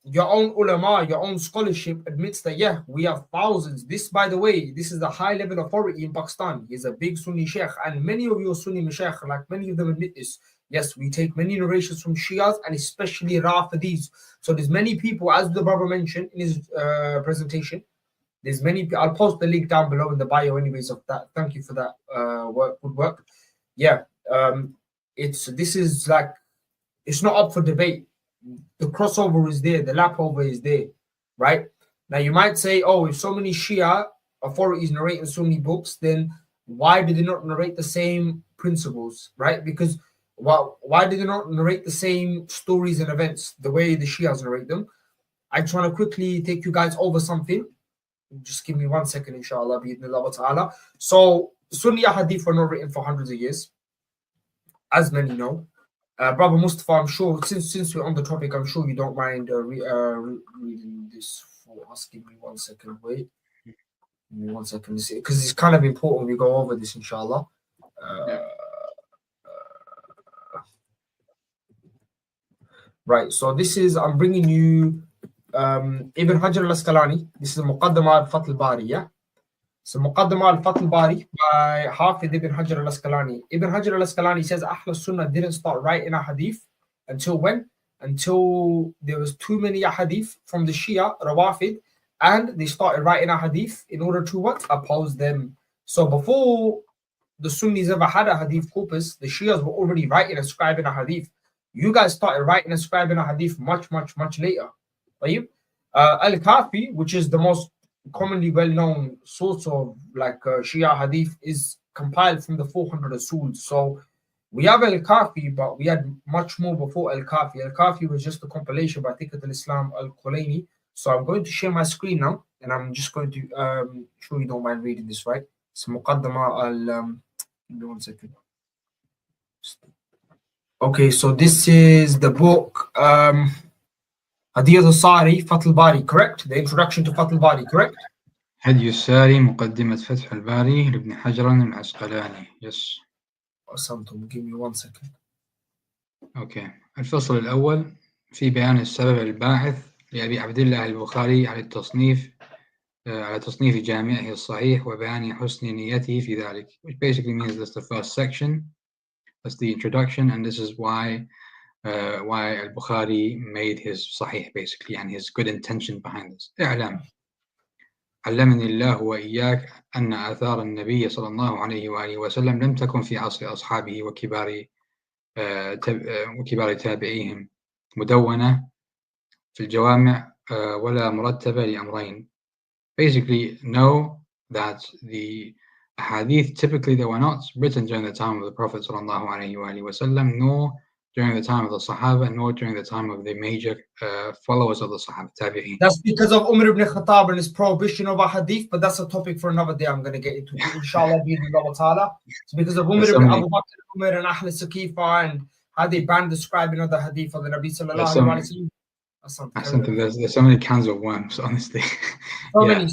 Your own ulama, your own scholarship admits that, yeah, we have thousands. This, by the way, this is the high-level authority in Pakistan. He's a big Sunni sheikh, and many of your Sunni mashaykh, like many of them admit this. Yes, we take many narrations from Shias, and especially Rafidhis. So there's many people, as the brother mentioned in his presentation, there's many, I'll post the link down below in the bio anyways of that. Thank you for that good work. Yeah, this is like, it's not up for debate. The crossover is there, the lapover is there, right? Now you might say, oh, if so many Shia authorities narrate in Sunni books, then why do they not narrate the same principles, right? Because why do they not narrate the same stories and events the way the Shias narrate them? I just want to quickly take you guys over something. Just give me 1 second, inshallah, bi'idhnillah wa ta'ala. So Sunni Hadith were not written for hundreds of years, as many know. Brother Mustafa, I'm sure, since we're on the topic, I'm sure you don't mind reading this for us. Give me 1 second, wait. Give me 1 second, because it's kind of important we go over this, inshallah. Right, so this is, I'm bringing you Ibn Hajar al-Asqalani. This is Muqaddamah al-Fath al-Bari, yeah? So Muqaddamah al-Fath al-Bari by Hafid Ibn Hajar al-Asqalani. Ibn Hajar al-Asqalani says Ahl Sunnah didn't start writing a hadith until when? Until there was too many hadith from the Shia, Rawafid, and they started writing a hadith in order to what? Oppose them. So before the Sunnis ever had a hadith corpus, the Shias were already writing and scribing a hadith. You guys started writing and scribing a hadith much later. Al-Kafi, which is the most commonly well-known source of like Shia hadith, is compiled from the 400 Usul. So we have Al-Kafi, but we had much more before Al-Kafi. Al-Kafi was just a compilation by Thiqat al-Islam al-Khulaini. So I'm going to share my screen now. and I'm just going to sure you don't mind reading this, right? It's Muqaddama al give me 1 second. Okay, so this is the book Hadith al-Sari, Fath al-Bari, correct? The introduction to Fath al-Bari, correct? هدي الساري مقدمة فتح الباري لابن حجر العسقلاني. Yes. Awesome. Give me 1 second. Okay. الفصل الأول في بيان السبب الباعث لأبي عبد الله البخاري على تصنيف جامعه الصحيح وبيان حسن نيته في ذلك, which basically means that's the first section, that's the introduction, and this is why al-Bukhari made his Sahih basically, and his good intention behind this. اعلم علمني الله وإياك أن آثار النبي صلى الله عليه وآله وسلم لم تكن في عصر أصحابه وكبار تابعيهم مدونة في الجوامع ولا مرتبة لأمرين. Basically, know that the hadith typically they were not written during the time of the Prophet sallallahu alaihi wasallam, nor during the time of the Sahaba, nor during the time of the major followers of the Sahaba, Tabi'een. That's because of Umar ibn Khattab and his prohibition of a hadith, but that's a topic for another day. I'm going to get into it, inshallah, ta'ala. It's because of Umar ibn Abu Bakr, Umar and Ahl Saqifa, and how they banned describing of the hadith of the Nabi sallallahu alaihi wasallam. There's so many cans of worms, honestly. So many.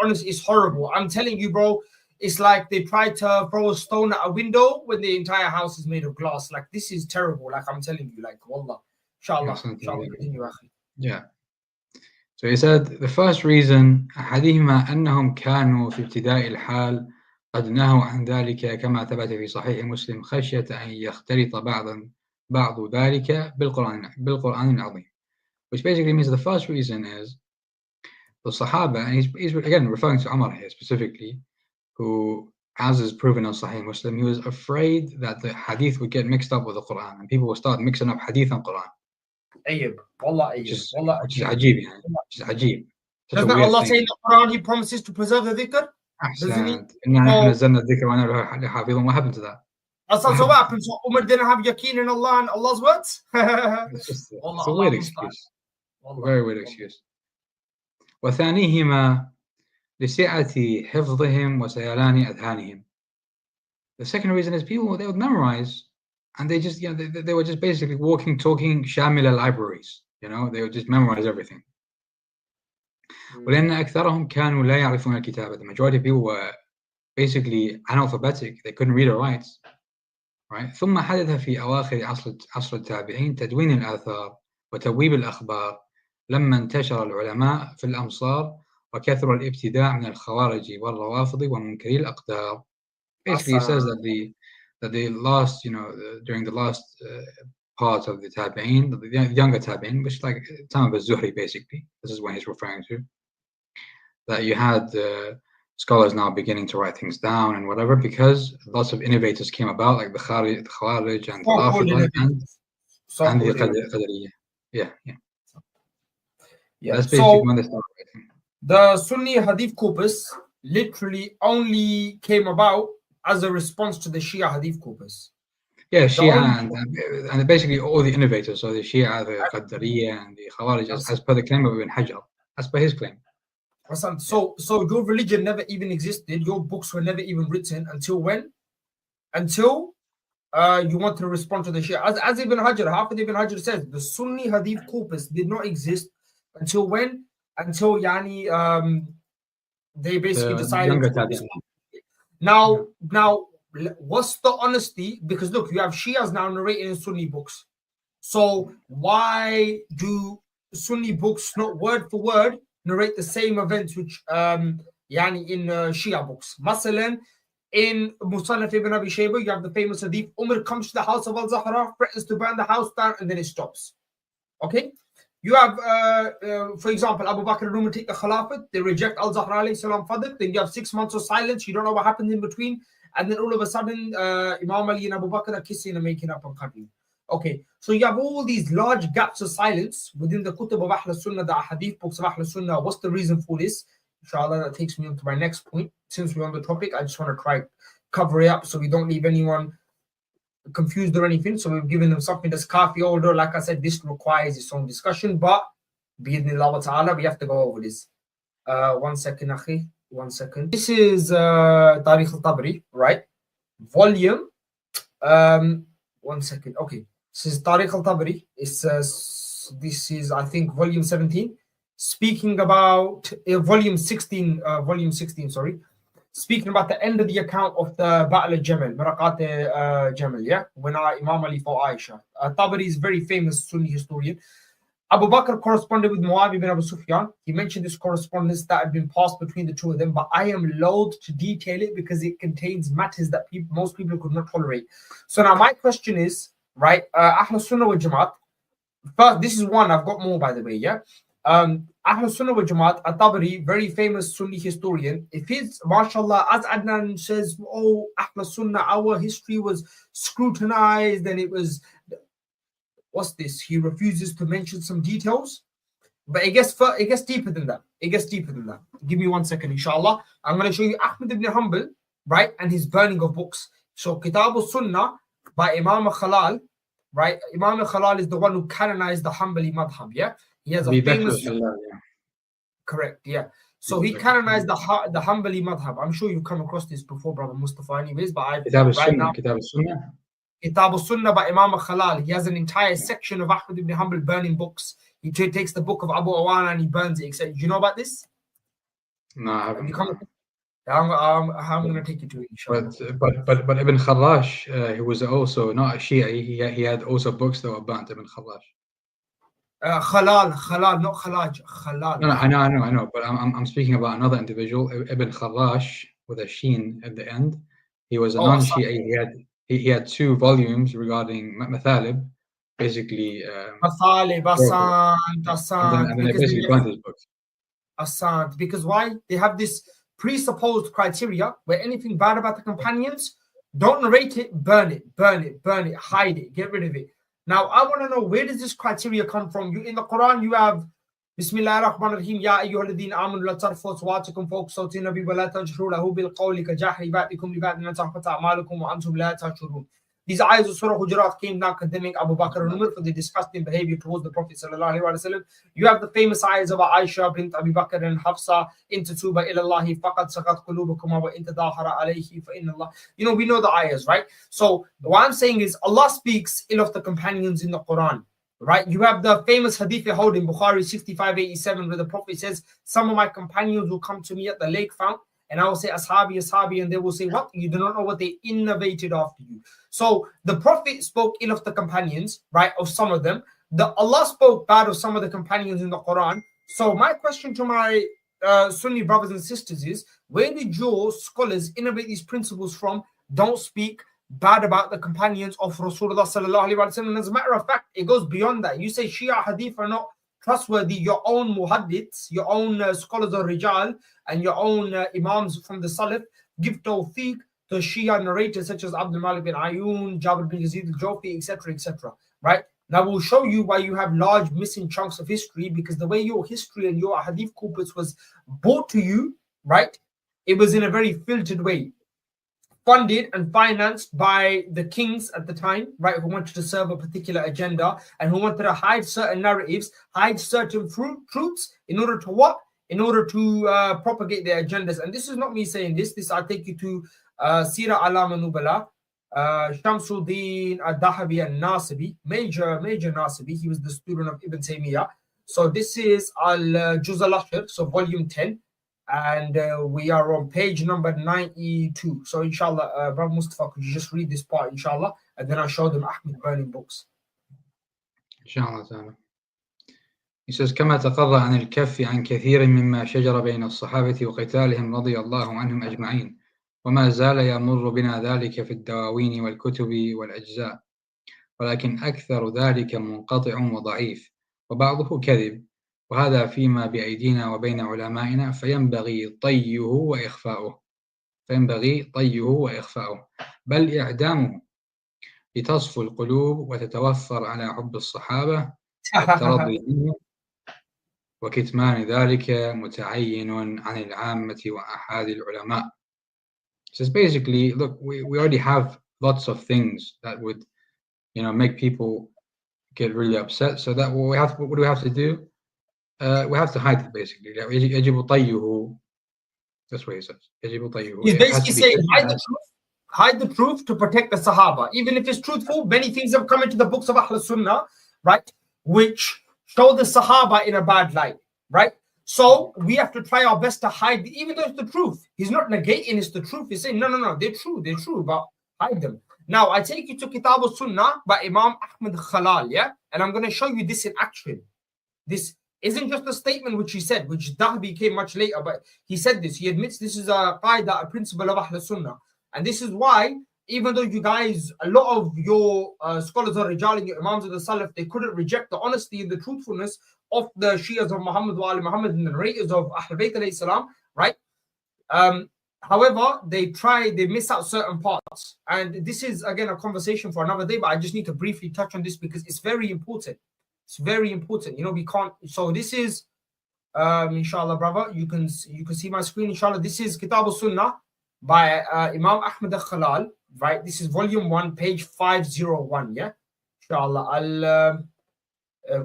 Honestly, it's horrible. I'm telling you, bro. It's like they tried to throw a stone at a window when the entire house is made of glass. Like, this is terrible. Like, I'm telling you, like, wallah. Inshallah. Yeah. So he said the first reason أحدهما أنهم كانوا في ابتداء الحال قد نهوا عن ذلك كما ثبت في صحيح مسلم خشية أن يختلط بعض ذلك بالقرآن العظيم, which basically means the first reason is the Sahaba, and he's again referring to Umar here specifically, who, as is proven in Sahih Muslim, he was afraid that the hadith would get mixed up with the Quran and people will start mixing up hadith and Quran. Which is ajib, which is ajib. Doesn't Allah say in the Quran he promises to preserve the dhikr? Doesn't he? What happened to that? That's also what happened. So Umar didn't have yaqeen in Allah and Allah's words? It's a weird excuse. Very weird excuse. وثانيهما لسعة حفظهم وسيلان أذهانهم. The second reason is people, they would memorize and they just, they were just basically walking, talking shamila libraries, they would just memorize everything. ولأن أكثرهم كانوا لا يعرفون الكتابة. The majority of people were basically analphabetic, they couldn't read or write. Right? ثم حدث في أواخر عصر التابعين تدوين الآثار وتبويب الأخبار لما انتشر العلماء في الأمصار وكثر الابتداع من الخوارج والروافض ومنكري الأقدار. Basically, he says that the last, during the last part of the Tabi'een, the younger Tabi'een, which is like time of al-Zuhri, basically, this is what he's referring to, that you had scholars now beginning to write things down and whatever, because lots of innovators came about, like the Khawarij and the Rafidhi and the Qadianis. Yeah. That's basically when they started writing. The Sunni Hadith corpus literally only came about as a response to the Shia Hadith corpus. Yeah, Shia and basically all the innovators, so the Shia, the Qadariya and the Khawarij, as per the claim of Ibn Hajar, as per his claim. So your religion never even existed, your books were never even written until when? Until you want to respond to the Shia. As Ibn Hajar, Hafid Ibn Hajar says, the Sunni Hadith corpus did not exist until when? Until they basically decided to now what's the honesty? Because look, you have Shias now narrating in Sunni books. So why do Sunni books not word for word narrate the same events which in Shia books? Masalan, in Musannaf ibn Abi Shayba, you have the famous hadith, Umar comes to the house of Al-Zahra, threatens to burn the house down, and then it stops. Okay? You have, for example, Abu Bakr and Umar take the Khilafat, they reject Al-Zahra alayhi salam fadl, then you have 6 months of silence, you don't know what happened in between, and then all of a sudden, Imam Ali and Abu Bakr are kissing and making up and cuddling. Okay, so you have all these large gaps of silence within the Kutub of Ahl Sunnah, the Hadith books of Ahl Sunnah. What's the reason for this? Inshallah, that takes me on to my next point. Since we're on the topic, I just want to try cover it up so we don't leave anyone confused or anything. So we've given them something that's kafi, although like I said, this requires its own discussion, but bi'idhnillah wa ta'ala, we have to go over this. One second, akhi. 1 second. This is Tariq al-Tabari, right? Volume. 1 second. Okay. This is Tariq al-Tabari. This is, I think, volume 17. Speaking about volume 16. Volume 16. Sorry. Speaking about the end of the account of the Battle of Jamal, Maraqat Jamal, yeah, when Imam Ali fought Aisha. Tabari is a very famous Sunni historian. Abu Bakr corresponded with Muawiyah bin Abu Sufyan. He mentioned this correspondence that had been passed between the two of them, but I am loath to detail it because it contains matters that most people could not tolerate. So now my question is, right, Ahl Sunnah wal Jamaat. First, this is one, I've got more by the way, yeah. Ahl Sunnah wal Jamaat, At-Tabari, very famous Sunni historian. If he's, mashallah, as Adnan says, oh, Ahl Sunnah, our history was scrutinized and it was, what's this? He refuses to mention some details, but it gets deeper than that. It gets deeper than that. Give me 1 second, inshallah. I'm going to show you Ahmad ibn Hanbal, right, and his burning of books. So Kitab al-Sunnah by Imam Khalal, right? Imam Khalal is the one who canonized the Hanbali madhab, yeah? He has a famous... Correct, yeah. So he canonized the Hanbali madhab. I'm sure you've come across this before, brother Mustafa, anyways, but I Kitab al-Sunnah. Kitab al-Sunnah. Kitab al-Sunnah by Imam Khalal. He has an entire section of Ahmad ibn Hanbal burning books. He takes the book of Abu Awana and he burns it, etc. Do you know about this? No, I haven't. I'm going to take you to it, inshallah. But Ibn Kharrash, he was also not a Shia. He had also books that were burnt. Ibn Kharrash. Khalal, not Khalaj. Khalal. No, I know. But I'm speaking about another individual, Ibn Kharrash, with a sheen at the end. He was a non-Shia. He had 2 volumes regarding Mathalib, basically. Mathalib, Asant, and then they basically burnt his books. Asant, because why? They have this presupposed criteria where anything bad about the companions, don't narrate it, burn it, hide it, get rid of it. Now, I want to know, where does this criteria come from? In the Quran, you have Bismillah ar-Rahman ar-Rahim, Ya ayyuhalladhina amanu la tarfa'u aswatakum fawqa sawti an-nabi wa la tajharu lahu bil qawli ka jahri ba'dikum li ba'din an tahbata a'malukum wa antum la tash'urun. These ayahs of Surah Hujurat came down condemning Abu Bakr and Umar for their disgusting behavior towards the Prophet sallallahu alaihi wasallam. You have the famous ayahs of Aisha bint Abi Bakr and Hafsa, in tatuba ila Allahi faqad sakat qulubukuma wa in tadahara alayhi fa inna Allah. You know, we know the ayahs, right? So what I'm saying is Allah speaks ill of the companions in the Quran. Right, you have the famous hadith held in Bukhari 6587 where the Prophet says, some of my companions will come to me at the lake fount and I will say, Ashabi, Ashabi, and they will say, what? You do not know what they innovated after you. So the Prophet spoke ill of the companions, right, of some of them. Allah spoke bad of some of the companions in the Quran. So my question to my Sunni brothers and sisters is, where did your scholars innovate these principles from? Don't speak bad about the companions of Rasulullah sallallahu alaihi wasallam. As a matter of fact, it goes beyond that. You say Shia Hadith are not trustworthy. Your own muhaddiths, your own scholars of Rijal, and your own imams from the Salaf give tawfiq to Shia narrators such as Abdul Malik bin Ayun, Jabir bin Yazid al-Jofi, etc., etc. Right? Now we'll show you why you have large missing chunks of history, because the way your history and your Hadith corpus was brought to you, right? It was in a very filtered way, funded and financed by the kings at the time, right, who wanted to serve a particular agenda and who wanted to hide certain narratives, hide certain truths in order to what? In order to propagate their agendas. And this is not me saying this. I'll take you to Sira Alama Nubala, Shamsuddin al-Dahabi al-Nasibi, major Nasibi. He was the student of Ibn Taymiyyah. So this is Al-Juz al-Ashir, so volume 10. And we are on page number 92. So inshallah, Brother Mustafa, could you just read this part, inshallah, and then I'll show them Ahmed burning books. Inshallah ta'ala. He says, كما تقرر عن الكف عن كثير مما شجر بين الصحابة وقتالهم رضي الله عنهم أجمعين، وما زال يمر بنا ذلك في الدواوين والكتب والأجزاء، ولكن أكثر ذلك منقطع وضعيف، وبعضه كذب، وهذا فيما بأيدينا وبين علمائنا، فينبغي طيه وإخفاؤه بل إعدامه لتصفو القلوب وتتوفر على حب الصحابة الترضي منهم، وكتمان ذلك متعين عن العامة وأحد العلماء. So basically, look, we already have lots of things that would, make people get really upset. So that what do we have to do? we have to hide it basically. يجب طيه. That's what he says. يجب طيه. He's It has basically to be saying hidden. hide the truth to protect the Sahaba. Even if it's truthful, many things have come into the books of Ahl Sunnah, right, which show the Sahaba in a bad light, right? So we have to try our best to hide, even though it's the truth. He's not negating it's the truth. He's saying, no, they're true, but hide them. Now, I take you to Kitab al-Sunnah by Imam Ahmad Khalal, yeah? And I'm going to show you this in action. This isn't just a statement which he said, which Dahbi came much later, but he said this. He admits this is a qaida, a principle of Ahl Sunnah. And this is why, even though you guys, a lot of your scholars are Rijal, your Imams of the Salaf, they couldn't reject the honesty and the truthfulness of the Shias of Muhammad wa Ali Muhammad and the narrators of Ahl Bayt alayhi salam, right? However, they miss out certain parts. And this is, again, a conversation for another day, but I just need to briefly touch on this because it's very important. It's very important. You know, we can't. So this is, inshallah, brother, you can see my screen, inshallah. This is Kitab al-Sunnah by Imam Ahmad al-Khalal, right? This is volume 1, page 501, yeah? Inshallah.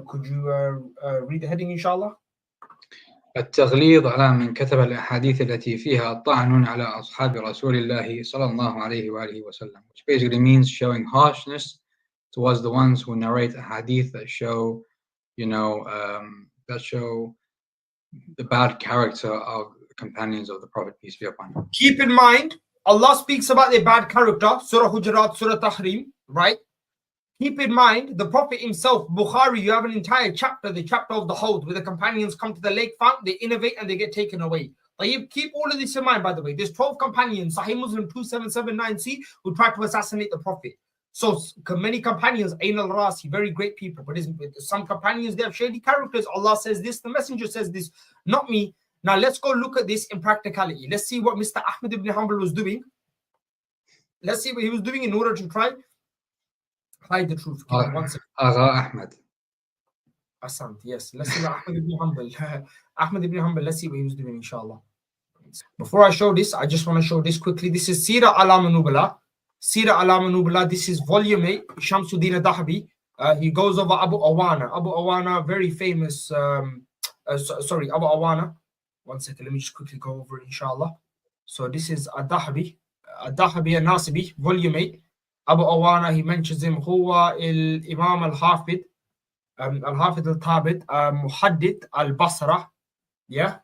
Could you read the heading, inshallah? التغليظ على من كتب الأحاديث التي فيها طعن على أصحاب رسول الله صلى الله عليه وآله وسلم, which basically means showing harshness towards the ones who narrate a hadith that show, that show the bad character of the companions of the Prophet, peace be upon him. Keep in mind, Allah speaks about their bad character, Surah Hujurat, Surah Tahrim, right? Keep in mind, the Prophet himself, Bukhari, you have an entire chapter, the chapter of the Hawd, where the companions come to the lake fount, they innovate and they get taken away. Keep all of this in mind, by the way. There's 12 companions, Sahih Muslim 2779c, who tried to assassinate the Prophet. So many companions, Ain al-Rasi, very great people, but some companions, they have shady characters. Allah says this, the messenger says this, not me. Now let's go look at this in practicality. Let's see what Mr. Ahmad ibn Hanbal was doing. Let's see what he was doing in order to try hide the truth. Give me 1 second. Agha Ahmad. Asant, yes. Let's see what Ahmad ibn Hanbal. Ahmad ibn Hanbal, let's see what he was doing, inshallah. Before I show this, I just want to show this quickly. This is Sira Alam Nubala. Sira Alam Nubala. This is volume 8, Shamsuddin Dahabi. He goes over Abu Awana. Abu Awana, very famous. Abu Awana. 1 second, let me just quickly go over it, inshallah. So this is Dahabi al-Nasibi, volume 8. Abu Awana, he mentions him, Huwa Imam al-Hafid, al-Hafid al-Tabid, Muhaddith al-Basra, yeah,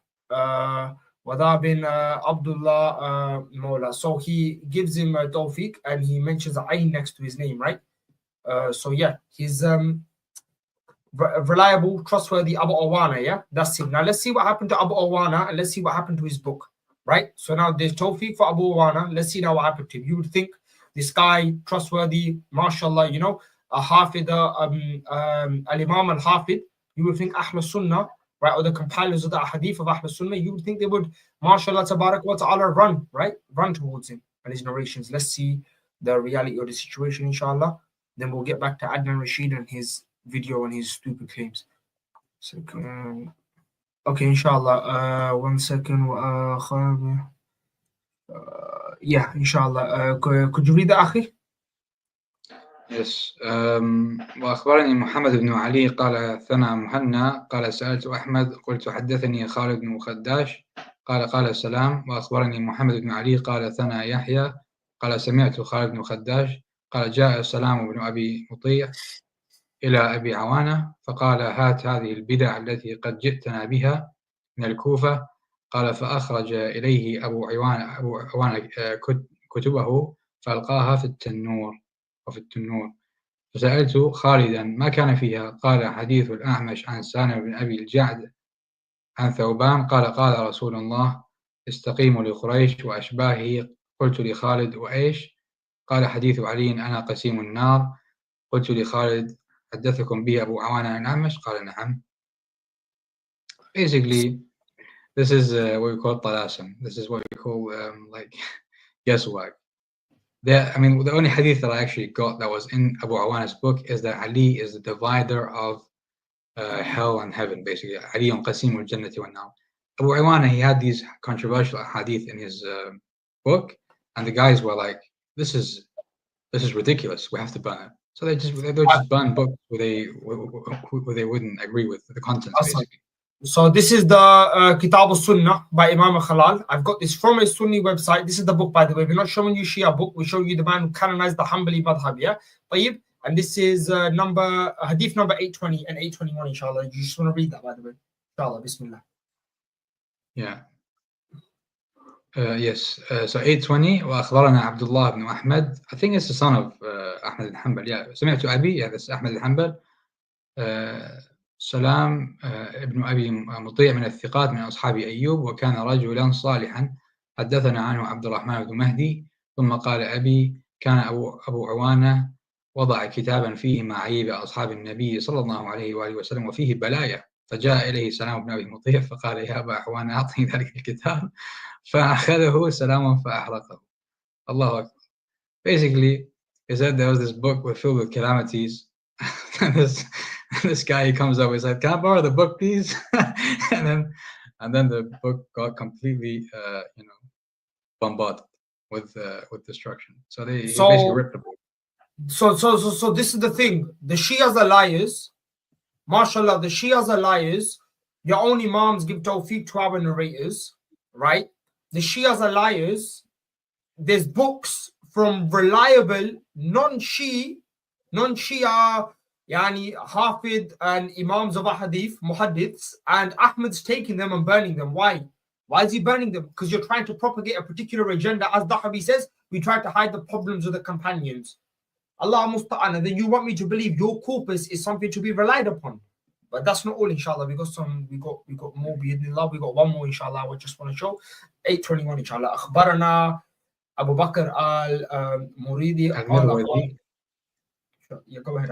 Wada bin Abdullah Mawla. So he gives him a tawfiq and he mentions the ayn next to his name, right? So yeah, he's reliable, trustworthy Abu Awana, yeah? That's it. Now let's see what happened to Abu Awana and let's see what happened to his book, right? So now there's tawfiq for Abu Awana. Let's see now what happened to him. You would think this guy, trustworthy, mashallah, a Hafid, al-Imam al-Hafid, you would think Ahl Sunnah, right, or the compilers of the hadith of Ahl Sunnah, you would think they would, mashallah, tabarak wa ta'ala, run towards him and his narrations. Let's see the reality of the situation, inshallah. Then we'll get back to Adnan Rashid and his video and his stupid claims. So, okay, inshallah, 1 second. Yeah, inshallah. Could you read the Akhi? Yes. وأخبرني محمد بن علي قال ثنى مهنا قال سألت أحمد قلت حدثني خالد بن خداش قال السلام. وأخبرني محمد بن علي قال ثنى يحيى قال سمعت خالد بن خداش قال جاء السلام بن أبي مطيع إلى أبي عوانة فقال هات هذه البدع التي قد جئتنا بها من الكوفة. قال فأخرج إليه أبو عوانة كتبه فألقاها في التنور. فسألت خالدا ما كان فيها؟ قال حديث الأعمش عن سالم بن أبي الجعد عن ثوبان قال رسول الله استقيموا لقريش وأشباهه. قلت لخالد وإيش؟ قال حديث علي أنا قسيم النار. قلت لخالد حدثكم به أبو عوانة عن الأعمش؟ قال نعم. Basically, this is what we call talasum. This is what we call like guesswork. The only hadith that I actually got that was in Abu Awana's book is that Ali is the divider of hell and heaven, basically. Ali qasim al-jannati wa nar. Abu Awana, he had these controversial hadith in his book, and the guys were like, this is ridiculous, we have to burn it. So they just burn books where they wouldn't agree with the contents, basically. So this is the Kitab al-Sunnah by Imam Khalal. I've got this from a Sunni website. This is the book, by the way. We're not showing you Shia book. We're showing you the man who canonized the Hanbali madhab, yeah? And this is hadith number 820 and 821, inshallah. You just want to read that, by the way. Inshallah, bismillah. Yeah. Yes. So 820 وأخبرنا عبد الله بن أحمد. I think it's the son of Ahmad al-Hanbal. Yeah. سمعت أبي. Yeah, this is Ahmad al-Hanbal. سلام ابن أبي مطيع من الثقات من أصحاب أيوب وكان رجلا صالحا حدثنا عنه عبد الرحمن بن مهدي ثم قال أبي كان أبو عوانة وضع كتابا فيه معايب أصحاب النبي صلى الله عليه وآله وسلم وفيه بلايا فجاء إليه سلام بن أبي مطيع فقال يا أبا عوانة أعطني ذلك الكتاب فأخذه سلاما فأحرقه. الله أكبر. Basically, he said there was this book filled with calamities. This guy, he comes up, he said, "Can I borrow the book, please?" and then the book got completely, bombarded with destruction. So he basically ripped the book. So this is the thing. The Shias are liars. MashaAllah, the Shias are liars. Your own Imams give tawfiq to our narrators, right? The Shias are liars. There's books from reliable non-Shia, Yani Hafid and Imams of Hadith, Muhaddiths, and Ahmad's taking them and burning them. Why? Why is he burning them? Because you're trying to propagate a particular agenda. As Dahabi says, we try to hide the problems of the companions. Allah musta'an. And then you want me to believe your corpus is something to be relied upon. But that's not all, inshallah. We got more bi'idhnillah. We got one more, inshallah. I just want to show. 821, inshallah. Akhbarana Abu Bakr al-Muridi.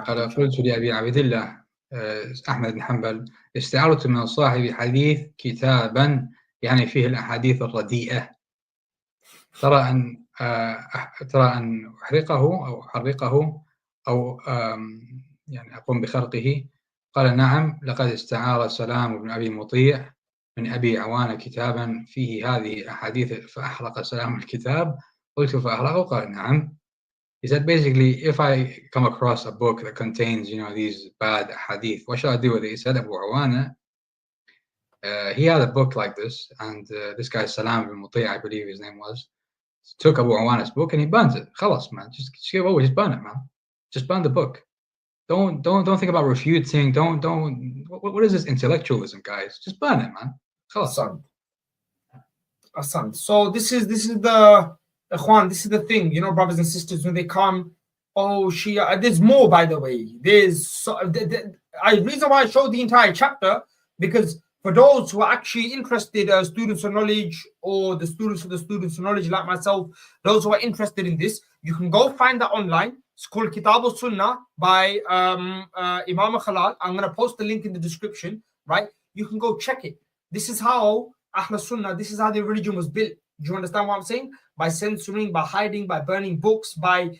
قال قلت لأبي عبد الله أحمد بن حنبل استعرت من صاحب حديث كتابا يعني فيه الأحاديث الرديئة ترى أن أحرقه أو أحرقه أو يعني أقوم بخرقه. قال نعم لقد استعار سلام بن أبي مطيع من أبي عوانة كتابا فيه هذه الأحاديث فأحرق سلام الكتاب. قلت فأحرقه. قال نعم. He said basically, if I come across a book that contains, these bad hadith, what should I do with it? He said Abu Awana, he had a book like this, and this guy Salam bin Muti', I believe his name was, took Abu Awana's book and he burns it. Khalas, man, just give over, just burn it, man. Just burn the book. Don't think about refuting. What is this intellectualism, guys? Just burn it, man. Khalas. Asan. So this is the Ikhwan, this is the thing, brothers and sisters, when they come, oh, Shia, there's more, by the way. There's the reason why I showed the entire chapter, because for those who are actually interested, students of knowledge, or the students of the students of knowledge like myself, those who are interested in this, you can go find that online. It's called Kitab al-Sunnah by Imam Khalal. I'm going to post the link in the description, right? You can go check it. This is how Ahl Sunnah, this is how the religion was built. Do you understand what I'm saying? By censoring, by hiding, by burning books, by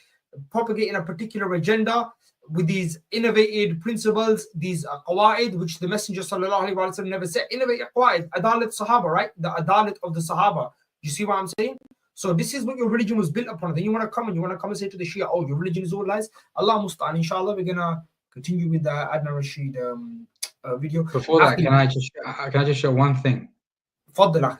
propagating a particular agenda with these innovated principles, these qawaid, which the Messenger sallallahu alaihi wasallam never said. Innovated qawaid, adalat sahaba, right? The adalat of the sahaba. You see what I'm saying? So this is what your religion was built upon. Then you want to come and say to the Shia, oh, your religion is all lies. Allah musta'an. Inshallah, we're gonna continue with the Adnan Rashid video. Before that, can I just show one thing? Faddal,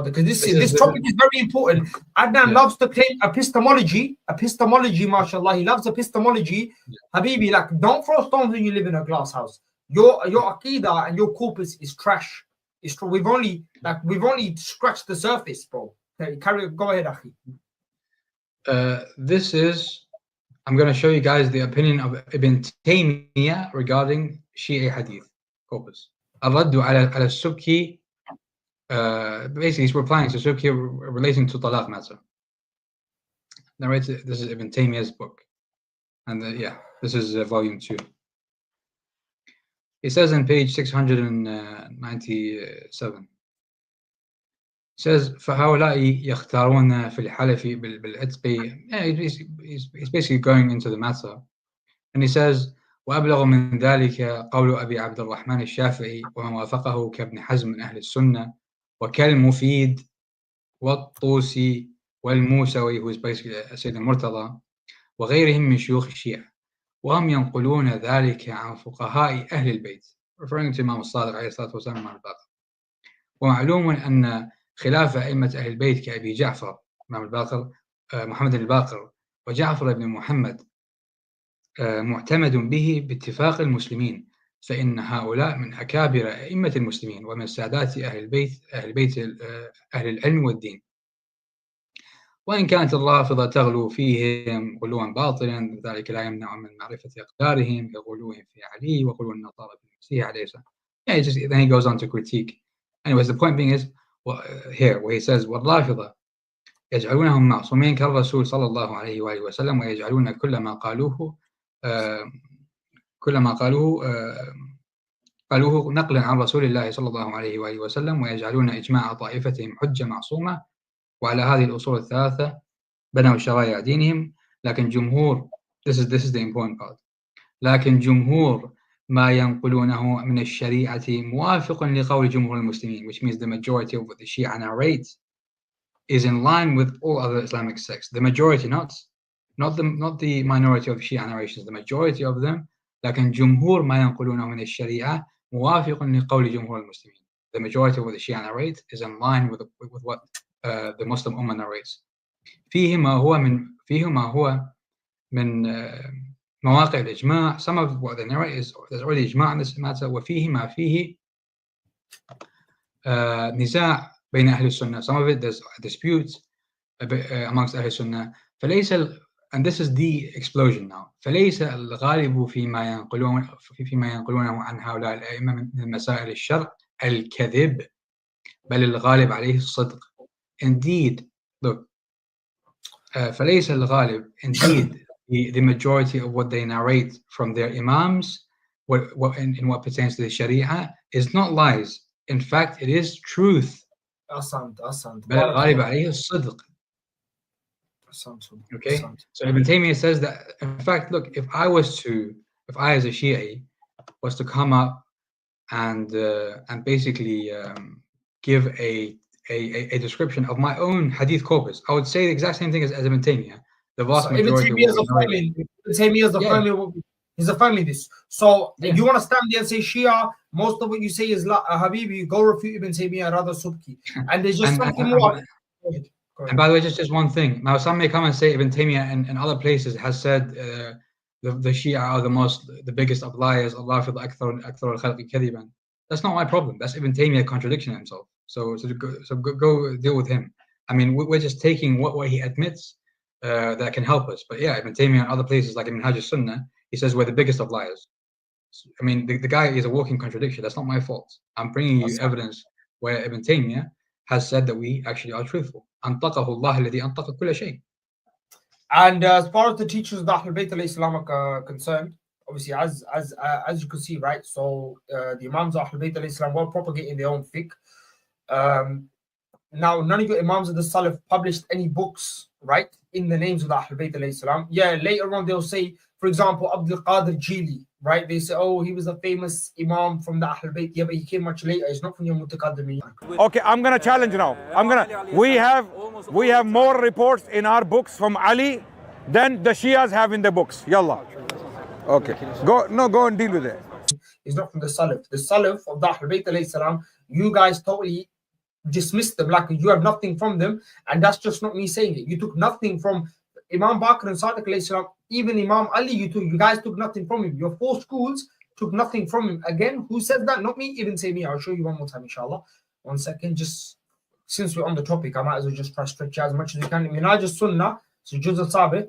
because this topic is very important. Adnan loves to claim epistemology, mashallah. He loves epistemology. Habibi, don't throw stones when you live in a glass house. Your aqidah and your corpus is trash. It's true. We've only scratched the surface, bro. Okay, go ahead, Akhi. I'm going to show you guys the opinion of Ibn Taymiyyah regarding Shia Hadith corpus. Al-Raddu ala al-Subki. Basically, he's replying to Subki relating to Talaq matter. This is Ibn Taymiyyah's book. And this is volume 2. He says in page 697. He says, فَهَؤُلَاءِ يَخْتَارُونَ فِي الْحَلَفِ بِالْعِتْقِ. He's basically going into the matter. And he says, وأبلغ من ذلك قول أبي عبد الرحمن الشافعي ومن وافقه كابن حزم من أهل السنة وكالمفيد والطوسي والموسوي, who is basically Sayyid al-Murtada, وغيرهم من شيوخ الشيعة, وهم ينقلون ذلك عن فقهاء أهل البيت, referring to Imam الصادق عليه الصلاة والسلام Imam الباقر. ومعلوم أن خلاف أئمة أهل البيت كأبي جعفر إمام الباقر محمد الباقر وجعفر بن محمد معتمد به باتفاق المسلمين، فإن هؤلاء من أكابر أئمة المسلمين ومن سادات أهل العلم والدين. وإن كانت الرافضة تغلو فيهم غلوا باطلا، ذلك لا يمنع من معرفة أقدارهم كغلوهم في علي وغلو النصارى في المسيح عليه السلام. Yeah, then he goes on to critique. Anyways, the point being is here where he says والرافضة يجعلونهم معصومين كالرسول صلى الله عليه وآله وسلم، ويجعلون كل ما قالوه نقلا عن رسول الله صلى الله عليه وآله وسلم، ويجعلون إجماع طائفتهم حجة معصومة. وعلى هذه الأصول الثلاثة بنوا شرائع دينهم. لكن جمهور this is the important part. لكن جمهور ما ينقلونه من الشريعة موافق لقول جمهور المسلمين, which means the majority of what the Shia narrate is in line with all other Islamic sects. The majority, not the minority of Shia narrations, the majority of them. لكن جمهور ما ينقلونه من الشريعة موافق لقول جمهور المسلمين. The majority of what the Shia narrate is in line with what the Muslim Ummah narrates. فيه ما هو من مواقع الإجماع. Some of what they narrate is there's already إجماع on this matter. وفيه ما فيه نزاع بين أهل السنة. Some of it there's a dispute amongst أهل السنة. فليس and this is the explosion now. فليس الغالب فيما ينقلونه عن هؤلاء الأئمة من مسائل الشرع الكذب، بل الغالب عليه الصدق. Indeed, look, فليس الغالب. Indeed, the majority of what they narrate from their imams, in what pertains to the Sharia, is not lies. In fact, it is truth. بل الغالب عليه الصدق. Okay, so Ibn Taymiyyah says that, in fact, look, if I as a Shia was to come up and basically give a description of my own hadith corpus, I would say the exact same thing as Ibn Taymiyyah. The vast majority of he's affirming this. So you want to stand there and say Shia, most of what you say is Habibi, go refute Ibn Taymiyyah, rather Subki. And there's just something more. And by the way, just one thing. Now, some may come and say Ibn Taymiyyah and other places has said the Shia are the biggest of liars. Allah fil akthar al-khalqi kadiban. That's not my problem. That's Ibn Taymiyyah contradicting himself. So go deal with him. I mean, we're just taking what he admits that can help us. But yeah, Ibn Taymiyyah and other places like Ibn Hajj al-Sunnah, he says we're the biggest of liars. I mean, the guy is a walking contradiction. That's not my fault. I'm bringing you evidence where Ibn Taymiyyah has said that we actually are truthful. أنطقه الله الذي أنطق كل شيء. And as far as the teachers of the Ahlul Bayt al-Islam are concerned, obviously, as you can see, right? So the Imams of Ahlul Bayt al-Islam were propagating their own fiqh. Now, none of your Imams of the Salaf published any books, right, in the names of the Ahlul Bayt al-Islam. Yeah, later on they'll say, for example, Abdul Qadir Jili, right? They say, oh, he was a famous Imam from the Ahlul Bayt. Yeah, but he came much later. He's not from your Mutaqaddimin. Okay, I'm gonna challenge now. We have more reports in our books from Ali than the Shias have in their books. Yallah. Okay. Go and deal with it. He's not from the Salaf. The Salaf of the Ahlul Bayt al-Islam, you guys totally dismissed them like you have nothing from them, and that's just not me saying it. You took nothing from Imam Bakr and Sadiq alayhi salam, even Imam Ali. You guys took nothing from him. Your four schools took nothing from him. Again, who said that? Not me. Ibn Taymiyyah. I'll show you one more time, inshallah. 1 second. Just since we're on the topic, I might as well just try to stretch out as much as we can. Minhaj al-Sunnah, so Juz al-Sabit.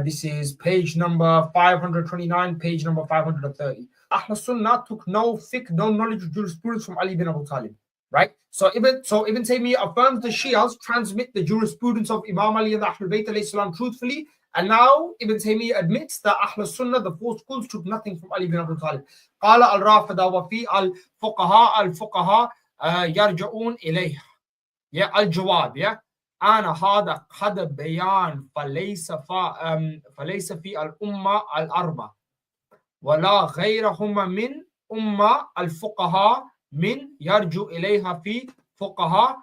This is page number 529, page number 530. Ahl Sunnah took no fiqh, no knowledge of jurisprudence from Ali bin Abu Talib. Right? So Ibn Taymiyyah affirms the Shias transmit the jurisprudence of Imam Ali and the Ahlul Bayt alayhi salam truthfully. And now Ibn Taymiyyah admits that Ahl Sunnah, the four schools, took nothing from Ali bin Abu Talib. قال الرافضة وفي الفقهاء يرجعون إليه. يا الجواب يا أنا هذا بيان فليس في الأمة الأربعة ولا غيرهما من أمة الفقهاء من يرجو إليها في فقهاء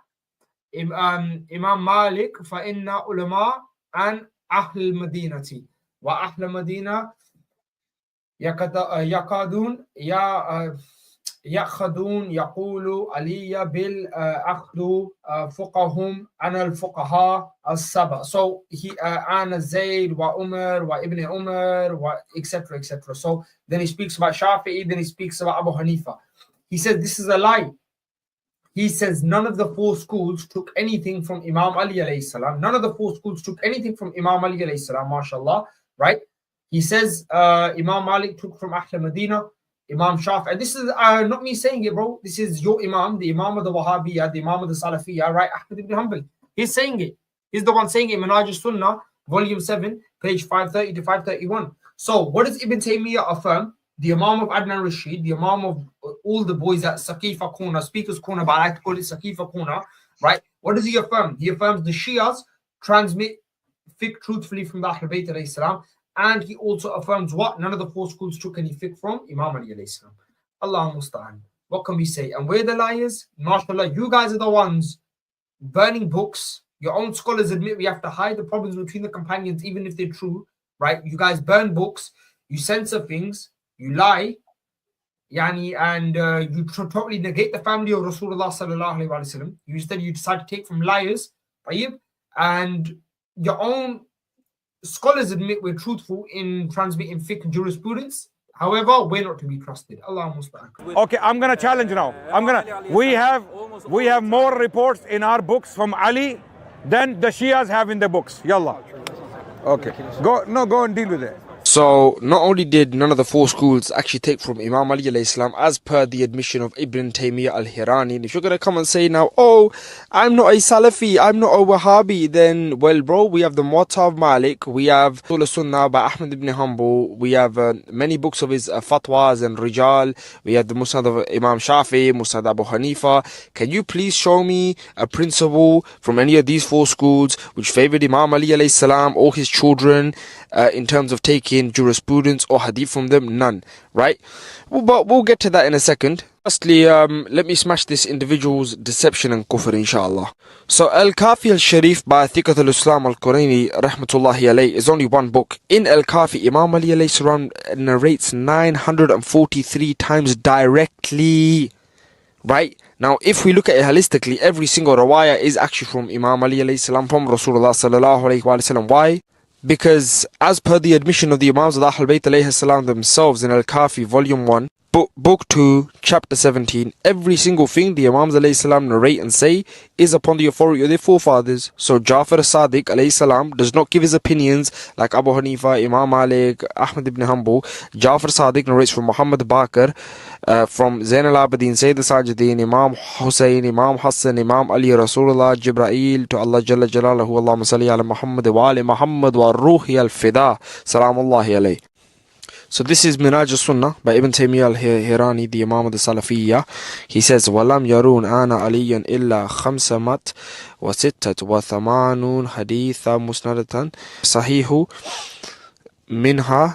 إمام مالك فإن علماء عن أهل المدينة وأهل المدينة يكادون يأخذون يقول علي بالأخذ فقهم عن الفقهاء السبع. So he عن زيد وعمر وابن عمر etc etc. So then he speaks about Shafi'i, then he speaks about Abu Hanifa. He says this is a lie. He says none of the four schools took anything from Imam Ali alayhi salam. None of the four schools took anything from Imam Ali alayhi salam, mashallah, right? He says Imam Malik took from Ahl Medina, Imam Shafi. And this is not me saying it, bro. This is your Imam, the Imam of the Wahhabiyya, the Imam of the Salafiyya, right? Ahmad ibn Hanbal. He's saying it. He's the one saying it. Manhaj al-Sunnah, volume 7, page 530 to 531. So what does Ibn Taymiyyah affirm? The Imam of Adnan Rashid, the Imam of all the boys at Saqifa Corner, Speaker's Corner, but I like to call it Saqifa Corner, right? What does he affirm? He affirms the Shias transmit fiqh truthfully from the Ahl Bayt alayhi salam, and he also affirms what? None of the four schools took any fiqh from Imam Ali alayhi salam. Allah musta'an. What can we say? And we're the liars? MashaAllah, you guys are the ones burning books. Your own scholars admit we have to hide the problems between the companions, even if they're true, right? You guys burn books, you censor things, you lie, and you totally negate the family of Rasulullah sallallahu alaihi wasallam. You decide to take from liars, and your own scholars admit we're truthful in transmitting fiqh and jurisprudence. However, we're not to be trusted. Allah musta'an. Okay, I'm gonna challenge now. We have more reports in our books from Ali than the Shias have in their books. Yallah. Okay, go and deal with it. So, not only did none of the four schools actually take from Imam Ali alayhi salam, as per the admission of Ibn Taymiyyah al-Hirani, and if you're going to come and say now, oh, I'm not a Salafi, I'm not a Wahhabi, then, well, bro, we have the Muwatta of Malik, we have Usul Sunnah by Ahmad ibn Hanbal, we have many books of his fatwas and Rijal, we have the Musnad of Imam Shafi, Musnad Abu Hanifa. Can you please show me a principle from any of these four schools which favored Imam Ali alayhi salam or his children in terms of taking jurisprudence or hadith from them? None, right? Well, but we'll get to that in a second. Firstly, let me smash this individual's deception and kufr, inshallah. So, Al-Kafi al-Sharif by Thiqat al-Islam al-Quraini, rahmatullahi alayhi, is only one book. In Al-Kafi, Imam Ali alayhi salam narrates 943 times directly, right? Now, if we look at it holistically, every single rawaya is actually from Imam Ali alayhi salam, from Rasulullah sallallahu alayhi wa sallam. Why? Because as per the admission of the Imams of the Ahl Bayt alayhi salam themselves in Al-Kafi volume 1, book 2, chapter 17, every single thing the Imams alayhi salam narrate and say is upon the authority of their forefathers. So Ja'far as-Sadiq alayhi salam does not give his opinions like Abu Hanifa, Imam Malik, Ahmad ibn Hanbal. Ja'far as-Sadiq narrates from Muhammad Baqir, from Zain al-Abidin, Sayyid al-Sajidin, Imam Hussein, Imam Hassan, Imam Ali, Rasulullah, Jibreel, to Allah Jalla Jalaluhu, Allahumma salli ala Muhammad wa ali Muhammad wa ruhi al-fida, salamullahi alayhi. So this is Minhaj al-Sunnah by Ibn Taymiyyah al-Hirani, the Imam of the Salafiyya. He says, وَلَمْ يَرُونَ آنَ عَلِيًّا إِلَّا خَمْسَمَتْ وَسِتَّةْ وَثَمَانُونَ حَدِيثًا مُسْنَدَةً صَحِيحُ مِنْهَا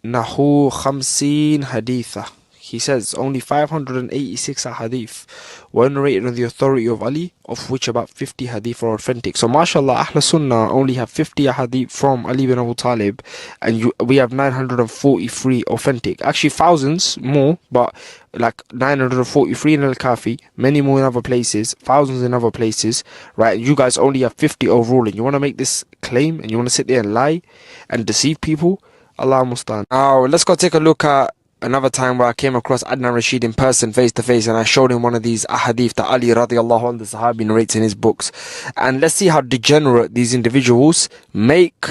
نَحُو 50 حَدِيثًا. He says only 586 hadith were narrated on the authority of Ali, of which about 50 hadith are authentic. So mashallah, Ahl Sunnah only have 50 hadith from Ali bin Abu Talib, and we have 943 authentic. Actually thousands more, but like 943 in Al-Kafi, many more in other places, thousands in other places, right? You guys only have 50 overall, and you want to make this claim, and you want to sit there and lie and deceive people? Allah mustaan. Now let's go take a look at another time where I came across Adnan Rashid in person, face to face, and I showed him one of these ahadith that Ali radiallahu anhu, the Sahabi, narrates in his books. And let's see how degenerate these individuals make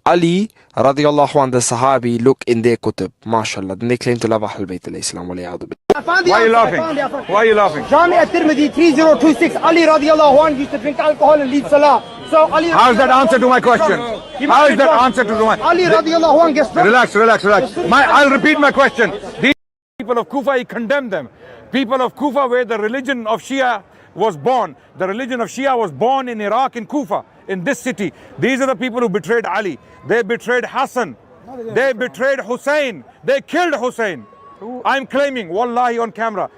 Ali radiallahu anhu, the Sahabi, look in their kutub. MashaAllah. Then they claim to love Ahl Bayt al-Islam. Why are you laughing? Why are you laughing? Jami at-Tirmidhi 3026, Ali radiallahu anhu used to drink alcohol and lead salah. So Ali, how is that answer to my question? How is that answer to my Ali radiallahu anhu gets drunk. Relax. I'll repeat my question. These people of Kufa, he condemned them. People of Kufa, where the religion of Shia was born. The religion of Shia was born in Iraq, in Kufa, in this city. These are the people who betrayed Ali. They betrayed Hassan. They betrayed Hussein. They killed Hussein. I'm claiming, wallahi, on camera.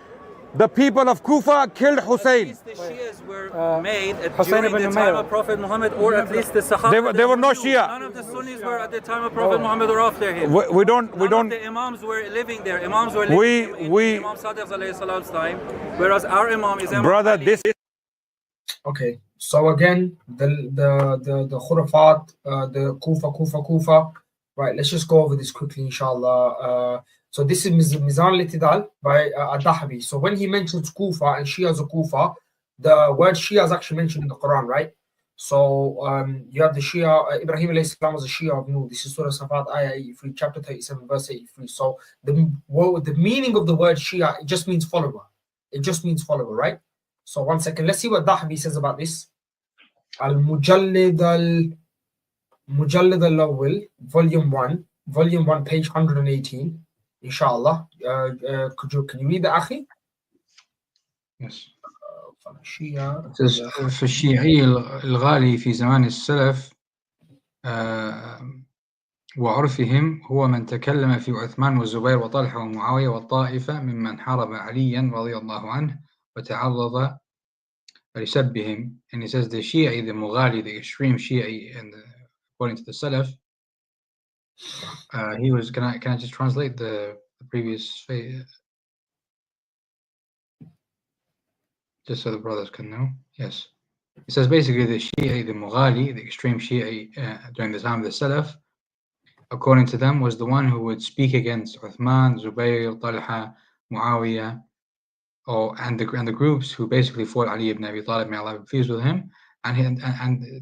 The people of Kufa killed Hussein. The Shias were made Hussein during the ibn time Umayyah. of Prophet Muhammad, or at least the Sahaba. They were no Shia. None of the Sunnis were at the time of Prophet Muhammad or after him. We don't. The Imams were living there. Imams were living in Imam Sadiq alayhi salam's time, whereas our Imam is Imam brother, Ali. this. Okay, so again, the Khurafat, the Kufa. Right, let's just go over this quickly, inshallah. So this is Mizan al-I'tidal by Ad-Dahabi. So when he mentions Kufa and Shias of Kufa, the word Shia is actually mentioned in the Quran, right? So you have the Shia, Ibrahim alayhi salam was a Shia of Nuh. This is Surah Safat, Ayah 83, chapter 37, verse 83. So the meaning of the word Shia, it just means follower. It just means follower, right? So one second, let's see what Dahabi says about this. Al-Mujallid al-Awwal, volume 1, page 118. Inshallah. Can you read the Akhi? Yes. Shia. فالشيعي الغالي في زمان السلف وعرفهم هو من تكلم في عثمان والزبير وطلحة ومعاوية والطائفة ممن حارب عليا رضي الله عنه وتعرض لسبهم. And he says the Shi'i, the Mughali, the extreme Shi'i, and according to the Salaf, he was. Can I just translate the previous, just so the brothers can know? Yes. It says basically the Shi'i, the Mughali, the extreme Shi'i during the time of the Salaf, according to them, was the one who would speak against Uthman, Zubayr, Talha, Muawiyah, and the groups who basically fought Ali ibn Abi Talib, may Allah be pleased with him, and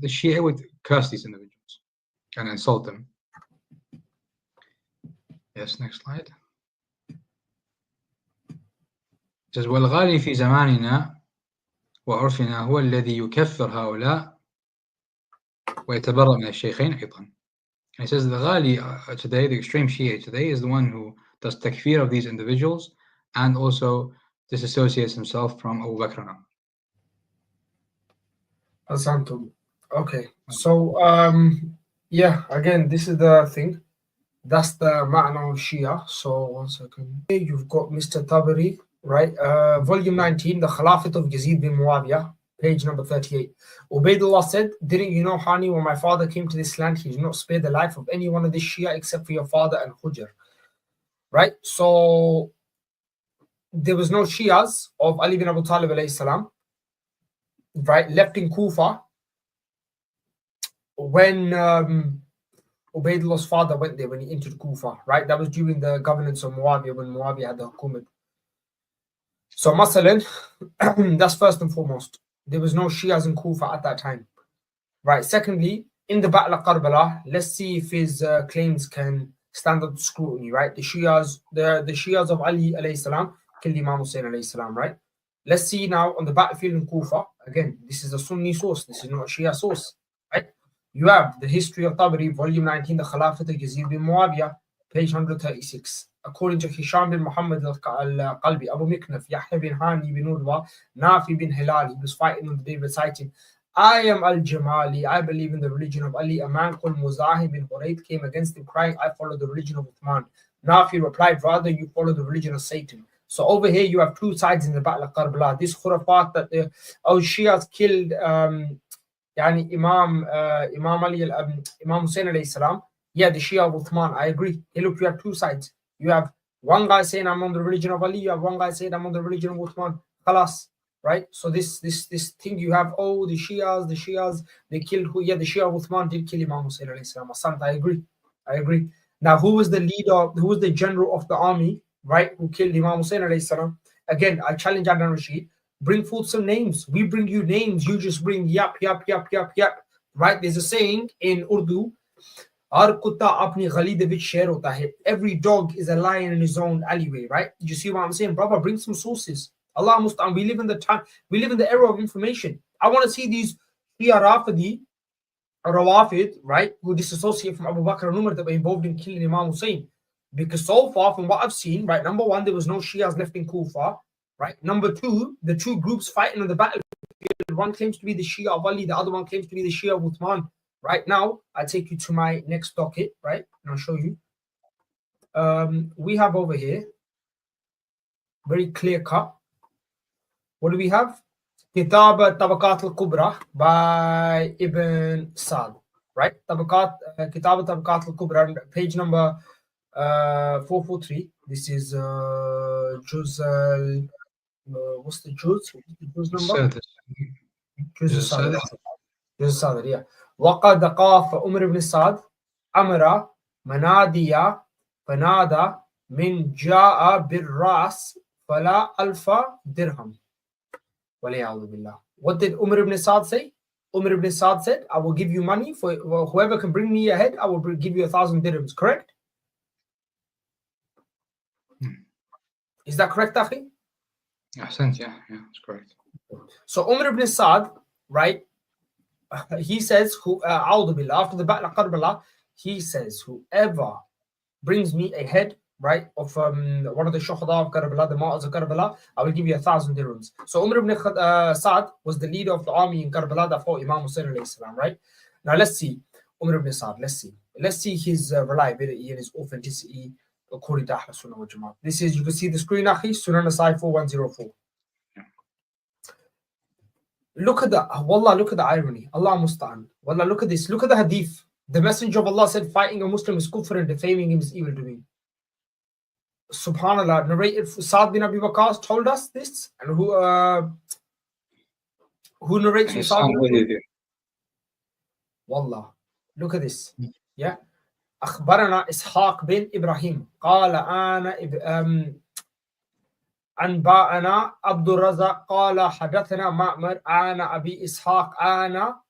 the Shia would curse these individuals and insult them. Yes, next slide. It says والغالي في زماننا وعرفنا هو الذي يكفر هؤلاء ويتبرأ من الشيخين أيضا. And he says the Ghali today, the extreme Shia today, is the one who does takfir of these individuals and also disassociates himself from Abu Bakr and Umar. Asantum. Okay, so yeah, again, this is the thing. That's the ma'na of Shia. So one second. You've got Mr. Tabari, right? Volume 19, the Khalafat of Yazid bin Muawiyah, page number 38. Ubaidullah said, didn't you know, Hani, when my father came to this land, he did not spare the life of any one of this Shia except for your father and Hujr. Right? So there was no Shias of Ali bin Abu Talib alayhi salam, right, left in Kufa when Ubaidullah's father went there, when he entered Kufa, right? That was during the governance of Muawiyah, when Muawiyah had the hukumat. So Masalan, that's first and foremost. There was no Shias in Kufa at that time. Right. Secondly, in the Battle of Karbala, let's see if his claims can stand up to scrutiny, right? The Shias of Ali alayhi salam killed Imam Hussein alayhi salam, right? Let's see now on the battlefield in Kufa. Again, this is a Sunni source. This is not a Shia source, right? You have the history of Tabari, volume 19, the Khalafat of Yazid bin Muawiyah, page 136. According to Hisham bin Muhammad al-Qalbi, Abu Miknaf, Yahya bin Hani bin Urwa, Nafi bin Hilal, he was fighting on the day reciting, I am al-Jamali, I believe in the religion of Ali. A man called Muzahim bin Hurayth came against him crying, I follow the religion of Uthman. Nafi replied, rather you follow the religion of Satan. So over here you have two sides in the Battle of Karbala. This khurafat that the Shias killed Imam Ali, Imam Hussein alayhi salam. Yeah, the Shia of Uthman, I agree. Hey, look, you have two sides. You have one guy saying I'm on the religion of Ali, you have one guy saying I'm on the religion of Uthman. Khalas, right? So this thing you have, oh, the Shias, they killed who? Yeah, the Shia of Uthman did kill Imam Hussein alayhi salam. I agree. Now, who was the leader, who was the general of the army, right, who killed Imam Hussein alayhi salam? Again, I challenge Adnan Rashid. Bring forth some names. We bring you names. You just bring yap. Right? There's a saying in Urdu, every dog is a lion in his own alleyway, right? You see what I'm saying? Brother, bring some sources. Allah musta'an. We live in the era of information. I want to see these Shia rafidhi, Rawafid, right, who disassociate from Abu Bakr and Umar that were involved in killing Imam Hussein. Because so far, from what I've seen, right, number one, there was no Shias left in Kufa. Right. Number two, the two groups fighting on the battlefield, one claims to be the Shia of Ali, the other one claims to be the Shia of Uthman. Right now, I'll take you to my next docket, right? And I'll show you. We have over here, very clear cut, What do we have? Kitab Tabaqat al-Kubra by Ibn Sa'd, right? Kitab Tabaqat al-Kubra, page number 443. This is Juz what's the Juz? Juz number? Juz Sadr. Juz Sadr, yeah. وقد قاف عمر بن سعد أمر مناديا فنادى من جاء بالرأس فلا ألف درهم. وَلِيَعُوذُ بِاللَّهِ. What did Umar ibn Sa'd say? Umar ibn Sa'd said, I will give you money for whoever can bring me a head, I will give you 1,000 dirhams, correct? Is that correct, Akhi? Yeah, that's correct. So Umar ibn Sa'd, right, he says, A'udhu Billah, after the Battle of Karbala, he says, whoever brings me a head, right, of one of the Shuhada of Karbala, the martyrs of Karbala, I will give you 1,000 dirhams. So Umar ibn Sa'd was the leader of the army in Karbala that fought Imam Hussein alayhi salam, right? Now let's see Umar ibn Sa'd, let's see his reliability and his authenticity according to Ahl Sunnah wal Jama'at. This is, you can see the screen, Akhi, Sunan Nasai 4104. Look at the, wallah, look at the irony. Allah musta'an. Wallah, look at this. Look at the hadith. The Messenger of Allah said fighting a Muslim is kufr and defaming him is evil doing. Subhanallah, narrated Sa'd bin Abi Waqqas told us this, and who narrates from Sa'd bin Abi? Wallah, look at this. Yeah. أخبرنا إسحاق بن إبراهيم قال أنا أنبأنا عبد الرزاق قال حدثنا معمر أنا أبي إسحاق أنا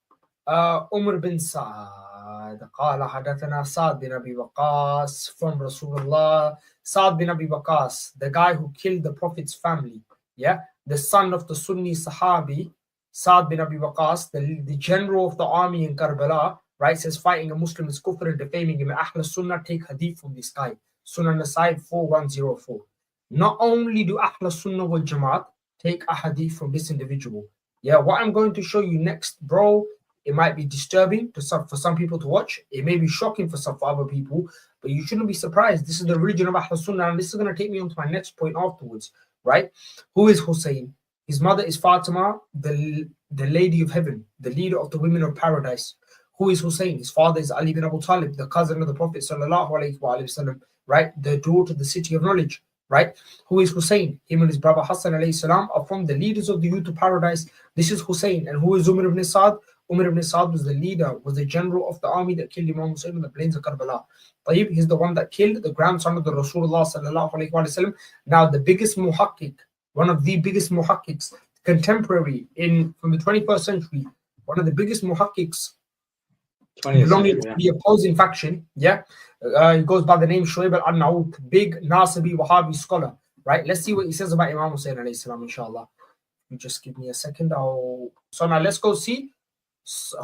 عمر بن سعد قال حدثنا سعد بن أبي وقاص from Rasulullah. Sa'd bin Abi Waqqas, the guy who killed the Prophet's family, yeah, the son of the Sunni Sahabi, Sa'd bin Abi Waqqas, the general of the army in Karbala, right, says fighting a Muslim is kufr and defaming him. Ahl Sunnah take hadith from this guy. Sunan Nasai 4104. Not only do Ahl Sunnah wal Jama'at take a hadith from this individual, yeah, what I'm going to show you next, bro, it might be disturbing for some people to watch. It may be shocking for other people, but you shouldn't be surprised. This is the religion of Ahl Sunnah, and this is going to take me on to my next point afterwards, right? Who is Hussein? His mother is Fatima, the lady of heaven, the leader of the women of paradise. Who is Hussein? His father is Ali bin Abu Talib, the cousin of the Prophet sallallahu alaihi wasallam, right? The door to the city of knowledge, right? Who is Hussein? Him and his brother Hassan alayhi salam are from the leaders of the youth of paradise. This is Hussein. And who is Umar ibn Sa'd? Umar ibn Sa'd was the leader, was the general of the army that killed Imam Hussein on the plains of Karbala. Tayyib, he's the one that killed the grandson of the Rasulullah sallallahu alaihi wasallam. Now the biggest muhakkik, one of the biggest muhakkiks, contemporary from the 21st century, one of the biggest muhakkiks belonging to the opposing faction, yeah, he goes by the name Shuaib al-Arnaout, big Nasibi Wahhabi scholar, right? Let's see what he says about Imam Hussein alayhi salam, inshallah. You just give me a second. So now let's go see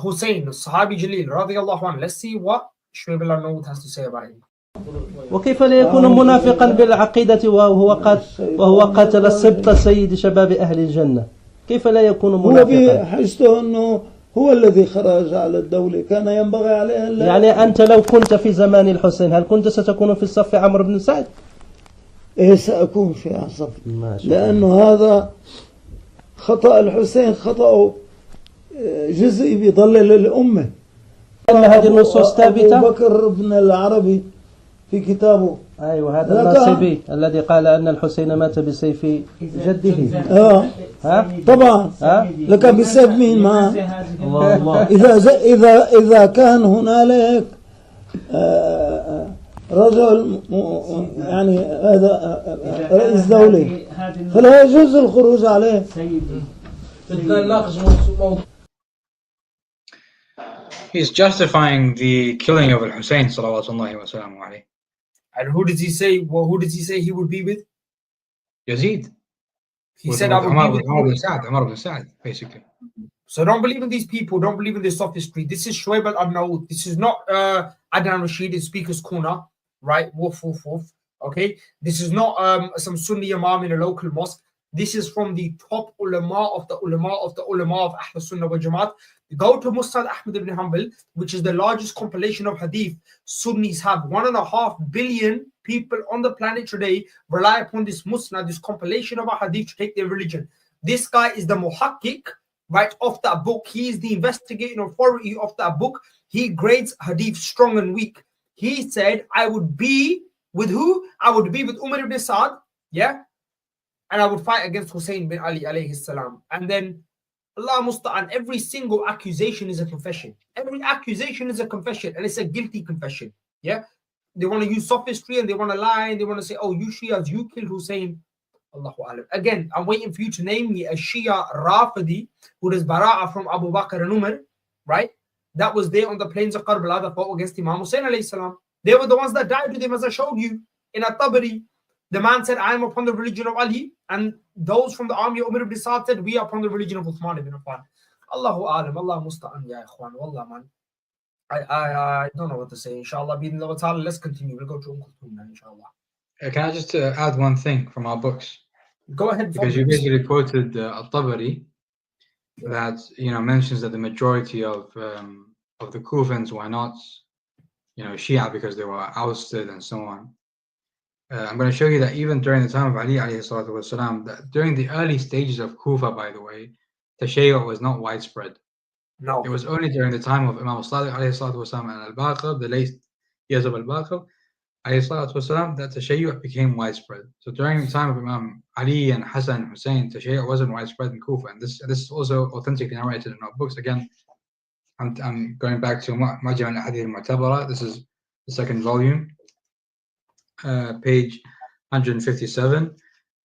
Hussein, Sahabi Jalil, radiyallahu anhu. Let's see what Shuaib al-Arnaout has to say about him. وكيف لا يكون منافقا بالعقيدة وهو قتل السبط سيد شباب أهل الجنة؟ كيف لا يكون منافقا؟ حسته أنه هو الذي خرج على الدولة، كان ينبغي عليه أن يعني أنت لو كنت في زمان الحسين هل كنت ستكون في الصف عمرو بن سعد؟ إيه، سأكون في الصف، لأنه هذا خطأ الحسين، خطأ جزئي بيضلل الأمة. أن هذه النصوص ثابتة. أبو بكر بن العربي في كتابه، أيوة، هذا الناصبي الذي قال أن الحسين مات بسيف جده. طبعا. لك بسيف مين ما؟ إذا كان هنالك رجل يعني هذا رئيس دولة فلا يجوز الخروج عليه. He's justifying the killing of Al-Hussein salawatullahi wa salamu alayhi. And who does he say? Well, who does he say he would be with? Yazid. He said I would be with Umar bin Sa'd, basically. So don't believe in these people. Don't believe in this sophistry. This is Shuaib al-Arnaout. This is not Adnan Rashid in Speaker's Corner, right? Woof, woof, woof. Okay. This is not some Sunni imam in a local mosque. This is from the top ulama of the ulama of the ulama of Ahl Sunnah wal Jama'at. Go to Musnad Ahmad ibn Hanbal, which is the largest compilation of hadith. Sunnis have 1.5 billion people on the planet today rely upon this Musnad, this compilation of a hadith to take their religion. This guy is the muhakkik, right, of that book. He is the investigating authority of that book. He grades hadith strong and weak. He said, I would be with who? I would be with Umar ibn Sa'd, yeah? And I would fight against Hussein bin Ali alayhi salam. And then, Allah musta'an, every single accusation is a confession. Every accusation is a confession, and it's a guilty confession, yeah? They want to use sophistry and they want to lie and they want to say, oh, you Shias, you killed Hussein. Allahu alam. Again, I'm waiting for you to name me a Shia rafidhi who does bara'ah from Abu Bakr and Umar, right? That was there on the plains of Karbala that fought against Imam Hussein alayhi salam. They were the ones that died with him, as I showed you in At-Tabari. The man said, I am upon the religion of Ali, and those from the army of Umar ibn Sa'd said, we are upon the religion of Uthman ibn Affan. Allahu alam, Allah musta'an, ya ikhwan, wallah man. I don't know what to say. Inshallah, let's continue. We'll go to Kulthum now, inshallah. Can I just add one thing from our books? Go ahead. Because you basically quoted Al-Tabari that mentions that the majority of the Kufans were not Shia because they were ousted and so on. I'm going to show you that even during the time of Ali alayhi salatu wasalam, that during the early stages of Kufa, by the way, Tashayyu' was not widespread. No. It was only during the time of Imam Sadiq alayhi salatu wasalam and Al-Baqir, the late years of Al-Baqir alayhi salatu wasalam, that Tashayyu' became widespread. So during the time of Imam Ali and Hassan and Hussein, Tashayyu' wasn't widespread in Kufa. And this is also authentically narrated in our books. Again, I'm going back to Majma' al-Hadith al-Mu'tabara. This is the second volume, page 157.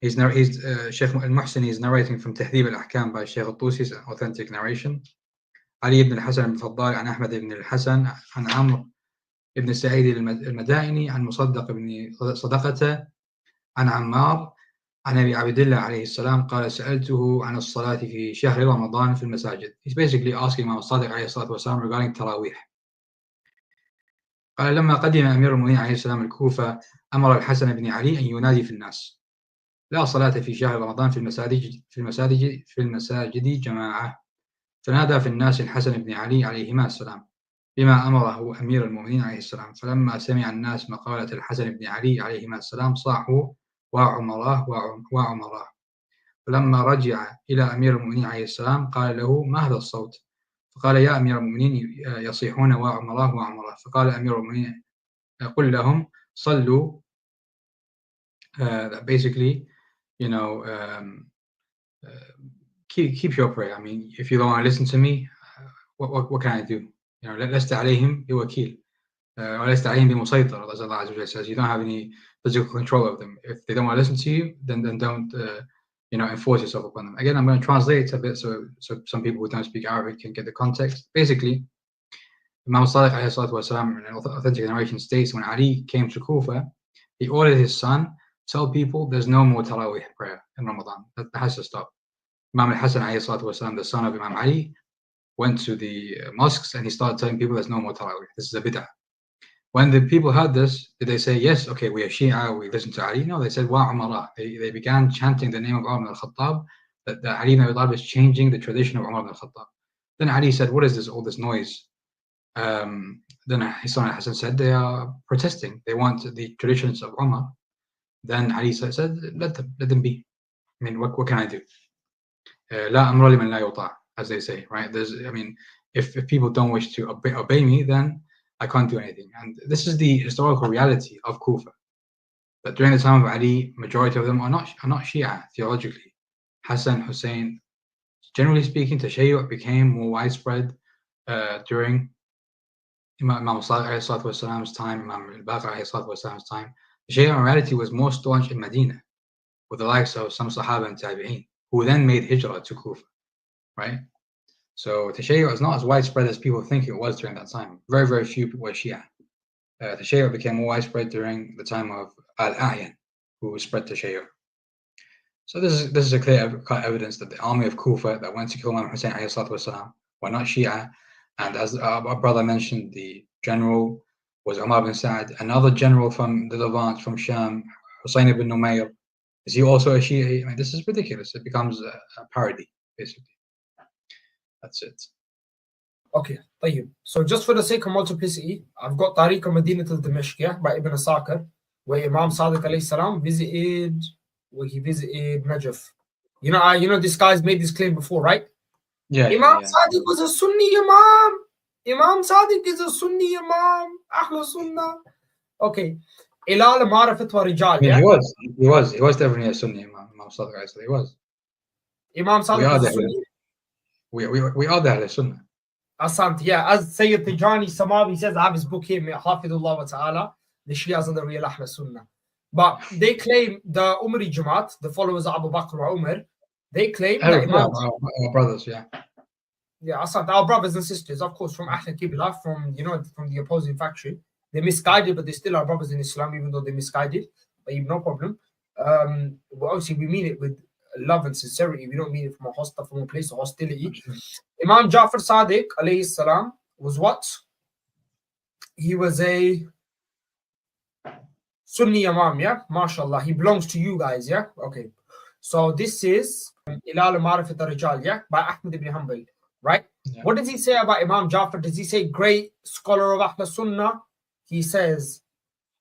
Sheikh al-Muhsini is narrating from Tahdhib al-Ahkam by Sheikh al-Tusi's authentic narration. Ali ibn al-Hasan al-Faddal عن أحمد ibn al-Hasan عن عمرو ibn Sa'id al-Madaini عن مصدق ibn صدقة عن عمار عن أبي عبد الله عليه السلام قال سألته عن الصلاة في شهر رمضان في المساجد. He's basically asking Imam Sadiq عليه الصلاة والسلام regarding Tarawih. قال لما قدم أمير المؤمنين عليه السلام الكوفة أمر الحسن بن علي أن ينادي في الناس لا صلاة في شهر رمضان في المساجد جماعة. فنادى في الناس الحسن بن علي عليهما السلام بما أمره أمير المؤمنين عليه السلام. فلما سمع الناس مقالة الحسن بن علي عليهما السلام صاحوا وعمراه. فلما رجع إلى أمير المؤمنين عليه السلام قال له ما هذا الصوت؟ فقال يا أمير المؤمنين يصيحون وعمراه. فقال أمير المؤمنين قل لهم صلوا. Basically, keep your prayer. I mean, if you don't want to listen to me, what can I do? لست عليهم بوكيل ولست عليهم بمسيطر, as Allah Azza wa Jalla says. You don't have any physical control of them. If they don't want to listen to you, then don't enforce yourself upon them. Again, I'm going to translate a bit so some people who don't speak Arabic can get the context. Basically, Imam Sadiq alayhi salatu wasalam in an authentic narration states when Ali came to Kufa, he ordered his son tell people there's no more Tarawih prayer in Ramadan. That has to stop. Imam al-Hasan alayhi salatu wasalam, the son of Imam Ali, went to the mosques and he started telling people there's no more Tarawih. This is a bid'ah. When the people heard this, did they say, yes, okay, we are Shia, we listen to Ali? No, they said, wa Umar. They began chanting the name of Umar ibn al-Khattab, that Ali ibn Abi Talib is changing the tradition of Umar ibn al-Khattab. Then Ali said, what is this, all this noise? Then his son Hassan said, they are protesting. They want the traditions of Umar. Then Ali said, let them be. I mean, what can I do? La amra liman la yuta', as they say, right? If people don't wish to obey me, then I can't do anything. And this is the historical reality of Kufa. That during the time of Ali, majority of them are not Shia theologically. Hassan, Hussein, generally speaking, Tashayyu' became more widespread during Imam Sadiq's time, Imam al-Baqir's time. Tashayyu' in reality was more staunch in Medina, with the likes of some Sahaba and Tabi'een, who then made hijrah to Kufa, right? So Tashayyu' is not as widespread as people think it was during that time. Very, very few people were Shia. Tashayyu' became more widespread during the time of Al-A'yan, who spread Tashayyu'. So this is a clear evidence that the army of Kufa that went to kill Imam Hussein were not Shia. And as our brother mentioned, the general was Umar bin Sa'd. Another general from the Levant, from Sham, Hussein ibn Numayr. Is he also a Shia? I mean, this is ridiculous. It becomes a parody, basically. That's it. Okay, طيب. So just for the sake of multiplicity, I've got Tariq al-Madinah al-Dimashqiyah by Ibn Asakir, where Imam Sadiq alayhi salam visited Najaf, You know, this guy's made this claim before, right? Yeah. Imam Sadiq was a Sunni Imam. Imam Sadiq is a Sunni Imam. Ahl Sunnah. Okay. Ilal Marifat wa Rijal. Yeah, Yeah? he was definitely a Sunni Imam Sadiq. He was. Imam Sadiq was a Sunni. We are the Ahl Sunnah. Asante, yeah. As Sayyid Tijani Samawi says, I have his book here, Hafidullah wa Ta'ala, the Shias of the real Ahl Sunnah. But they claim the Umari Jamaat, the followers of Abu Bakr wa Umar, they claim that Imam... Our brothers, yeah. Yeah, Asante, our brothers and sisters, of course, from Ahl Qibla, from the opposing faction. They're misguided, but they still are brothers in Islam, even though they're misguided. But no problem. Well, obviously, we mean it with love and sincerity. We don't mean it from a place of hostility. Imam Jafar Sadiq, alayhi salam, was what? He was a Sunni Imam, yeah? MashaAllah. He belongs to you guys, yeah? Okay. So this is Ilal Marifat al-Rijal, yeah? By Ahmad ibn Hanbal, right? Yeah. What does he say about Imam Jafar? Does he say great scholar of Ahl Sunnah? He says,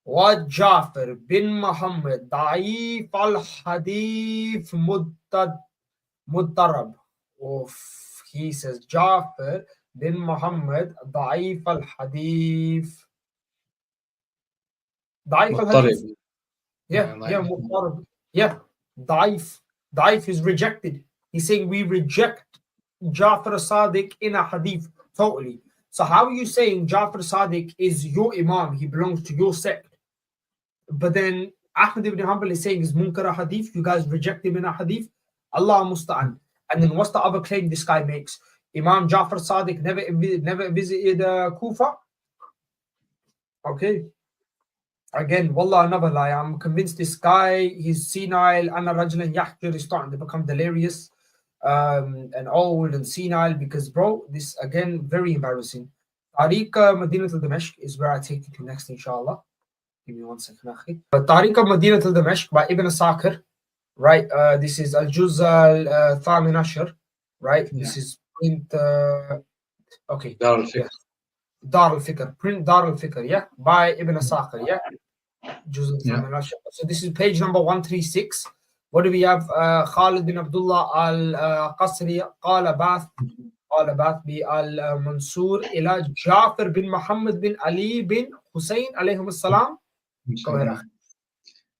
Wa Jafar bin Muhammad da'if al-hadith muddarab. He says, Jafar bin Muhammad da'if al-hadith. Da'if al-hadith. Yeah, muddarab. Yeah, da'if. Da'if is rejected. He's saying we reject Jafar Sadiq in a hadith totally. So how are you saying Jafar Sadiq is your Imam? He belongs to your sect. But then Ahmad ibn Hanbal is saying is Munkar hadith. You guys reject him in a hadith. Allah musta'an. And then what's the other claim this guy makes? Imam Jafar Sadiq never visited Kufa. Okay. Again, wallah, another lie. I'm convinced this guy, he's senile. Anna Rajulan Yahjur is starting to become delirious and old and senile because, bro, this again, very embarrassing. Tariq Madinat al-Damashq is where I take you to next, inshallah. Give me 1 second, akhi. But Tariq Madinat al-Damashq by Ibn Asakir, right? This is Al-Juz al-Thamin Ashar, right? Yeah. This is print, okay. Dar al-Fikr, print Dar al-Fikr, yeah? By Ibn Asakir, yeah? Juz al-Thamin Ashar. So this is page number 136. What do we have? Khalid bin Abdullah al-Qasri, قال باث al-Mansur ila Jafar bin Muhammad bin Ali bin Hussein alayhim as-salam. Go ahead.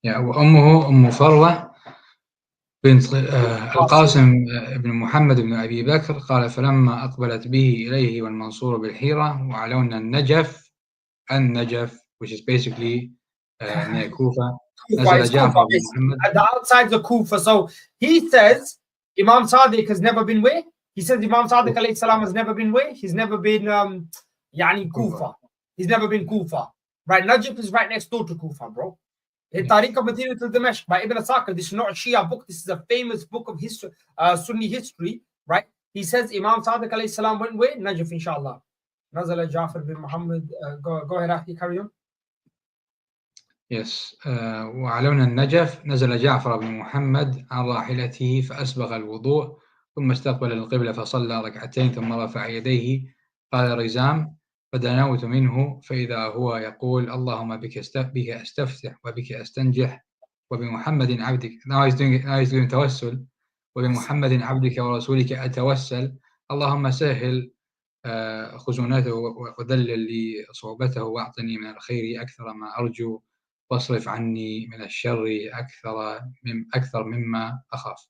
Yeah, وأمه فروة بنت القاسم بن محمد بن أبي بكر قال فلما أقبلت به إليه والمنصور بالحيرة وعلونا النجف which is basically near Kufa. At the outside of Kufa. So he says Imam Sadiq has never been where? He says Imam Sadiq alayhi salam has never been where? He's never been Kufa. He's never been Kufa. Right, Najaf is right next door to Kufa, bro. Tariq Madinat al-Damashq by Ibn Asakir. This is not a Shia book. This is a famous book of history, Sunni history, right? He says Imam Sadiq alayhi salam went where? Najaf, inshallah. Nazala Jafar bin Muhammad. Go ahead, Ahi, carry on. Yes. وعلونا النجف نزل جعفر بن محمد عن راحلته فأسبغ الوضوء ثم استقبل القبلة فصلى ركعتين ثم رفع يديه قال رزام فدنوت منه فإذا هو يقول اللهم بك أستفتح وبك أستنجح وبمحمد عبدك. Now he's doing توسل. وبمحمد عبدك ورسولك أتوسل اللهم سهل خزونته وذلل لي صعوبته واعطني من الخير أكثر ما أرجو واصرف عني من الشر أكثر مما أخاف.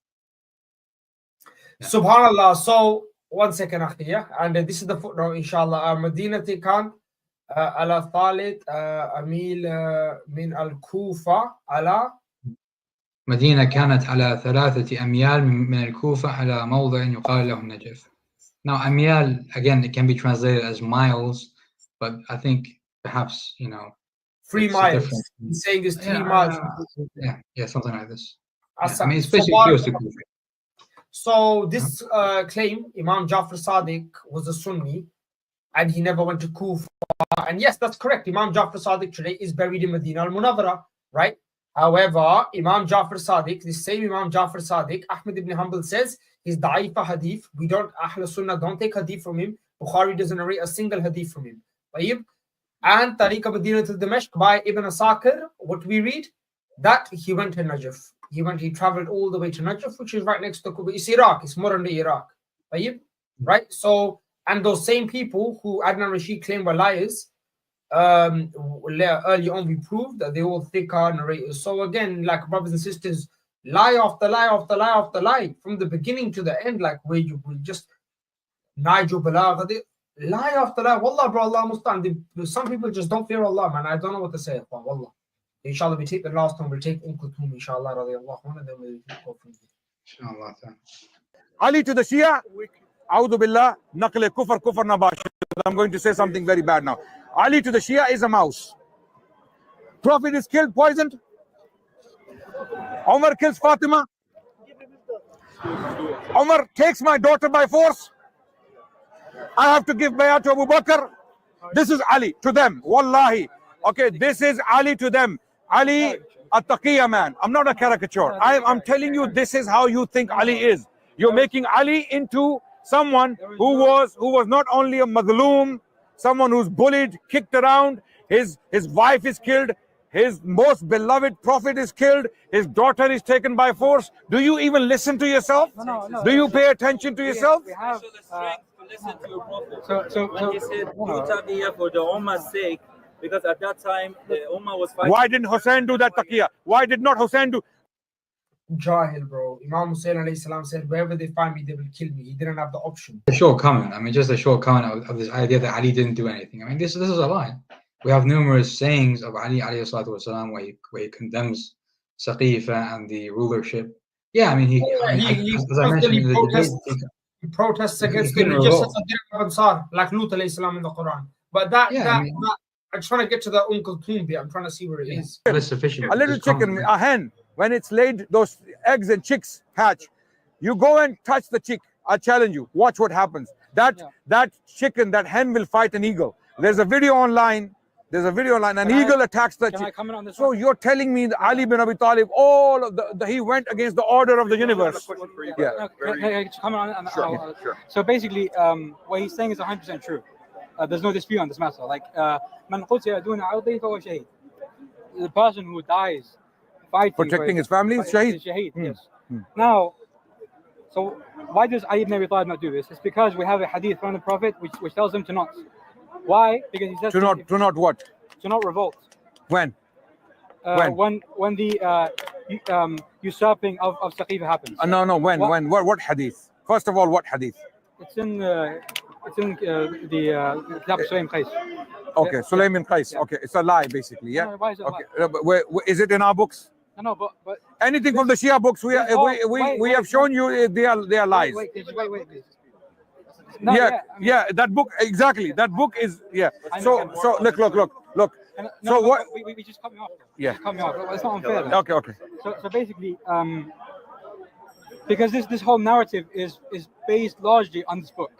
Subhanallah. So 1 second, akhi, yeah? And this is the footnote, inshallah. Madinati Khan ala Thalid Amil min al-Kufa ala مدينة كانت على 3 أميال من الكوفة على موضع يقال له النجف. Now أميال, again, it can be translated as miles, but I think perhaps, 3 miles. He's saying it's 3 miles. Yeah, something like this. Yeah. I mean, it's basically close to Kufa. So this claim, Imam Jafar Sadiq was a Sunni and he never went to Kufa. And yes, that's correct. Imam Jafar Sadiq today is buried in Medina al-Munawwara, right? However, Imam Jafar Sadiq, the same Imam Jafar Sadiq, Ahmad ibn Hanbal says he's da'if hadith. We don't, Ahl Sunnah don't take hadith from him. Bukhari doesn't narrate a single hadith from him. And Tariq Madinat al-Damashq by Ibn Asakir, what we read, that he went to Najaf. he traveled all the way to Najaf, which is right next to Kuba. It's Iraq, it's modern day Iraq. Right? So, and those same people who Adnan Rashid claimed were liars, early on we proved that they all thicker narrators. So again, like brothers and sisters, lie after lie after lie after lie, from the beginning to the end, like where you just Nigel Balagha, lie after lie. Wallah, bro, Allah Mustan. Some people just don't fear Allah, man. I don't know what to say. Wallah. Inshallah, we take the last one. We'll take Kulthum, inshallah, radiallahu anhu, and then we'll go from there. Inshallah. Ali to the Shia, A'udhu Billah, Naqle Kufr, Kufr Nabash. I'm going to say something very bad now. Ali to the Shia is a mouse. Prophet is killed, poisoned. Umar kills Fatima. Umar takes my daughter by force. I have to give bay'ah to Abu Bakr. This is Ali to them. Wallahi. Okay, this is Ali to them. Ali, a taqiyya man. I'm not a caricature. I'm telling you, this is how you think Ali is. You're making Ali into someone who was not only a madhloom, someone who's bullied, kicked around. His wife is killed. His most beloved prophet is killed. His daughter is taken by force. Do you even listen to yourself? No. Do you pay attention to yourself? We have listen to your prophet. So when he said, do taqiyya for the Ummah's sake, because at that time the Ummah was fighting. Why didn't Hussein do that taqiyya? Why did not Hussein do? Jahil, bro. Imam Hussein alayhi salam said, wherever they find me, they will kill me. He didn't have the option. A short comment. I mean, just a short comment of this idea that Ali didn't do anything. I mean, this is a lie. We have numerous sayings of Ali alayhi salatu wasalam where he condemns Saqifa and the rulership. Yeah, I mean, he protests against the religious Ansar, like Lut alayhi salam in the Quran. But I just want to get to the Kulthum bit. I'm trying to see where it is. That's sufficient. A little chicken, a hen, when it's laid, those eggs and chicks hatch. You go and touch the chick. I challenge you. Watch what happens. That chicken, that hen will fight an eagle. There's a video online. An eagle attacks the chick. So you're telling me that Ali bin Abi Talib, all of he went against the order of the universe. Yeah. Sure. So basically, what he's saying is 100% true. There's no dispute on this matter. Like, the person who dies fighting, protecting his family is shaheed. Yes. Now, so why does Ali ibn Abi Talib not do this? It's because we have a hadith from the Prophet which tells him to not. Why? Because he says to not what? To not revolt. When? When the usurping of Saqifa happens. No. When? What hadith? First of all, what hadith? It's in the Kitab Sulaim Qais. Okay, Sulaim bin Qais. Okay, it's a lie basically. Yeah. No, why is it okay. Where, is it in our books? No, but anything from the Shia books we have shown you they are lies. Wait, please. No, that book exactly. That book is So look. So what? We just cut me off. Yeah. Cut me off. It's not unfair. Okay. So basically, because this whole narrative is based largely on this book.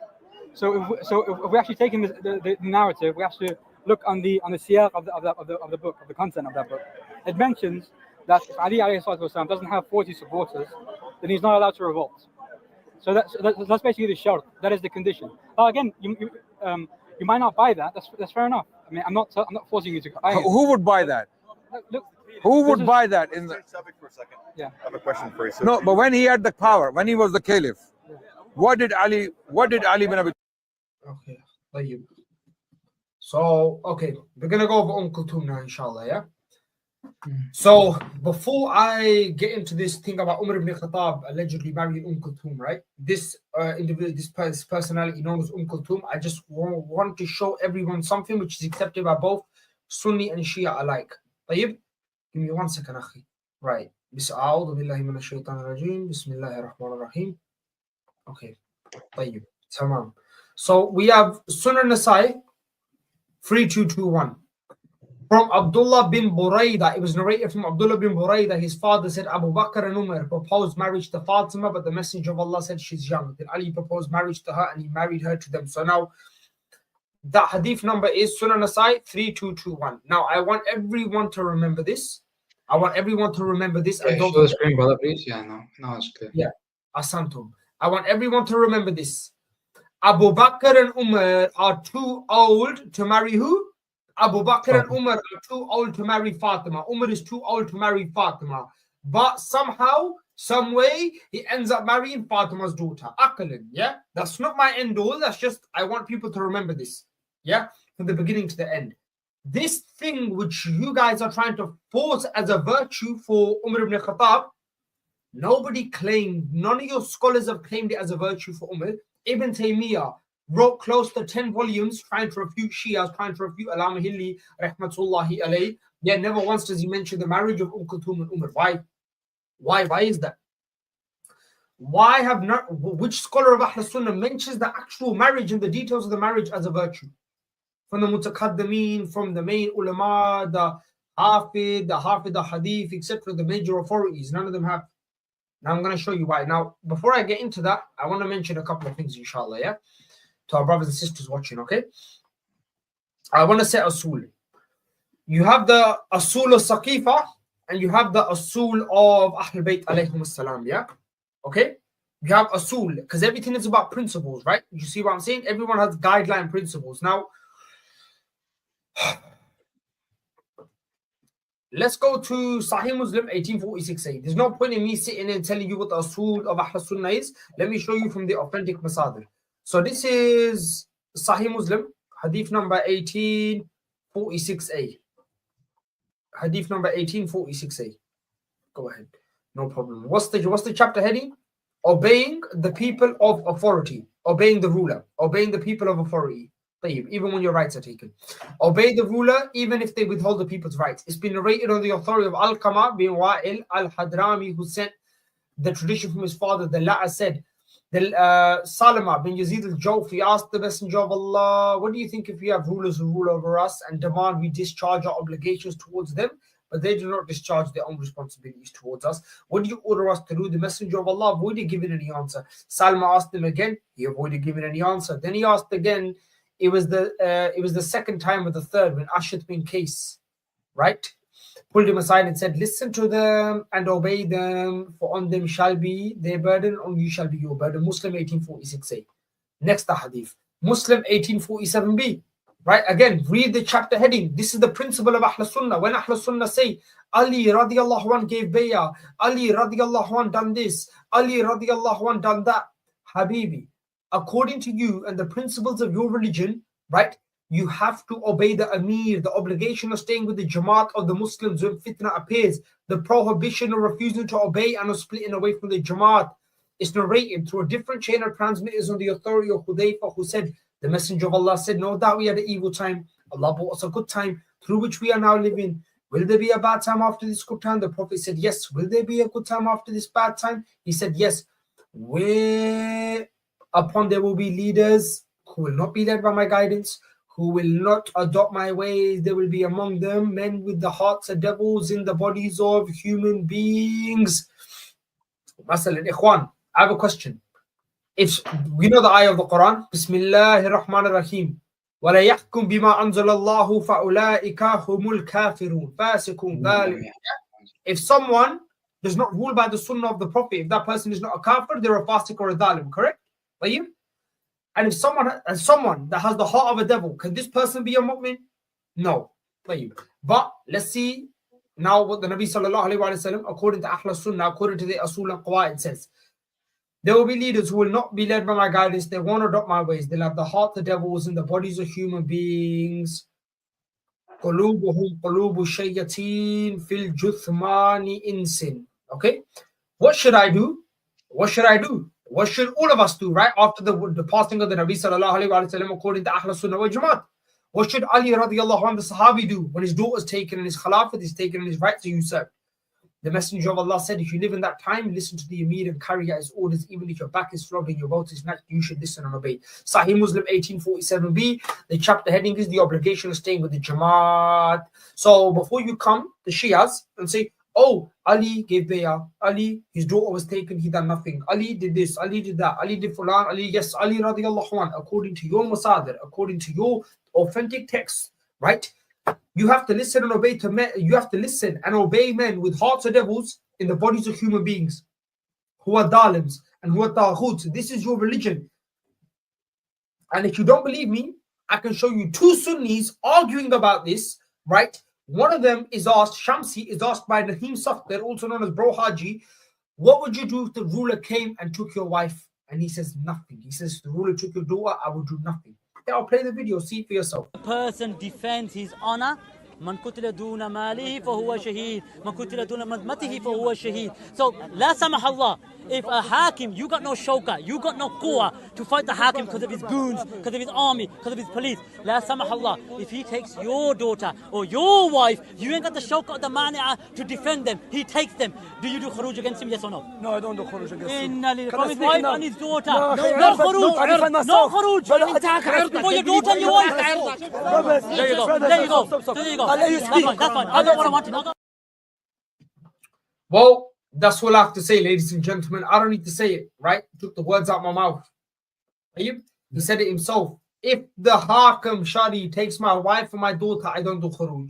So if we're actually taking the narrative, we have to look on the siyaq of the book, of the content of that book. It mentions that if Ali alayhi salatu wasalam doesn't have 40 supporters, then he's not allowed to revolt. So that's basically the shart. That is the condition. Again, you might not buy that. That's fair enough. I mean, I'm not forcing you to buy it. Who would buy that? Look, who would buy that in the subject for a second? Yeah. I have a question for you. No, but when he had the power, when he was the caliph, what did Ali bin Abi? Okay, so we're gonna go over Kulthum now, inshallah. Yeah. So before I get into this thing about Umar ibn Khattab allegedly marrying Kulthum, right? This individual, this personality known as Kulthum, I just want to show everyone something which is accepted by both Sunni and Shia alike. طيب? Give me 1 second, akhi. Right. أعوذ بالله من الشيطان الرجيم. بسم الله الرحمن الرحيم. Okay. طيب. Tamam. So we have Sunan Nasai 3221. From Abdullah bin Burayda, it was narrated from Abdullah bin Burayda, his father said Abu Bakr and Umar proposed marriage to Fatima, but the Messenger of Allah said she's young. Then Ali proposed marriage to her and he married her to them. So now that hadith number is Sunan Nasai 3221. Now I want everyone to remember this. And don't show the screen, brother, please. Yeah, no, it's clear. Yeah, Asantum. I want everyone to remember this. Abu Bakr and Umar are too old to marry who? Abu Bakr and Umar are too old to marry Fatima. Umar is too old to marry Fatima. but somehow, some way, he ends up marrying Fatima's daughter. Aqlan, yeah? That's not my end all. That's just, I want people to remember this, yeah? From the beginning to the end. This thing which you guys are trying to force as a virtue for Umar ibn Khattab, nobody claimed, none of your scholars have claimed it as a virtue for Umar. Ibn Taymiyyah wrote close to 10 volumes trying to refute Shias, trying to refute Alama Hilli, rahmatullahi alayh. Yet never once does he mention the marriage of Kulthum and Umar. Why? Why is that? Why have not, which scholar of Ahl Sunnah mentions the actual marriage and the details of the marriage as a virtue? From the Mutaqaddameen, from the main ulama, the Hafid, the Hadith, etc., the major authorities, none of them have. Now I'm going to show you why. Now, before I get into that, I want to mention a couple of things, inshallah, yeah? To our brothers and sisters watching, okay? I want to say Asul. You have the Asul of Saqifa, and you have the Asul of Ahl Bayt alayhim salam, yeah? Okay? You have Asul, because everything is about principles, right? You see what I'm saying? Everyone has guideline principles. Now, let's go to Sahih Muslim 1846a. There's no point in me sitting and telling you what the Asul of Ahl Sunnah is. Let me show you from the authentic Masadir. So this is Sahih Muslim, Hadith number 1846a. Hadith number 1846a. Go ahead. No problem. What's the chapter heading? Obeying the people of authority. Obeying the ruler. Obeying the people of authority. Even when your rights are taken. Obey the ruler even if they withhold the people's rights. It's been narrated on the authority of Al-Qama bin Wa'il al-Hadrami, who sent the tradition from his father. The latter said, Salama bin Yazid al-Jawfi asked the Messenger of Allah, what do you think if we have rulers who rule over us and demand we discharge our obligations towards them, but they do not discharge their own responsibilities towards us? What do you order us to do? The Messenger of Allah avoided giving any answer. Salama asked him again. He avoided giving any answer. Then he asked again. It was the second time or the third when Ashad bin Qais, right, pulled him aside and said, listen to them and obey them, for on them shall be their burden, on you shall be your burden. Muslim 1846a. Next the hadith. Muslim 1847b. Right, again, read the chapter heading. This is the principle of Ahl Sunnah. When Ahl Sunnah say, Ali radiallahu anh gave bay'ah, Ali radiallahu anh done this, Ali radiallahu anh done that. Habibi, according to you and the principles of your religion, right, you have to obey the Amir, the obligation of staying with the Jamaat of the Muslims when fitna appears, the prohibition of refusing to obey and of splitting away from the Jamaat. It's narrated through a different chain of transmitters on the authority of Hudayfa, who said, the Messenger of Allah said, no doubt we had an evil time. Allah brought us a good time through which we are now living. Will there be a bad time after this good time? The Prophet said, yes. Will there be a good time after this bad time? He said, yes. Upon there will be leaders who will not be led by my guidance, who will not adopt my ways. There will be among them men with the hearts of devils in the bodies of human beings. Masalan, Ikhwan, I have a question. If we know the ayah of the Quran, Bismillahir Rahmanir Rahim, وَلَا يَحْكُمْ بِمَا أَنزَلَ اللَّهُ فَأُولَٰئِكَ هُمُ الْكَافِرُونَ فَاسِقُونَ ذَلِكَ. If someone does not rule by the sunnah of the Prophet, if that person is not a kafir, they're a fasiq or a dhalim, correct? And if someone that has the heart of a devil, can this person be a mu'min? No. But let's see now what the Nabi sallallahu alayhi wa sallam, according to Ahl Sunnah, according to the Asul and Qawaid, says. There will be leaders who will not be led by my guidance. They won't adopt my ways. They'll have the heart of devils in the bodies of human beings. قُلُوبُهُمْ قُلُوبُ الشَّيَّاطِينِ فِي الْجُثْمَانِ إِنسٍ. Okay? What should I do? What should I do? What should all of us do, right? After the passing of the Nabi sallallahu alayhi wa sallam, according to Ahl Sunnah wal Jamaat. What should Ali radiallahu anh, the Sahabi, do when his daughter is taken and his Khilafat is taken and his rights are usurped? The Messenger of Allah said, if you live in that time, listen to the Amir and carry out his orders, even if your back is flogged and your boat is snatched, you should listen and obey. Sahih Muslim 1847b, the chapter heading is the obligation of staying with the Jamaat. So before you come, the Shias, and say, oh, Ali gave bay'ah, Ali, his daughter was taken, he done nothing. Ali did this, Ali did that, Ali did fulan, Ali, yes, Ali radiallahu anh, according to your masadir, according to your authentic text, right? You have to listen and obey you have to listen and obey men with hearts of devils in the bodies of human beings who are dalims and who are taghuts. This is your religion. And if you don't believe me, I can show you two Sunnis arguing about this, right? One of them is asked, Shamsi is asked by Naheem Safdar, also known as Bro Haji, what would you do if the ruler came and took your wife? And he says nothing. He says, if the ruler took your daughter, I would do nothing. Yeah, I'll play the video, see it for yourself. A person defends his honor. من قتل دون ماله فهو شهيد من قتل دون مذمته فهو شهيد. So لا سمح الله, if a hakim, you got no shawka, you got no quwwah to fight the hakim because of his goons, because of his army, because of his police, لا سمح الله, if he takes your daughter or your wife, you ain't got the shawka or the mani'a to defend them, he takes them. Do you do khuruj against him, yes or no? No, I don't do khuruj against him. From his wife and his daughter. No khuruj. No khuruj. For your daughter and your wife. There you go. There you go. There you go. That's fine. I don't want to. Well, that's all I have to say, ladies and gentlemen. I don't need to say it, right? He took the words out of my mouth. He said it himself. If the Hakim Shari takes my wife and my daughter, I don't do khuruj,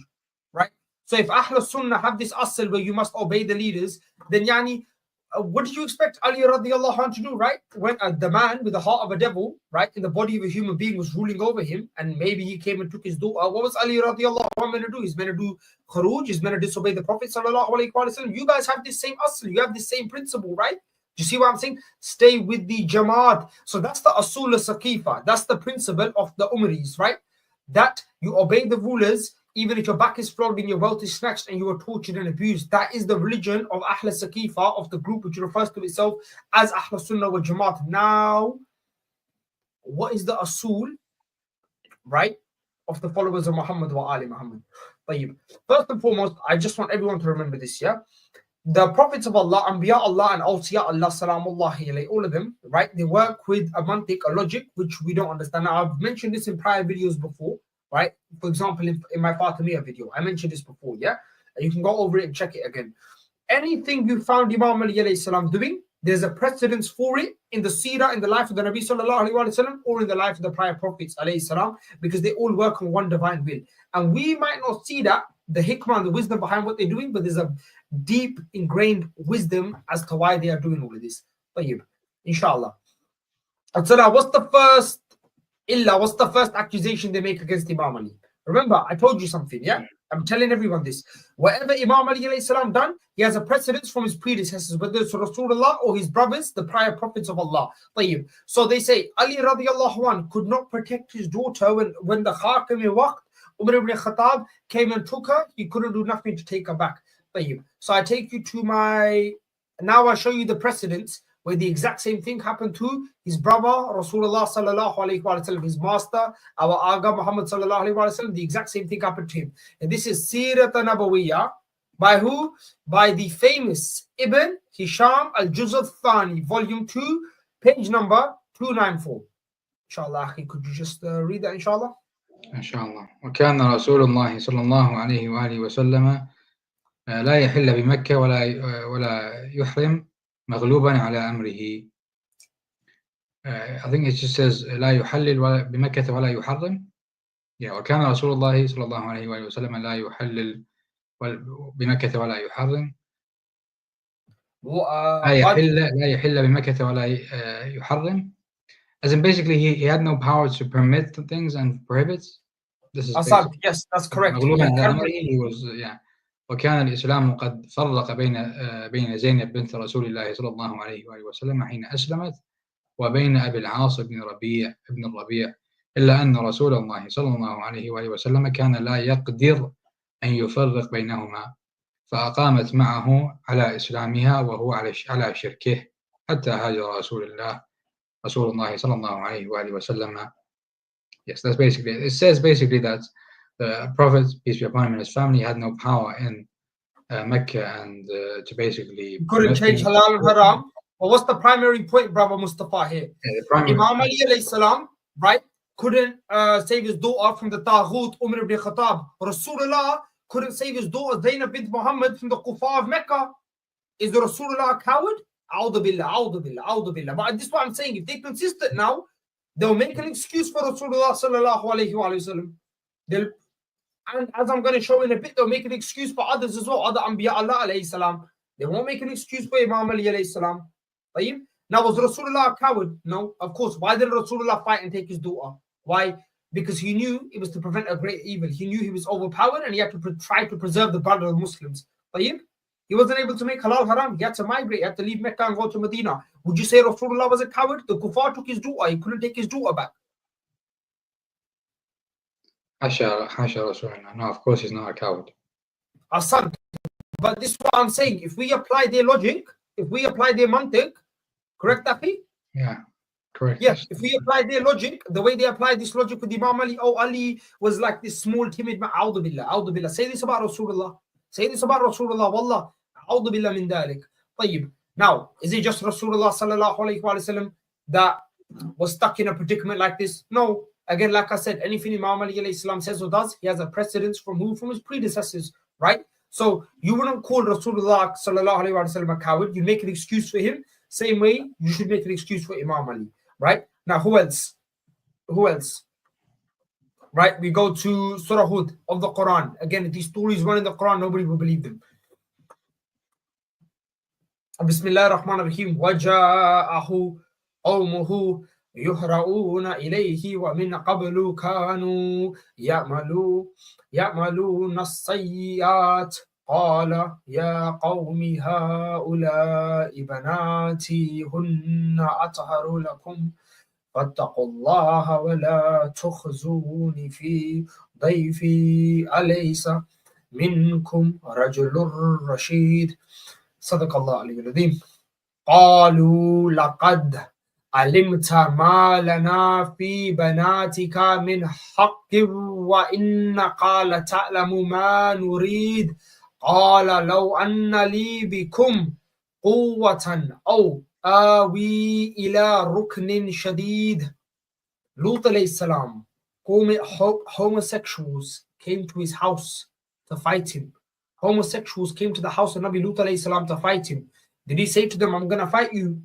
right? So if Ahl Sunnah have this asl where you must obey the leaders, then yani, what did you expect Ali radiallahu anhu to do, right? When the man with the heart of a devil, right, in the body of a human being was ruling over him, and maybe he came and took his daughter, what was Ali radiallahu anhu meant to do? He's meant to do khuruj, he's meant to disobey the Prophet sallallahu alaihi wasallam. You guys have this same asl, you have this same principle, right? Do you see what I'm saying? Stay with the Jamaat. So that's the Asul al-Saqifa. That's the principle of the Umaris, right? That you obey the rulers, even if your back is flogged and your wealth is snatched and you are tortured and abused. That is the religion of Ahl al-Saqifa, of the group which refers to itself as Ahl Sunnah wal Jamaat. Now, what is the Asul, right, of the followers of Muhammad wa Ali Muhammad? First and foremost, I just want everyone to remember this, yeah? The prophets of Allah, Anbiya Allah and Awsiya Allah, salamullahi alayhi, all of them, right, they work with a mantiq, a logic, which we don't understand. Now, I've mentioned this in prior videos before, right? For example, in my Fatimiyya video, I mentioned this before, yeah? You can go over it and check it again. Anything you found Imam Ali alayhi salam doing, there's a precedence for it in the seerah, in the life of the Nabi sallallahu alayhi wa sallam, or in the life of the prior prophets alayhi salam, because they all work on one divine will. And we might not see that, the hikmah and the wisdom behind what they're doing, but there's a deep ingrained wisdom as to why they are doing all of this. Inshallah. So now, what's the first accusation they make against Imam Ali? Remember, I told you something, yeah? I'm telling everyone this. Whatever Imam Ali alayhi salam done, he has a precedence from his predecessors, whether it's Rasulullah or his brothers, the prior prophets of Allah. So they say, Ali radiallahu anhu could not protect his daughter when the Hakim waqt, Umar ibn Khattab came and took her, he couldn't do nothing to take her back. So I take you to now I show you the precedents where the exact same thing happened to his brother, Rasulullah sallallahu alayhi wa sallam, his master, our Aga Muhammad sallallahu alayhi wa sallam, the exact same thing happened to him. And this is Sirat Nabawiyya. By who? By the famous Ibn Hisham al-Juz al-Thani, volume 2, page number 294. Inshallah, could you just read that, inshallah? Inshallah. وكان رسول الله صلى الله عليه وآله وسلم لا يحل بمكة ولا يحرم مغلوبا على أمره. I think it just says لا يحلل بمكة ولا يحرم. Yeah, وكان رسول الله صلى الله عليه وآله وسلم لا يحلل بمكة ولا يحرم. لا يحل بمكة ولا يحرم. As in basically he had no power to permit things and prohibits. This is yes, that's correct. He was وكان الإسلام قد فرق بين زينب بنت رسول الله صلى الله عليه وآله وسلم حين أسلمت وبين أبي العاص بن الربيع إلا أن رسول الله صلى الله عليه وآله وسلم كان لا يقدر أن يفرق بينهما فأقامت معه على إسلامها وهو على شركه حتى هاجر رسول الله صلى الله عليه وآله وسلم. Yes, that's basically it. It says basically that the Prophet, peace be upon him, and his family had no power in Mecca and to basically couldn't change halal and haram. But what's the primary point, brother Mustafa here? Imam Ali alayhi salam, right, couldn't save his daughter from the Taghut, Umar ibn Khattab. Rasulullah couldn't save his daughter Zainab bint Muhammad from the Kuffar of Mecca. Is the Rasulullah a coward? A'udhu billah. But this is what I'm saying. If they're consistent now, they'll make an excuse for Rasulullah sallallahu alayhi wa sallam. And as I'm going to show in a bit, they'll make an excuse for others as well, other Anbiya Allah alayhi salam. They won't make an excuse for Imam Ali alayhi salam. Now, was Rasulullah a coward? No, of course. Why did Rasulullah fight and take his daughter? Why? because he knew it was to prevent a great evil. He knew he was overpowered and he had to try to preserve the blood of the Muslims. طيب? He wasn't able to make halal haram. He had to migrate. He had to leave Mecca and go to Medina. Would you say Rasulullah was a coward? The kuffar took his daughter. He couldn't take his daughter back. Hasha Rasulullah. No, of course he's not a coward. Asad. But this is what I'm saying. If we apply their logic, if we apply their mantiq, correct, Akhi? Yeah, correct. Yes, if we apply their logic, the way they apply this logic with Imam Ali, oh, Ali was like this small, timid man. A'udhu billah, a'udhu billah. Say this about Rasulullah. Say this about Rasulullah. Wallah. A'udhu billah min dhalik. طيب. Now, is it just Rasulullah sallallahu alayhi wa sallam that was stuck in a predicament like this? No. Again, like I said, anything Imam Ali alayhi salam says or does, he has a precedence from who? From his predecessors, right? So you wouldn't call Rasulullah sallallahu alayhi wa sallam a coward. You make an excuse for him. Same way, you should make an excuse for Imam Ali, right? Now, who else? Who else? Right, we go to Surah Hud of the Quran. Again, if these stories run in the Quran, nobody will believe them. Bismillah ar-Rahman ar-Rahim. وَجَاءَهُ قَوْمُهُ يُهْرَؤُونَ إِلَيْهِ وَمِنْ قَبْلُ كَانُوا يَعْمَلُونَ السَّيِّئَاتِ قال يا قوم هؤلاء بناتي هن أطهر لكم فاتقوا الله ولا تخزوني في ضيفي أليس منكم رجل رشيد صدق الله العلي العظيم قالوا لقد علمت ما لنا في بناتك من حق وإنك لتعلم ما نريد قال لو أن لي بكم قوة أو آوي إلى ركن شديد. Lut alayhi salam, homosexuals came to his house to fight him. Homosexuals came to the house of Nabi Lut alayhi salam to fight him. Did he say to them, I'm going to fight you?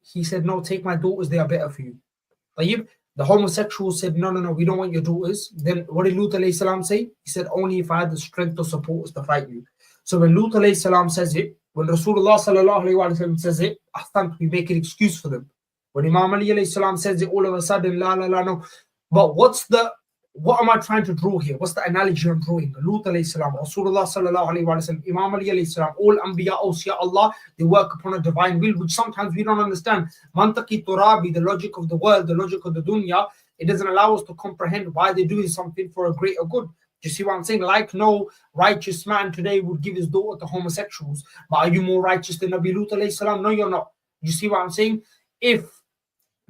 He said, no, take my daughters, they are better for you. طيب? The homosexuals said, no, we don't want your daughters. Then what did Lut alayhi salam say? He said, only if I had the strength to support us to fight you. So when Lut alayhi salam says it, when Rasulullah sallallahu alayhi wa sallam says it, we make an excuse for them. When Imam Ali alayhi salam says it, all of a sudden, no. But what am I trying to draw here? What's the analogy I'm drawing? Lut alayhi salam, Rasulullah sallallahu alayhi wa sallam, Imam Ali alayhi salam, all Anbiya, awsiya Allah, they work upon a divine will, which sometimes we don't understand. Mantaqi turabi, the logic of the world, the logic of the dunya, it doesn't allow us to comprehend why they're doing something for a greater good. Do you see what I'm saying? Like no righteous man today would give his daughter to homosexuals. But are you more righteous than Nabi Lut alayhi salam? No, you're not. You see what I'm saying? If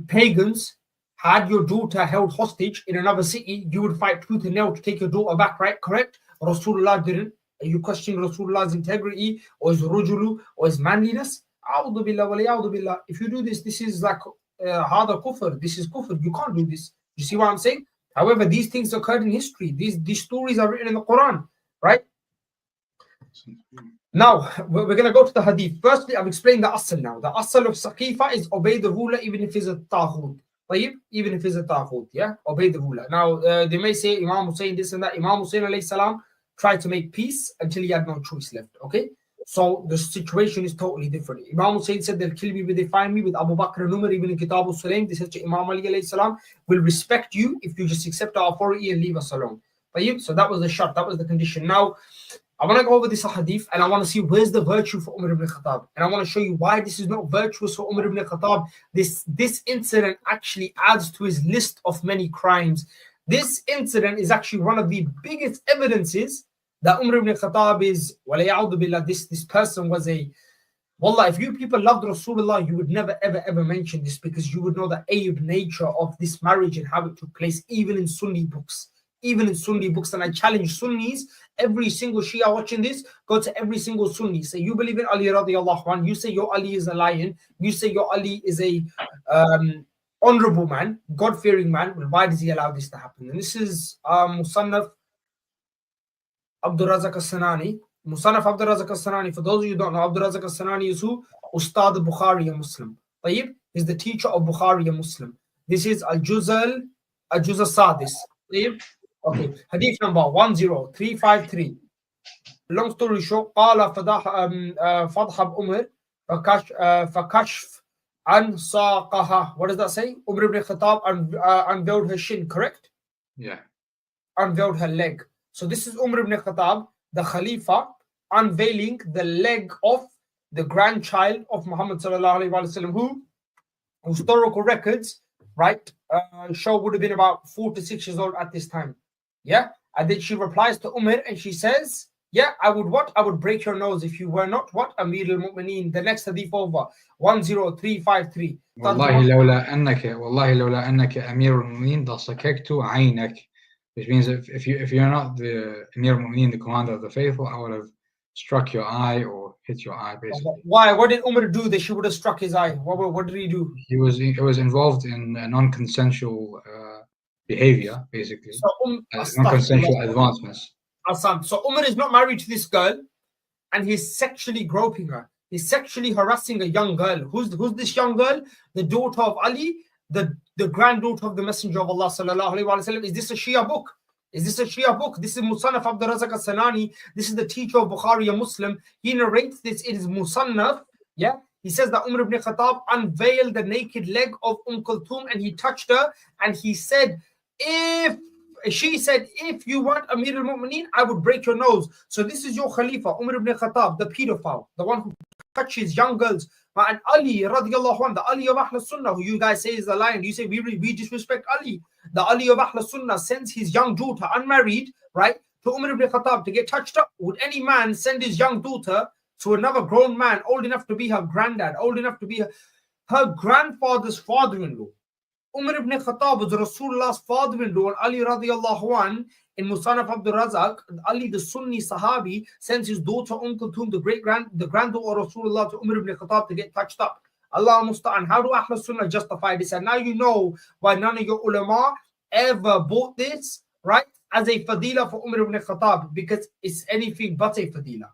pagans had your daughter held hostage in another city, you would fight tooth and nail to take your daughter back, right? Correct? Rasulullah didn't. Are you questioning Rasulullah's integrity or his rujulu or his manliness? A'udhu billah wa la'udhu billah. If you do this, this is like hada kufr. This is kufr. You can't do this. You see what I'm saying? However, these things occurred in history. These stories are written in the Quran, right? Now, we're going to go to the hadith. Firstly, I've explained the asl now. The asl of Saqifa is obey the ruler even if he's a taghut. Even if he's a taghut, yeah? Obey the ruler. Now, they may say Imam Hussein this and that. Imam Hussein alayhi salam tried to make peace until he had no choice left, okay? So the situation is totally different. Imam Hussein said they'll kill me when they find me with Abu Bakr and Umar, even in Kitab al-Sulaim. They said to Imam Ali alayhi salam, we'll respect you if you just accept our authority and leave us alone. So that was the shart, that was the condition. Now, I want to go over this hadith and I want to see where's the virtue for Umar ibn Khattab. And I want to show you why this is not virtuous for Umar ibn Khattab. This incident actually adds to his list of many crimes. This incident is actually one of the biggest evidences that Umar ibn Khattab is, this person was a, wallah, if you people loved Rasulullah, you would never ever mention this because you would know the aib nature of this marriage and how it took place, even in Sunni books. Even in Sunni books, and I challenge Sunnis, every single Shia watching this, go to every single Sunni. Say, you believe in Ali radiallahu anhu, you say your Ali is a lion, you say your Ali is a honorable man, God-fearing man. Well, why does he allow this to happen? And this is Musannaf Abdul Razak al-Sanani. Musannaf Abdul Razak al-Sanani, for those of you who don't know, Abdul Razak al-Sanani is who? Ustad Bukhari, a Muslim. Tayyib is the teacher of Bukhari, a Muslim. This is Al-Juz al-Sadis. Tayyib. Okay, hadith number 10353. Long story short, قال فضحب عمر فكشف Ansaqaha. What does that say? Umar ibn Khattab unveiled her shin, correct? Yeah. Unveiled her leg. So this is Umar ibn Khattab, the Khalifa, unveiling the leg of the grandchild of Muhammad sallallahu alaihi wasallam, who historical records, right, show would have been about 4 to 6 years old at this time. Yeah. And then she replies to Umar and she says, yeah, I would what? I would break your nose if you were not what? Amir al-Mu'mineen. The next hadith over, 10353. والله لولا أنك أمير المؤمنين لصككت عينك, which means if you're not the Amir al-Mu'mineen, the commander of the faithful, I would have struck your eye or hit your eye, basically. Why? What did Umar do that she would have struck his eye? What did he do? He was involved in non-consensual behavior, basically. So, non-consensual advancements. So Umar is not married to this girl, and he's sexually groping her. He's sexually harassing a young girl. Who's this young girl? The daughter of Ali, the granddaughter of the Messenger of Allah sallallahu alaihi wasallam. Is this a Shia book? Is this a Shia book? This is Musannaf Abdul Razak al-Sanani. This is the teacher of Bukhari, a Muslim. He narrates this. It is Musannaf. Yeah. He says that Umar ibn Khattab unveiled the naked leg of Kulthum and he touched her and he said, she said, if you want Amir al-Mu'mineen, I would break your nose. So this is your Khalifa, Umar ibn Khattab, the pedophile, the one who touches young girls. And Ali, radiallahu anhu, the Ali of Ahl Sunnah, who you guys say is the lion. You say we disrespect Ali. The Ali of Ahl Sunnah sends his young daughter, unmarried, right, to Umar ibn Khattab to get touched up. Would any man send his young daughter to another grown man, old enough to be her granddad, old enough to be her grandfather's father-in-law? Umar ibn Khattab was Rasulullah's father-in-law, and Ali radiallahu an, in Musannaf Abdul Razak, Ali the Sunni Sahabi sends his daughter Kulthum, the granddaughter of Rasulullah, to Umar ibn Khattab to get touched up. Allah musta'an. How do Ahl Sunnah justify this? And now you know why none of your ulama ever bought this, right, as a fadila for Umar ibn Khattab, because it's anything but a fadila.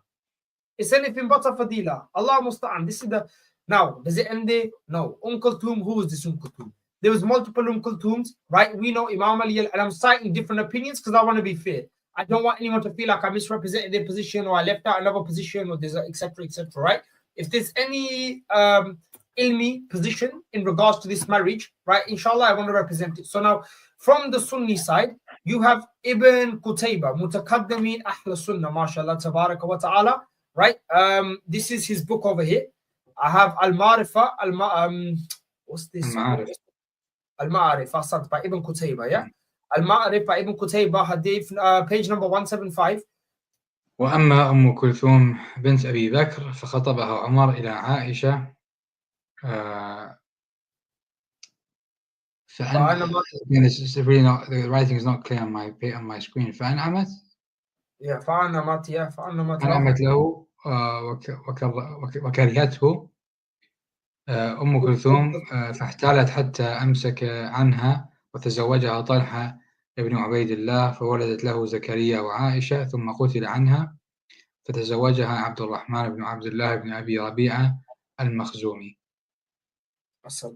It's anything but a fadila. Allah musta'an. This is the, now, does it end there? No. Kulthum, who is this Kulthum? There was multiple Kulthums, right? We know Imam Ali, and I'm citing different opinions because I want to be fair. I don't want anyone to feel like I misrepresented their position or I left out another position or there's etc., right? If there's any ilmi position in regards to this marriage, right, inshallah, I want to represent it. So now, from the Sunni side, you have Ibn Qutayba, Mutakaddimin Ahl Sunnah, mashallah, tabaraka wa ta'ala, right? This is his book over here. I have Al-Ma'rifa, what's this? Al-Ma'arif, Asad, by Ibn Qutayba, yeah? Al-Ma'arif by Ibn Qutayba, hadith, page number 175. وأما أم كلثوم بنت أبي بكر فخطبها عمر إلى عائشة the writing is not clear on my screen. فأنعمت فأنعمت له وكرهته أم كلثوم فاحتالت حتى أمسك عنها وتزوجها طلحة ابن عبيد الله فولدت له زكريا وعائشة ثم قتل عنها فتزوجها عبد الرحمن بن عبد الله بن أبي ربيعة المخزومي. So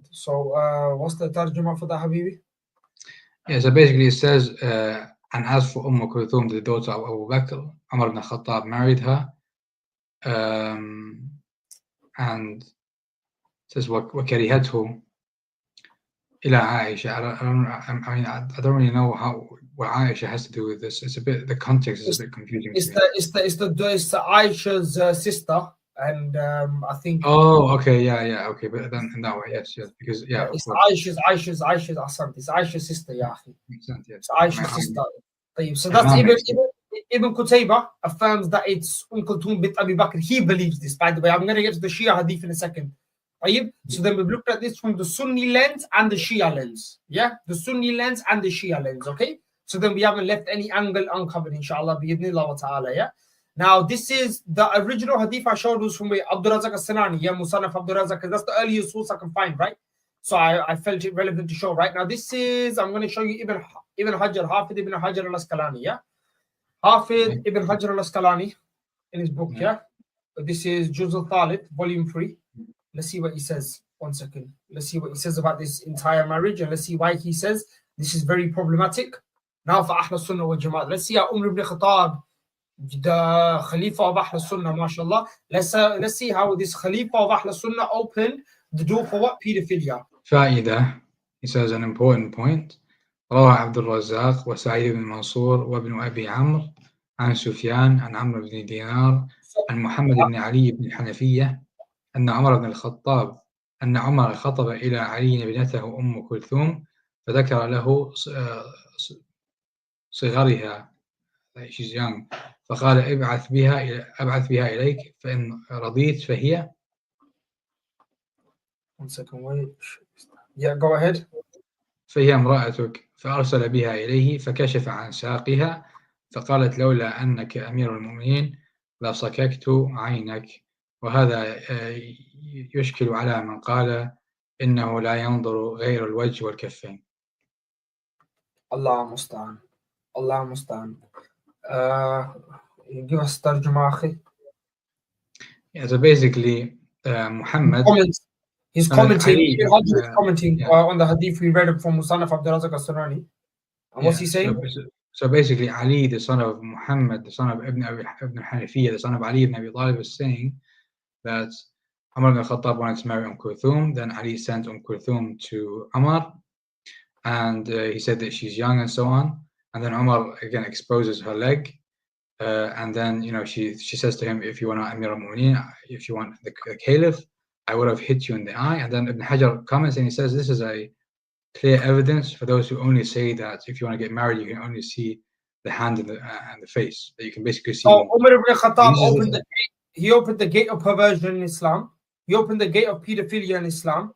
what's the tarjuma for that, Habibi? Yeah, so basically it says and as for Kulthum, the daughter of Abu Bakr, Umar ibn Khattab married her, and it says وكرهته إلى عائشة. I don't really know what Aisha has to do with this. It's a bit, the context is a bit confusing. It's Aisha's sister, and I think. Oh, okay, yeah, okay, but then in that way, yes, because it's Aisha's Asant. It's Aisha's sister, yeah. Makes sense, yes. It's Aisha's sister. So that's Ibn Qutayba affirms that it's Kulthum bint Abi Bakr. He believes this, by the way. I'm going to get to the Shia Hadith in a second. So then we've looked at this from the Sunni lens and the Shia lens. Yeah, the Sunni lens and the Shia lens. Okay, so then we haven't left any angle uncovered, inshallah, bi'idhnillah wa ta'ala. Yeah. Now this is the original hadith I showed was from Abdul Razak al-Sanani. Yeah, Musannaf Abdul Razak, because that's the earliest source I can find, right? So I felt it relevant to show. Right now, this is, I'm going to show you Ibn Hajar, Hafid Ibn Hajar al-Asqalani. Yeah, Hafid Ibn Hajar al-Asqalani in his book. Yeah, this is Juz al-Thalith, volume 3. Let's see what he says. 1 second. Let's see what he says about this entire marriage, and let's see why he says this is very problematic. Now for Ahl Sunnah wal Jama'at. Let's see how Umar ibn Khattab, the Khalifa of Ahl Sunnah, mashallah. Let's see how this Khalifa of Ahl Sunnah opened the door for what? Pedophilia. فائدة, he says an important point. روى عبد الرزاق وسعيد بن منصور وابن أبي عمرو عن سفيان عن عمرو بن دينار عن محمد بن علي بن الحنفية أن عمر خطب إلى علي ابنته أم كلثوم فذكر له صغرها, she's young, فقال ابعث بها إليك فإن رضيت فهي. One second, wait. Yeah, go ahead. فهي امرأتك, فأرسل بها إليه فكشف عن ساقها فقالت لولا أنك أمير المؤمنين لصككت عينك. وهذا يشكل على من قال إنه لا ينظر غير الوجه والكفين. الله المستعان. الله المستعان. Give us ترجمة أخي. Yeah, so basically, Muhammad. He's commenting. Commenting on the hadith we read from Musannaf Abdul Razak as-Sunani. And what's he saying? So basically, Ali, the son of Muhammad, the son of Ibn Hanifiyya, the son of Ali ibn Abi Talib, is saying that Umar ibn Khattab wanted to marry Kulthum. Then Ali sent Kulthum to Umar, and he said that she's young and so on. And then Umar again exposes her leg, and then she says to him, "If you want Amir al-Mu'mineen, if you want the Caliph, I would have hit you in the eye." And then Ibn Hajar comments and he says, "This is a clear evidence for those who only say that if you want to get married, you can only see the hand and the face. That you can basically see." So Umar ibn Khattab opened the gate. He opened the gate of perversion in Islam. He opened the gate of pedophilia in Islam.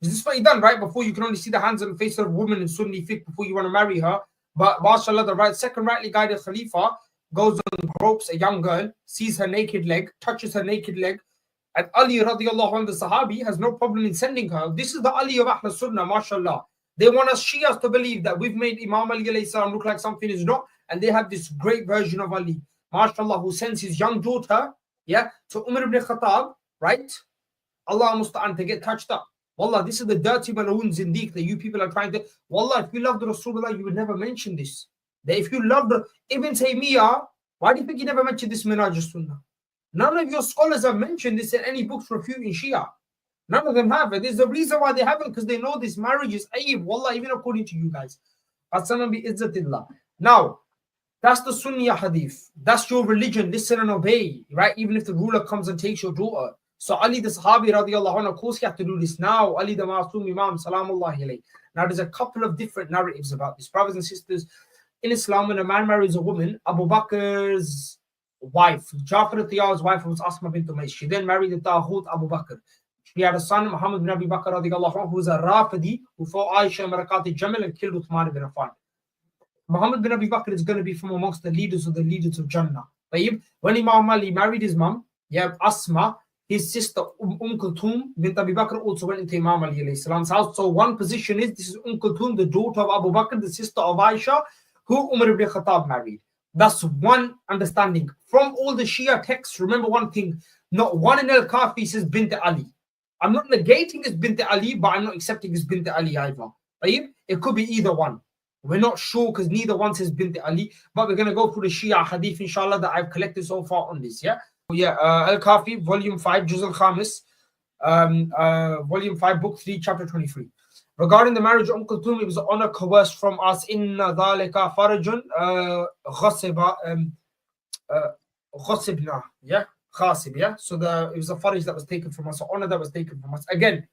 Is this what he done, right? Before you can only see the hands and the face of a woman in Sunni fiqh before you want to marry her. But mashallah, the second rightly guided Khalifa goes and gropes a young girl, sees her naked leg, touches her naked leg. And Ali radiallahu anhu, the Sahabi, has no problem in sending her. This is the Ali of Ahl Sunnah, mashallah. They want us Shias to believe that we've made Imam Ali alayhi salam look like something is not. And they have this great version of Ali, mashallah, who sends his young daughter, to Umar ibn Khattab, right? Allah musta'an, to get touched up. Wallah, this is the dirty Malawoon Zindiq that you people are trying to. Wallah, if you loved Rasulullah, you would never mention this. That if you loved Ibn Taymiyyah, why do you think he never mentioned this Minhaj al-Sunnah? None of your scholars have mentioned this in any books refuting Shia. None of them have it. There's a reason why they haven't, because they know this marriage is aib. Wallah, even according to you guys. Now, that's the Sunni hadith. That's your religion. Listen and obey, right? Even if the ruler comes and takes your daughter. So Ali the Sahabi radiallahu anhu, of course he had to do this. Now Ali the Ma'asum Imam Salamullahi alayhi. Now there's a couple of different narratives about this. Brothers and sisters, in Islam, when a man marries a woman, Abu Bakr's wife, Jafar al-Tiyar's wife was Asma bint Umays. She then married the Taghut Abu Bakr. She had a son, Muhammad bin Abi Bakr radiallahu anhu, who was a rafidhi, who fought Aisha and Marakat al-Jamal and killed Uthman ibn Affan. Muhammad bin Abi Bakr is going to be from amongst the leaders of Jannah. When Imam Ali married his mom, Asma, his sister Kulthum bint Abi Bakr also went into Imam Ali alayhi salam's house. So one position is, this is Kulthum, the daughter of Abu Bakr, the sister of Aisha, who Umar ibn Khattab married. That's one understanding. From all the Shia texts, remember one thing, not one in Al-Kafi says bint Ali. I'm not negating his bint Ali, but I'm not accepting his bint Ali either. It could be either one. We're not sure because neither one says bint Ali, but we're going to go through the Shia Hadith, inshallah, that I've collected so far on this, Al-Kafi, Volume 5, Juz al-Khamis, Volume 5, Book 3, Chapter 23. Regarding the marriage of Kulthum, it was an honor coerced from us. Inna dhalika farajun ghasibna, khasib, so it was a faraj that was taken from us, an honor that was taken from us. Again,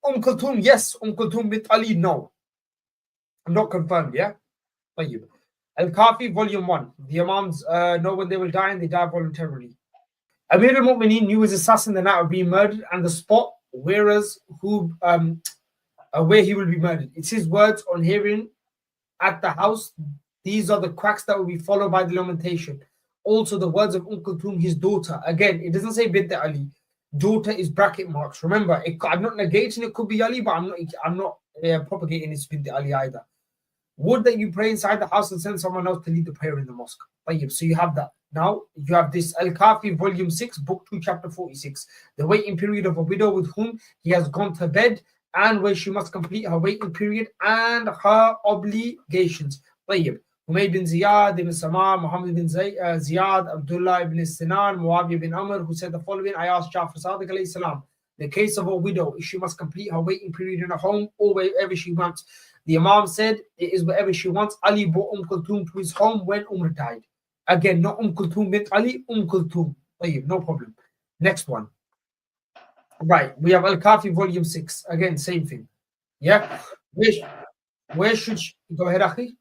Kulthum, yes. Kulthum bint Ali, no. Not confirmed, Al-Kafi, Volume 1. The Imams know when they will die, and they die voluntarily. Amir al-Mu'mineen knew his assassin the night of being murdered and the spot where he will be murdered. It's his words on hearing at the house. These are the cracks that will be followed by the lamentation. Also the words of Kulthum, his daughter. Again, it doesn't say bint Ali. Daughter is bracket marks. Remember, I'm not negating it could be Ali, but I'm not propagating it's bint Ali either. Would that you pray inside the house and send someone else to lead the prayer in the mosque. So you have that. Now you have this Al-Kafi, Volume 6, Book 2, Chapter 46. The waiting period of a widow with whom he has gone to bed, and where she must complete her waiting period and her obligations. Humayd bin Ziyad ibn Sama, Muhammad bin Ziyad, Abdullah ibn Sinan, Muawiyah bin Amr, who said the following: I asked Jafar Sadiq alayhi salam, The case of a widow, she must complete her waiting period in a home or wherever she wants. The Imam said it is wherever she wants. Ali brought Kulthum to his home when Umar died. Again, not Kulthum bint Ali, Kulthum. No problem. Next one. Right, we have Al-Kafi volume 6. Again, same thing. Yeah. Where should she go ahead, Akhi?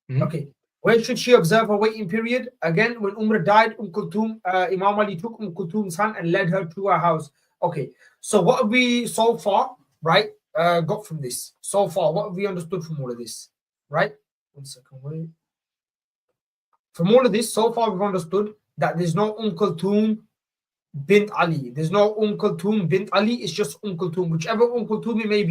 Okay. Where should she observe her waiting period? Again, when Umar died, Kulthum, Imam Ali took Kulthum's hand and led her to her house. Okay. So what have we so far, right, got from this? So far, what have we understood from all of this? Right? 1 second, wait. From all of this, so far we've understood that there's no Kulthum bint Ali. There's no Kulthum bint Ali. It's just Kulthum. Whichever Kulthum it may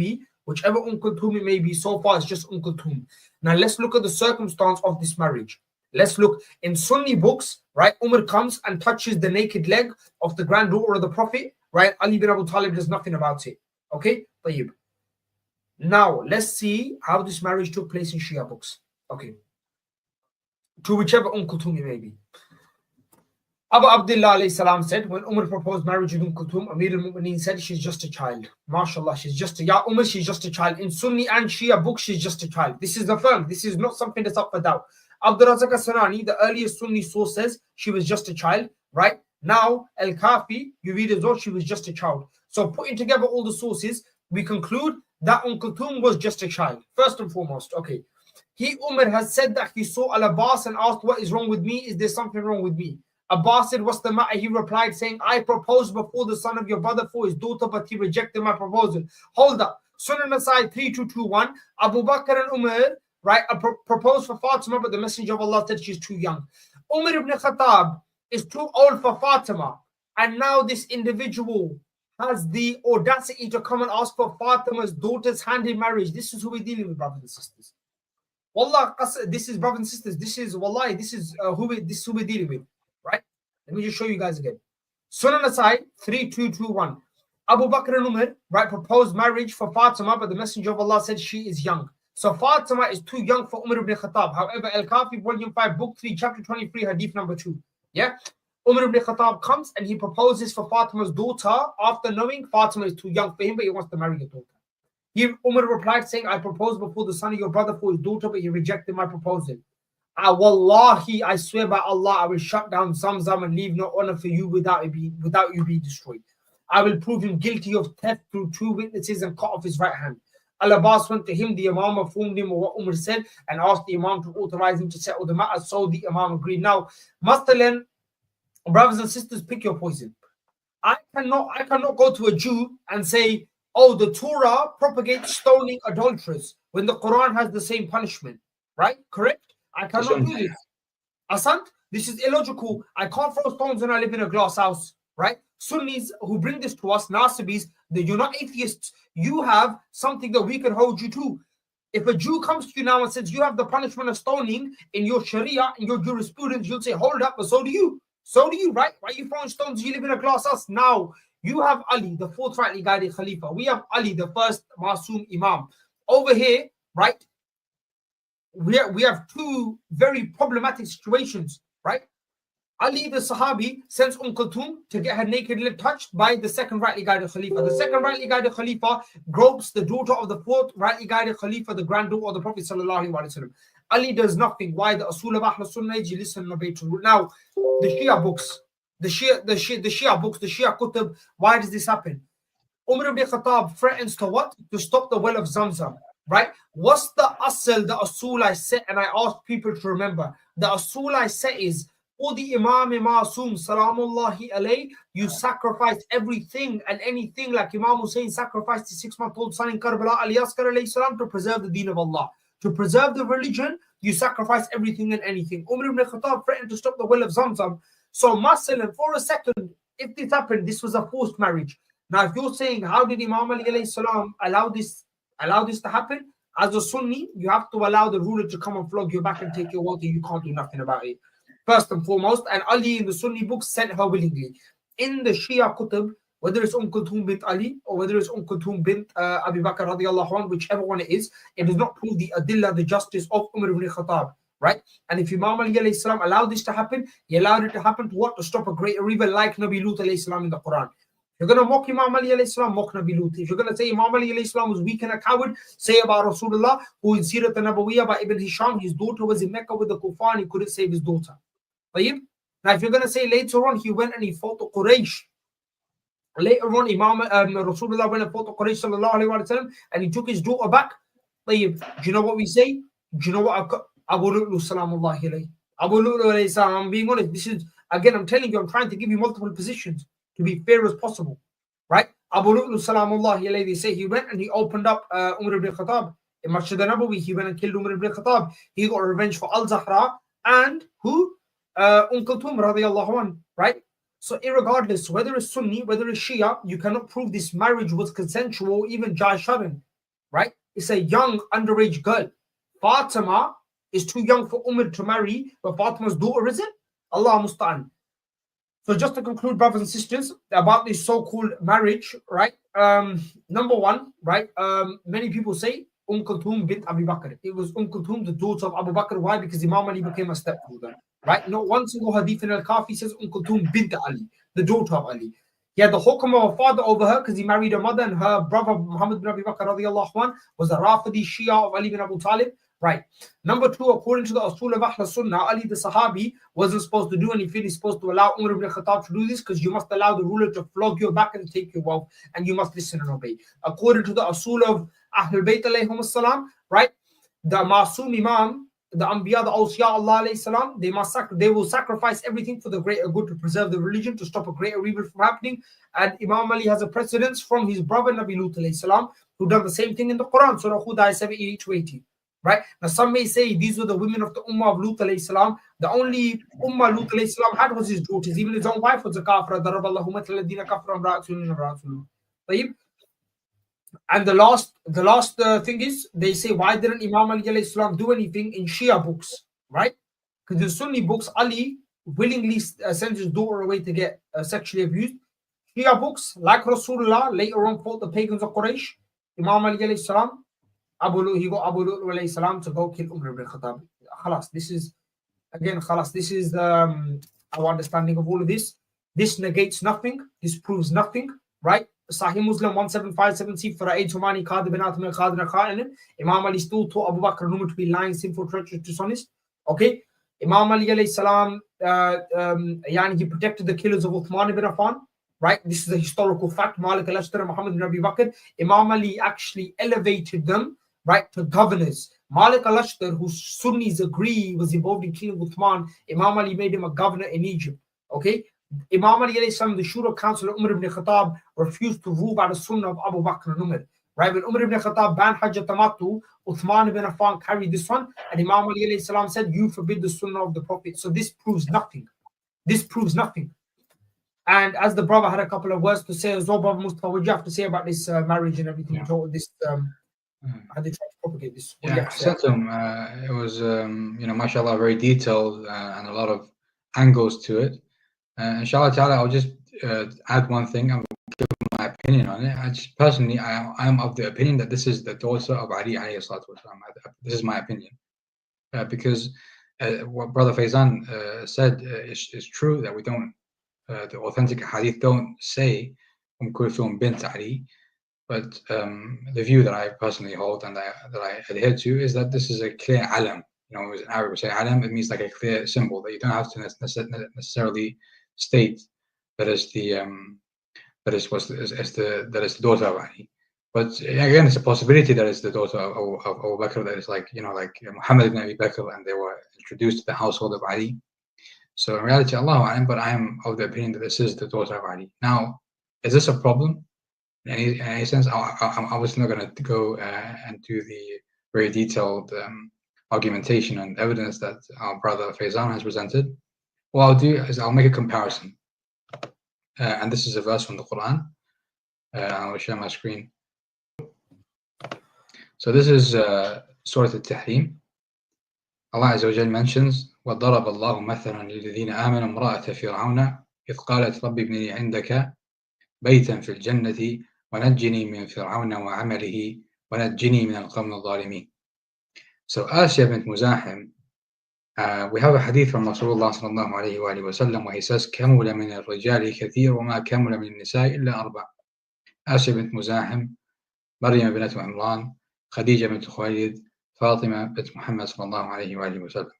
be, so far it's just Kulthum. Now let's look at the circumstance of this marriage. Let's look in Sunni books, right? Umar comes and touches the naked leg of the granddaughter of the Prophet, right? Ali bin Abu Talib does nothing about it. Okay? Tayyib. Now let's see how this marriage took place in Shia books. Okay. To whichever Kulthum it may be. Abu Abdullah alayhi salam said, when Umar proposed marriage with Kulthum, Amir al-Mu'mineen said, she's just a child. MashaAllah, she's just a, Umar, she's just a child. In Sunni and Shia books, she's just a child. This is affirmed. This is not something that's up for doubt. Abdul Razak as-Sanani, the earliest Sunni source, says she was just a child, right? Now, Al-Kafi, you read as well, she was just a child. So putting together all the sources, we conclude that Kulthum was just a child. First and foremost, okay. Umar has said that he saw Al-Abbas and asked, what is wrong with me? Is there something wrong with me? Abbas said, what's the matter? He replied saying, I proposed before the son of your brother for his daughter, but he rejected my proposal. Hold up. Sunan Nasai 3221, Abu Bakr and Umar, right, proposed for Fatima, but the Messenger of Allah said she's too young. Umar ibn Khattab is too old for Fatima, and now this individual has the audacity to come and ask for Fatima's daughter's hand in marriage. This is who we're dealing with, brothers and sisters. Wallah, this is brothers and sisters. This is Wallahi, this is who we're dealing with. Right? Let me just show you guys again. Sunan Nasai 3221. Abu Bakr and Umar, right, proposed marriage for Fatima, but the Messenger of Allah said she is young. So Fatima is too young for Umar ibn Khattab. However, Al-Kafi, volume 5, book 3, chapter 23, hadith number 2. Yeah? Umar ibn Khattab comes and he proposes for Fatima's daughter after knowing Fatima is too young for him, but he wants to marry your daughter. Umar replied saying, I proposed before the son of your brother for his daughter, but he rejected my proposal. Wallahi, I swear by Allah, I will shut down Zamzam and leave no honor for you without you being destroyed. I will prove him guilty of theft through 2 witnesses and cut off his right hand. Al-Abbas went to him, the Imam informed him of what Umar said and asked the Imam to authorize him to settle the matter, so the Imam agreed. Now, Mastalan, brothers and sisters, pick your poison. I cannot go to a Jew and say, oh, the Torah propagates stoning adulterers when the Quran has the same punishment, right? Correct? I cannot do this. Asant, this is illogical. I can't throw stones when I live in a glass house, right? Sunnis who bring this to us, Nasibis, you're not atheists. You have something that we can hold you to. If a Jew comes to you now and says you have the punishment of stoning in your Sharia, in your jurisprudence, you'll say, hold up, but so do you. So do you, right? Why are you throwing stones? You live in a glass house. Now, you have Ali, the fourth rightly guided Khalifa. We have Ali, the first Masoom Imam. Over here, right? We have 2 very problematic situations, right? Ali the Sahabi sends Kulthum to get her naked leg touched by the second rightly guided Khalifa. The second rightly guided Khalifa gropes the daughter of the fourth rightly guided Khalifa, the granddaughter of the Prophet sallallahu alaihi wasallam. Ali does nothing. Why? The Asul of Ahl Sunnah, you listen and obey to. Now, the Shia books, the Shia books, the Shia Kutub, why does this happen? Umar ibn Khattab threatens to what? To stop the well of Zamzam. Right? What's the Asul I set and I ask people to remember? The Asul I set is, for the Imam Masoom Salamullahi alayhi, you sacrifice everything and anything, like Imam Hussein sacrificed his 6-month-old son in Karbala, Ali Askar alayhi salam, to preserve the deen of Allah. To preserve the religion, you sacrifice everything and anything. Umar ibn Khattab threatened to stop the well of Zamzam. So, Masalan, for a second, if this happened, this was a forced marriage. Now, if you're saying, how did Imam Ali alayhi salam allow this to happen? As a Sunni, you have to allow the ruler to come and flog you back and take your water. You can't do nothing about it. First and foremost, and Ali in the Sunni books sent her willingly. In the Shia Kutub, whether it's Kulthum bint Ali or whether it's Kulthum bint Abu Bakr radiallahu anhu, whichever one it does not prove the adillah, the justice of Umar ibn Khattab, right? And if Imam Ali alayhi salam allowed this to happen, he allowed it to happen to what? To stop a greater evil like Nabi Lut alayhi salam in the Quran. you're going to mock Imam Ali alayhi salam, mock Nabi Lut. If you're going to say Imam Ali alayhi salam was weak and a coward, say about Rasulullah, who in Sirat al-Nabawiyah by Ibn Hisham, his daughter was in Mecca with the kuffar and he couldn't save his daughter. Now, if you're going to say later on, he went and he fought the Quraysh. Later on, Rasulullah went and fought the Quraysh sallallahu alayhi wa sallam, and he took his daughter back. Do you know what we say? Do you know what Abu Lu'lu salamullahi alayhi? Abu Lu'lu alayhi salam, I'm being honest, this is, again, I'm telling you, I'm trying to give you multiple positions to be fair as possible, right? Abu Lu'lu salamullahi alayhi, they say he went and he opened up Umar ibn Khattab in Masjid al-Nabawi. He went and killed Umar ibn Khattab. He got revenge for Al-Zahra and who? Kulthum radiyallahu an, right? So irregardless, whether it's Sunni, whether it's Shia, you cannot prove this marriage was consensual, even Jai Sharan, right? It's a young underage girl. Fatima is too young for Umar to marry, but Fatima's daughter isn't. Allah musta'an. So just to conclude, brothers and sisters, about this so-called marriage, right? Number one, right? Many people say Kulthum bint Abu Bakr. It was Kulthum, the daughter of Abu Bakr. Why? Because Imam Ali became a stepmother, right? Not one single hadith in Al-Kafi says Kulthum bint Ali, the daughter of Ali. He had the hukm of a father over her because he married her mother, and her brother Muhammad bin Abi Bakr radiallahu anh was a rafidhi Shia of Ali bin Abu Talib. Right. Number two, according to the Usul of Ahl Sunnah, Ali the Sahabi wasn't supposed to do anything. He's supposed to allow Umar ibn Khattab to do this because you must allow the ruler to flog your back and take your wealth, and you must listen and obey. According to the Usul of Ahlul Bayt alayhum salam, right? The Masum Imam, the Anbiya, the Awsiya Allah alayhi salam, they will sacrifice everything for the greater good to preserve the religion, to stop a greater evil from happening. And Imam Ali has a precedence from his brother Nabi Lut alayhi salam, who done the same thing in the Quran, Surah Hud 78-80. Right? Now some may say these were the women of the Ummah of Lut alayhi salam. The only Ummah Lut alayhi salam had was his daughters. Even his own wife was a kafra. Daraballahu mathala ladina kafra imra'atun. And the last thing is, they say, why didn't Imam Ali alayhi salam do anything in Shia books? Right? Because in Sunni books, Ali willingly sends his daughter away to get sexually abused. Shia books, like Rasulullah, later on fought the pagans of Quraysh. Imam Ali alayhi salam, he got Abu Lu'lu alayhi salam to go kill Umar ibn Khattab. Khalas, this is our understanding of all of this. This negates nothing. This proves nothing, right? Sahih Muslim 1757c for Tumani Qadi bin Atim al-Qadr Kha'in. Imam Ali still taught Abu Bakr and Umar to be lying, sinful, treacherous, dishonest. Okay? Imam Ali alayhi salam, he protected the killers of Uthman ibn Affan. Right? This is a historical fact. Malik al-Ashtar and Muhammad bin Abi Bakr. Imam Ali actually elevated them, right, to governors. Malik al-Ashtar, who Sunnis agree was involved in killing Uthman, Imam Ali made him a governor in Egypt. Okay? Imam Ali alayhi salam, the Shura Council of Umar ibn Khattab, refused to rule by the Sunnah of Abu Bakr and Umar. Right? When Umar ibn Khattab banned Hajj al-Tamattu, Uthman ibn Affan carried this one, and Imam Ali alayhi salam said, you forbid the Sunnah of the Prophet. So this proves nothing. This proves nothing. And as the brother had a couple of words to say as well, Brother Mustafa, what do you have to say about this marriage and everything? Yeah. This, how they try to propagate this? Yeah, it was, mashallah, very detailed and a lot of angles to it. Inshallah ta'ala, I'll just add one thing. I'm give my opinion on it. I just personally, I am of the opinion that this is the daughter of Ali alayhi salatu wasalam. This is my opinion. Because what Brother Faizan said is true, that we don't, the authentic hadith don't say Kulthum bint Ali, but the view that I personally hold and that I adhere to is that this is a clear alam. You know, in Arabic we say alam, it means like a clear symbol that you don't have to necessarily state that is the the daughter of Ali. But again, it's a possibility that it's the daughter of Abu Bakr, that is like Muhammad ibn Abi Bakr, and they were introduced to the household of Ali. So in reality, Allahu A'lam, but I am of the opinion that this is the daughter of Ali. Now, is this a problem? In any sense, I'm obviously not going to go and do the very detailed argumentation and evidence that our brother Faizan has presented. What I'll do is I'll make a comparison. And this is a verse from the Quran. I'll share my screen. So this is Surah Al-Tahrim. Allah Azza wa Jal mentions, وَضَرَبَ اللَّهُ مَثَلًا لِلَّذِينَ آمَنُوا امْرَأَةَ فِرْعَوْنَ إِذْ قَالَتْ رَبِّ ابْنِ لِي عِندَكَ بَيْتًا فِي الْجَنَّةِ وَنَجِّنِي مِنْ فِرْعَوْنَ وَعَمَلِهِ وَنَجِّنِي مِنَ الْقَوْمِ الظَّالِمِينَ. So Asya bint Muzahim, We have a hadith from Rasulullah sallallahu alayhi wa sallam where he says, كَمُلَ مِنَ الرِّجَالِ كَثِيرٌ وَمَا كَمُلَ مِنَ النِّسَاءِ إِلَّا أَرْبَعٌ آسيا بنت مزاحم مريم بنت عمران خديجة بنت خويلد فاطمة بنت Muhammad sallallahu alayhi wa sallam.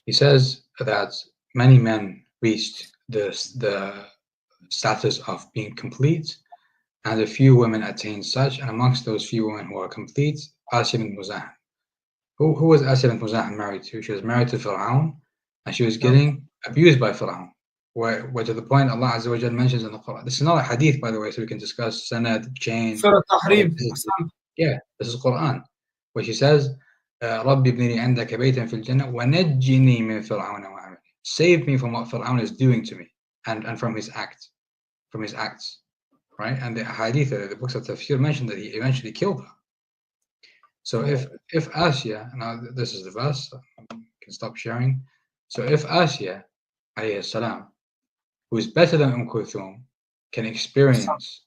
He says that many men reached the status of being complete, and a few women attained such, and amongst those few women who are complete, Asya bint Muzahim. Who was Asya bint Muzahim married to? She was married to Fir'aun, and she was getting abused by Fir'aun, where to the point Allah Azza wa Jal mentions in the Quran. This is not a hadith, by the way, so we can discuss sanad, chain. Surah Tahrim. Yeah, this is Quran, where she says, رَبِّ ابْنِي عِنْدَكَ بَيْتًا فِي الْجَنَّةِ وَنَجِّنِي مِنْ فِرْعَوْنَ وَعَمَلِهِ. Save me from what Fir'aun is doing to me, and from his acts, right? And the hadith, the books of tafsir mentioned that he eventually killed her. So if Asya, now this is the verse, I can stop sharing. So if Asya, alayhi salam, who is better than Kulthum, can experience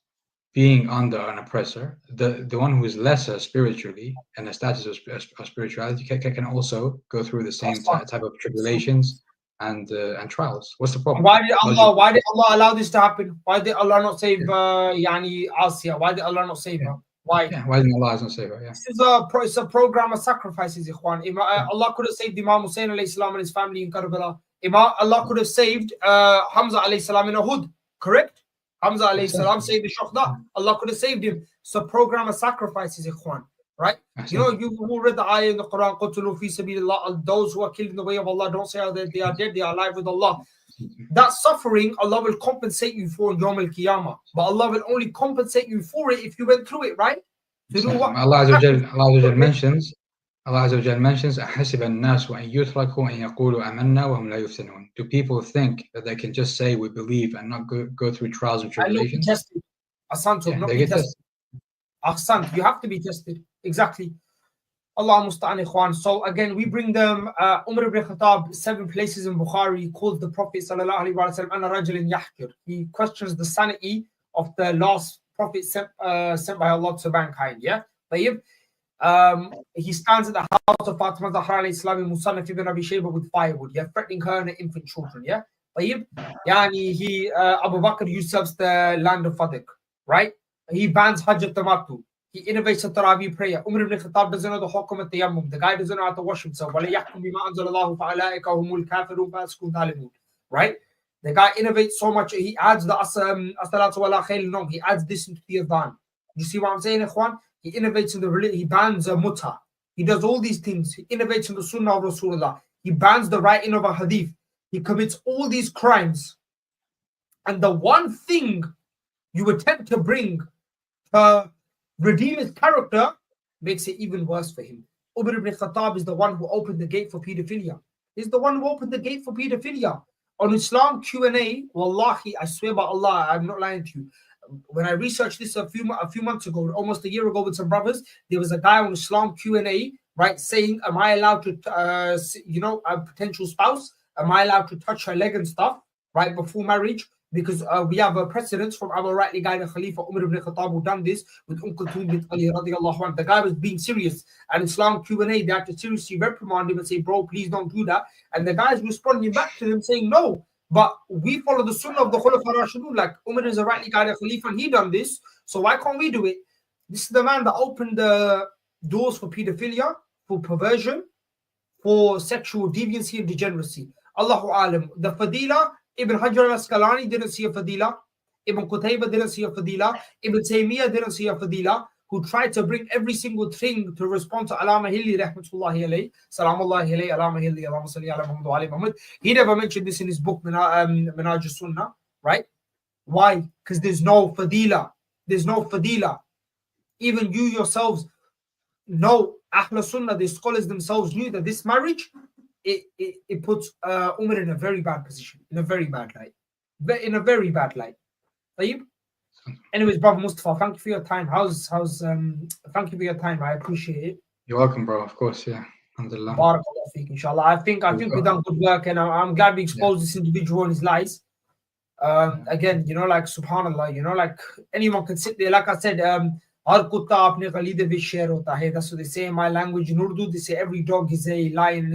being under an oppressor, the one who is lesser spiritually and the status of spirituality can also go through the same type of tribulations and trials. What's the problem? Why did Allah allow this to happen? Why did Allah not save Asya? Why did Allah not save her? Why? Yeah, why didn't Allah not save her? Yeah. This is it's a program of sacrifices, Ikhwan. Allah could have saved Imam Hussein alayhi salam and his family in Karbala. Allah could have saved Hamza alayhi salam in Uhud, correct? Hamza alayhi salam saved the Shuhda. Allah could have saved him. It's a program of sacrifices, Ikhwan. Right? You know, you who read the ayah in the Quran, قُتُلُوا فِي سَبِيلِ اللَّهِ, those who are killed in the way of Allah, don't say that they are dead, they are alive with Allah. That suffering, Allah will compensate you for in Yawm al-Qiyamah. But Allah will only compensate you for it if you went through it, right? To do what? Allah Azza wa Jal mentions, أَحَسِبَ النَّاسُ أَن يُتْرَكُوا أَن يَقُولُوا آمَنَّا وَهُمْ لَا يُفْتَنُونَ. Do people think that they can just say we believe and not go through trials and tribulations? Not be tested. Ahsan, you have to be tested. Exactly. Allah musta'an, ikhwan. So again, we bring them Umar ibn Khattab, 7 places in Bukhari. He calls the Prophet sallallahu alaihi wasallam ana rajulun yahkir. He questions the sanity of the last prophet sent by Allah to mankind. Yeah. He stands at the house of Fatima Zahra alayhi salam in Musannaf ibn Abi Shaybah with firewood. Yeah, threatening her and her infant children. Yeah. He Abu Bakr usurps the land of Fadq. Right. He bans Hajj al-Tamattu. He innovates a Taraweeh prayer. Umar ibn Khattab doesn't know the hukum al-tayammum. The guy doesn't know how to wash himself. Right? The guy innovates so much. He adds the as-salatu wala khayl nawm. He adds this into the adhan. You see what I'm saying, Ikhwan? He innovates in the religion. He bans muta. He does all these things. He innovates in the sunnah of Rasulullah. He bans the writing of a hadith. He commits all these crimes. And the one thing you attempt to bring redeem his character makes it even worse for him. Umar ibn Khattab is the one who opened the gate for pedophilia. He's the one who opened the gate for pedophilia. On Islam Q&A, wallahi, I swear by Allah, I'm not lying to you. When I researched this a few months ago, almost a year ago with some brothers, there was a guy on Islam Q&A, right, saying, am I allowed to, a potential spouse, am I allowed to touch her leg and stuff, right, before marriage? Because we have a precedence from our rightly guided Khalifa Umar ibn Khattab who done this with Kulthum bint Ali radiallahu anhu. The guy was being serious. And Islam Q&A, they had to seriously reprimand him and say, bro, please don't do that. And the guy's responding back to him saying, no, but we follow the sunnah of the Khulafa Rashidun. Like Umar is a rightly guided Khalifa and he done this. So why can't we do it? This is the man that opened the doors for pedophilia, for perversion, for sexual deviancy and degeneracy. Allahu alam. The fadila, Ibn Hajar al-Asqalani didn't see a fadila. Ibn Qutayba didn't see a fadila. Ibn Taymiyyah didn't see a fadila. Who tried to bring every single thing to respond to Alama Hilli rahmatullahi alayhi. Salamullahi alayhi, Alama Hilli, Allahumma salli ala Muhammad wa ali Muhammad. He never mentioned this in his book, Minhaj al-Sunnah, right? Why? Because there's no fadila. There's no fadila. Even you yourselves know, Ahl Sunnah, the scholars themselves knew that this marriage, it puts Umar in a very bad position, in a very bad light. In a very bad light. Anyways, brother Mustafa, thank you for your time. Thank you for your time. I appreciate it. You're welcome, bro. Of course, yeah. Alhamdulillah. Barakallah feek, inshallah. I think we've done good work, and I'm glad we exposed this individual and his lies. Again, like subhanallah, like anyone can sit there. Like I said, that's what they say in my language. In Urdu, they say every dog is a lion.